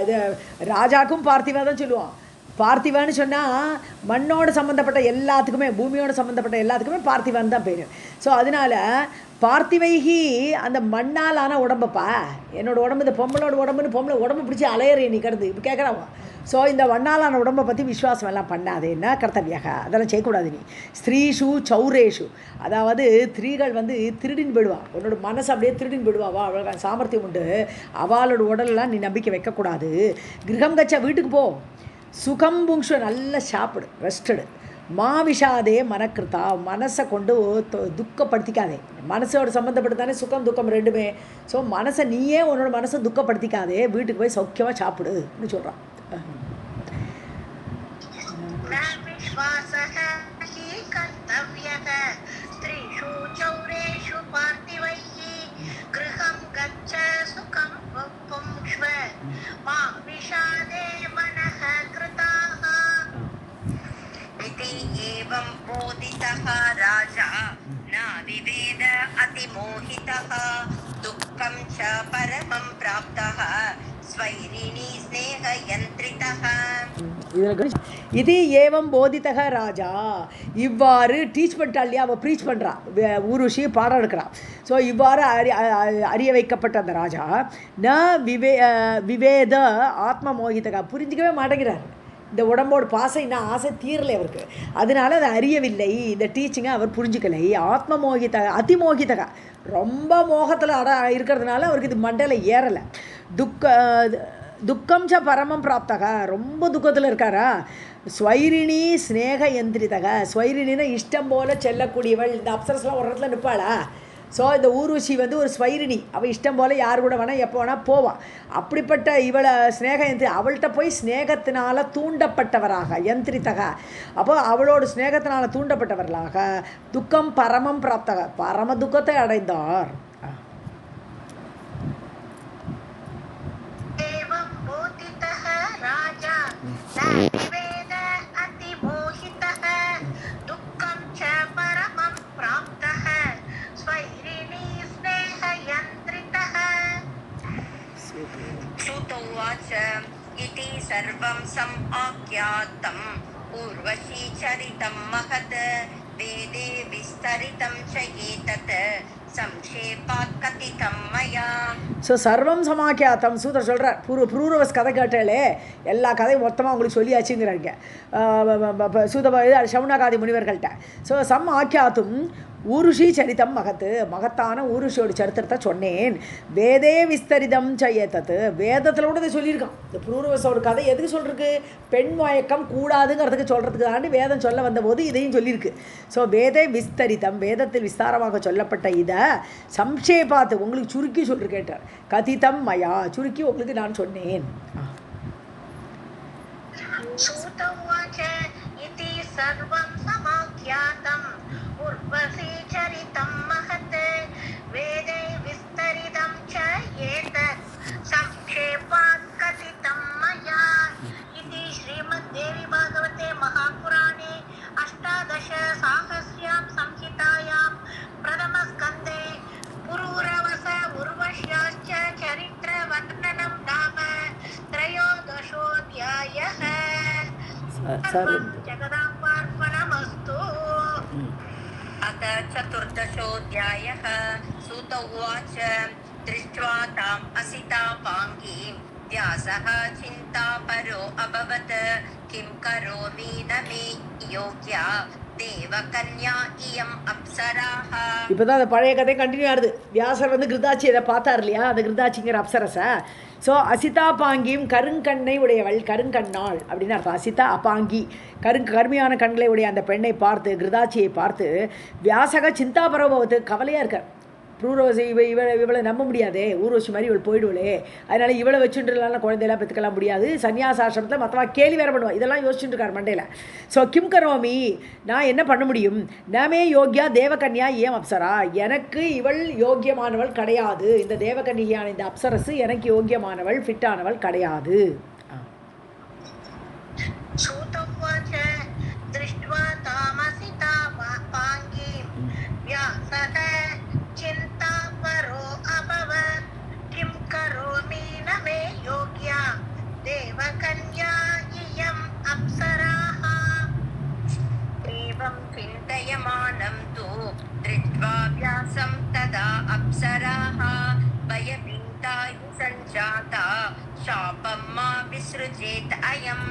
Speaker 2: இது ராஜாக்கும் பார்த்திவா தான் சொல்லுவோம். பார்த்திவான்னு சொன்னால் மண்ணோடு சம்மந்தப்பட்ட எல்லாத்துக்குமே, பூமியோடு சம்மந்தப்பட்ட எல்லாத்துக்குமே பார்த்திவான்னு தான் பேர். ஸோ அதனால் பார்த்திவைகி அந்த மண்ணாலான உடம்பப்பா, என்னோடய உடம்பு இந்த பொம்பளோட உடம்புன்னு பொம்பளை உடம்பு பிடிச்சி அலையறே நீ கிடந்து இப்போ கேட்குறாவா. ஸோ இந்த மண்ணாலான உடம்பை பற்றி விஸ்வாசம் எல்லாம் பண்ணாது, என்ன கர்த்தவியாக, அதெல்லாம் செய்யக்கூடாது நீ. ஸ்திரீஷு சௌரேஷு, அதாவது ஸ்திரீகள் திருடின்னு போயிடுவா, உன்னோட மனசு அப்படியே திருடின்னு போயிடுவாவா, அவளுக்கு சாமர்த்தியம் உண்டு, அவளோட உடலெல்லாம் நீ நம்பிக்கை வைக்கக்கூடாது. கிரகம் கச்சா, வீட்டுக்கு போ, சுகம் புங்ஷு, நல்லா சாப்பிடு, ரெஸ்டடு. மாவிஷாதே மனக்கிருத்தா, மனசை கொண்டு துக்கப்படுத்திக்காதே. மனசோட சம்மந்தப்பட்டு சுகம் துக்கம் ரெண்டுமே. ஸோ மனசை நீயே உன்னோட மனசை துக்கப்படுத்திக்காதே, வீட்டுக்கு போய் சௌக்கியமாக சாப்பிடுன்னு சொல்கிறான்.
Speaker 1: एवं बोधितः राजा न विवेद अतिमोहितः दुःखं च परमं प्राप्तः स्वैरिणी स्नेहयन्त्रितः.
Speaker 2: இது ஏவம் போதித்தக ராஜா, இவ்வாறு டீச் பண்ணிட்டா இல்லையா, அவள் ப்ரீச் பண்ணுறா, ஊருஷி பாடம் எடுக்கிறான். ஸோ இவ்வாறு அறிய வைக்கப்பட்ட அந்த ராஜா ந விவேத ஆத்ம மோகிதகா, புரிஞ்சிக்கவே மாட்டேங்கிறார். இந்த உடம்போட பாசம் இன்னும் ஆசை தீரலை அவருக்கு, அதனால அதை அறியவில்லை, இந்த டீச்சிங்கை அவர் புரிஞ்சிக்கலை. ஆத்ம மோகிதக அதிமோகிதகா, ரொம்ப மோகத்தில் இருக்கிறதுனால அவருக்கு இது மண்டையில் ஏறலை. துக்கம் ச பரமம் பிராப்தக, ரொம்ப துக்கத்தில் இருக்காரா. ஸ்வைரிணி ஸ்னேக யந்திரிதக, ஸ்வைரிணின்னா இஷ்டம் போல் செல்லக்கூடியவள். இந்த அப்சரஸ்லாம் ஒரு இடத்துல நிற்பாளா. ஸோ இந்த ஊர்வசி ஒரு ஸ்வைரிணி, அவள் இஷ்டம் போல் யார் கூட வேணால் எப்போ வேணால் போவாள். அப்படிப்பட்ட இவளை ஸ்னேக யந்திரி, அவள்கிட்ட போய் ஸ்னேகத்தினால் தூண்டப்பட்டவராக யந்திரித்தக, அப்போ அவளோட ஸ்னேகத்தினால் தூண்டப்பட்டவர்களாக துக்கம் பரமம் பிராப்தக, பரம துக்கத்தை அடைந்தார்.
Speaker 1: श्रुत उवाच इति सर्वं समाख्यातम् उर्वशी चरितं महत् वेदे विस्तरितं च एतत् संक्षेपात् कथितं मया.
Speaker 2: ஸோ சர்வம் சமாக்கியாத்தம் சூதர் சொல்கிறார். புரூரவஸ் கதை கேட்டாலே எல்லா கதையும் மொத்தமாக உங்களுக்கு சொல்லியாச்சுங்கிறாங்க சவுனகாதி முனிவர்கள்ட்ட. ஸோ சம் ஆக்கியாத்தும் ஊருஷி சரித்தம் மகத்தான ஊருஷியோட சரித்திரத்தை சொன்னேன். வேதே விஸ்தரிதம் செய்யத்தது வேதத்தில் கூட இதை சொல்லியிருக்கான். இந்த புரூரவசோட கதை எதுக்கு சொல்லிருக்கு? பெண் மயக்கம் கூடாதுங்கிறதுக்கு சொல்கிறதுக்கு தாண்டி வேதம் சொல்ல வந்தபோது இதையும் சொல்லியிருக்கு. ஸோ வேதே விஸ்தரிதம் வேதத்தில் விஸ்தாரமாக சொல்லப்பட்ட இதை சம்ஷேபாத்து உங்களுக்கு சுருக்கி சொல்லிருக்கேட்டார். கதிதம் மயா சுருக்கி உங்களுக்கு நான் சொன்னேன்.
Speaker 1: उर्वशी चरितं महत् वेदे विस्तरितं च एतत् संक्षेपात् कथितं मया. इति श्रीमद्देवी भागवते महापुराणे अष्टादशसाहस्र्यां संहितायां प्रथमस्कन्धे पुरूरवस उर्वश्याश्च चरित्रवर्णनं नाम त्रयोदशोऽध्यायः. जगदाम्बार्पणमस्तु. अथ चतुर्दशोऽध्यायः. सूत उवाच दृष्ट्वा ताम् असितापाङ्गीं व्यासः चिन्तापरो अभवत्. किं करोमि न मे योग्या தேவகன்யா இயம் அப்சராஹ.
Speaker 2: இப்போதான் அந்த பழைய கதை கண்டினியூ ஆகுது. வியாசர் வந்து கிருதாட்சி இதை பார்த்தார் இல்லையா, அந்த கிருதாட்சிங்கிற அப்சரஸை. ஸோ அசிதா பாங்கியும் கருங்கண்ணை உடையவள், கருங்கண்ணாள் அப்படின்னு அர்த்தம். அசிதா அபாங்கி கருமையான கண்களை உடைய அந்த பெண்ணை பார்த்து, கிருதாட்சியை பார்த்து, வியாசக சிந்தாபரபவத்து கவலையாக இருக்கார். புரூரவசி இவளை நம்ப முடியாதே, ஊர்வசி மாதிரி இவள் போயிடுவளே, அதனால் இவளை வச்சுட்டுலாம் குழந்தையெல்லாம் பெற்றுக்கலாம் முடியாது, சன்னியாசாசிரமத்தில் மற்றவா கேள்வி வேறு பண்ணுவாள், இதெல்லாம் யோசிச்சுட்டு இருக்கார் மண்டையில். ஸோ கிம் கரோமி நான் என்ன பண்ண முடியும்? நமே யோகியா தேவகன்யா ஏம் அப்சரா எனக்கு இவள் யோக்கியமானவள் கிடையாது. இந்த தேவகன்யான இந்த அப்சரசு எனக்கு யோக்கியமானவள் ஃபிட்டானவள் கிடையாது.
Speaker 1: चिन्तयमानं तु दृष्ट्वा व्यासं तदा अप्सराः भयभीता सञ्जाता शापं मा विसृजेत् अयम्.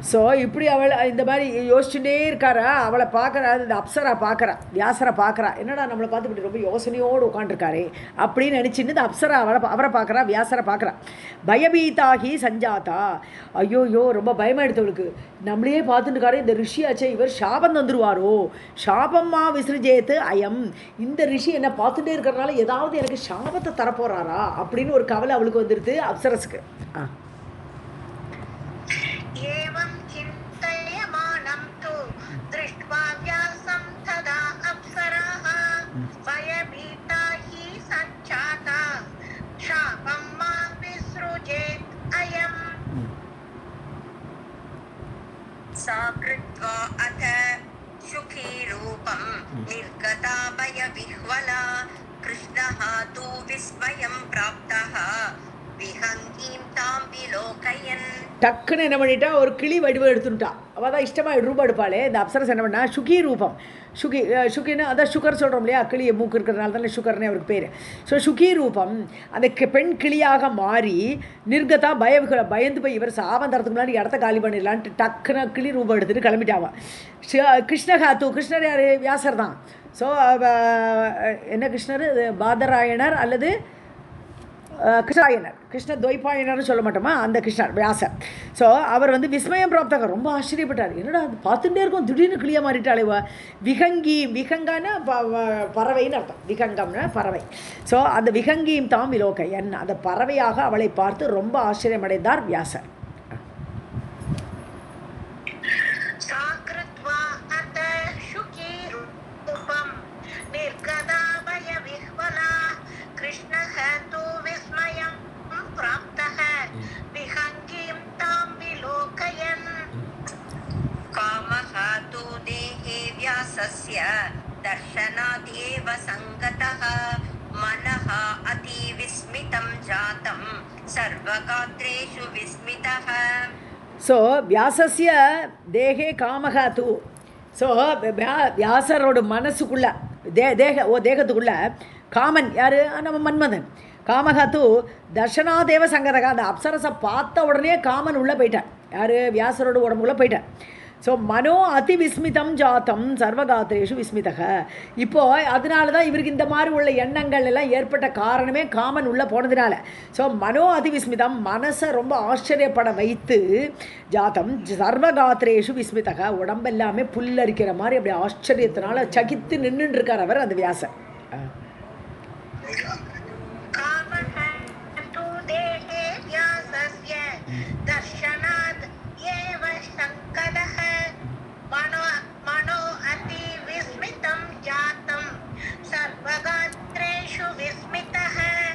Speaker 2: ஸோ இப்படி அவள் இந்த மாதிரி யோசிச்சுட்டே இருக்காரா. அவளை பார்க்குறா, இந்த அப்சரா பார்க்குறா, வியாசரை பார்க்குறா. என்னடா நம்மளை பார்த்து இப்படி ரொம்ப யோசனையோடு உட்காந்துருக்காரு அப்படின்னு நினச்சின்னு இந்த அப்சரா அவரை பார்க்குறா, வியாசரை பார்க்குறா. பயபீதாகி சஞ்சாத்தா ஐயோயோ ரொம்ப பயமாக எடுத்தவளுக்கு. நம்மளையே பார்த்துட்டுருக்காரு இந்த ரிஷியாச்சே, இவர் சாபம் தந்துருவாரோ, சாபம்மா விசிறிஜேத்து அயம், இந்த ரிஷி என்னை பார்த்துட்டே இருக்கிறனால ஏதாவது எனக்கு சாபத்தை தரப்போகிறாரா அப்படின்னு ஒரு கவலை அவளுக்கு வந்துடுது அப்சரஸுக்கு.
Speaker 1: एवं चिन्तयमानं तु दृष्ट्वा व्यासं तदा अप्सराः भयभीता हि सञ्जाता शापं मा विसृजेत् अयम्. सा कृत्वा अथ सुखी रूपं निर्गता भयविह्वला. कृष्णः तु विस्मयं प्राप्तः विहङ्गीं तां विलोकयन्.
Speaker 2: டக்குன்னு என்ன பண்ணிட்டா, ஒரு கிளி வடிவம் எடுத்துட்டா. அவள் தான் இஷ்டமாக ரூபம் எடுப்பாளே. இந்த அப்சரஸ் என்ன பண்ணா, சுகி ரூபம், சுகின்னு அதான் சுகர் சொல்கிறோம் இல்லையா, கிளியை மூக்கு இருக்கிறதுனால தானே சுகர்னே அவருக்கு பேர். ஸோ சுகி ரூபம் அந்த பெண் கிளியாக மாறி நிர்கதா பயந்து போய் இவர் சாபம் தரத்துக்கு முன்னாடி இடத்த காலி பண்ணிடலான்ட்டு டக்குன்னு கிளி ரூபம் எடுத்துகிட்டு கிளம்பிட்டாவா. கிருஷ்ணகாத்து, கிருஷ்ணர் யார்? வியாசர் தான். ஸோ என்ன கிருஷ்ணர், பாதராயணர் அல்லது கிருஷ்ணாயனர், கிருஷ்ண துவைபாயனர்னு சொல்ல மாட்டோமா, அந்த கிருஷ்ணர் வியாசர். ஸோ அவர் வந்து விஸ்மயம் பிராப்தாக ரொம்ப ஆச்சரியப்பட்டார். என்னடா அது பார்த்துட்டே இருக்கும், திடீர்னு கிளியாக மாறிட்டாளே. விகங்கி, விகங்கான பறவைன்னு அர்த்தம், விகங்கம்னா பறவை. ஸோ அந்த விகங்கியும் தாம் விலோகையன், அந்த பறவையாக அவளை பார்த்து ரொம்ப ஆச்சரியமடைந்தார் வியாசர்.
Speaker 1: व्यासस्य दर्शनादेव संगतः मनः अति विस्मितं जातं सर्वगात्रेषु विस्मितः.
Speaker 2: ஸோ வியாசஸ்ய தேகே காமகா தூ. ஸோ வியாசரோட மனசுக்குள்ள தேகத்துக்குள்ள காமன் யார்? நம்ம மன்மதன். காமகா தூ தர்ஷனாதேவ சங்கரகா. அந்த அப்சரஸை பார்த்த உடனே காமன் உள்ளே போயிட்டான். யார்? வியாசரோட உடம்புக்குள்ளே போயிட்டான். ஸோ மனோ அதி விஸ்மிதம் ஜாத்தம் சர்வகாத்திரேஷு விஸ்மிதக. இப்போது அதனால தான் இவருக்கு இந்த மாதிரி உள்ள எண்ணங்கள் எல்லாம் ஏற்பட்ட காரணமே காமன் உள்ளே போனதுனால. ஸோ மனோ அதி விஸ்மிதம், மனசை ரொம்ப ஆச்சரியப்பட வைத்து, ஜாத்தம் சர்வகாத்திரேஷு விஸ்மிதக, உடம்பெல்லாமே புல்லரிக்கிற மாதிரி அப்படி ஆச்சரியத்தினால சகித்து நின்றுட்டு இருக்கார் அவர் அந்த வியாசர்.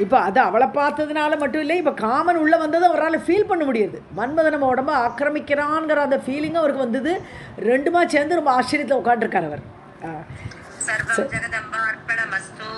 Speaker 2: இப்போ அது அவளை பார்த்ததுனால மட்டும் இல்லை, இப்போ காமன் உள்ளே வந்ததும் அவரால் ஃபீல் பண்ண முடியுது. மன்மதன் நம்ம உடம்ப ஆக்கிரமிக்கிறான்ங்கிற அந்த ஃபீலிங்கும் அவருக்கு வந்தது. ரெண்டுமா சேர்ந்து ரொம்ப ஆச்சரியத்தில் உட்காந்துருக்கார் அவர்.
Speaker 1: சர்வம் ஜெகதம்பார்ப்பணமஸ்து.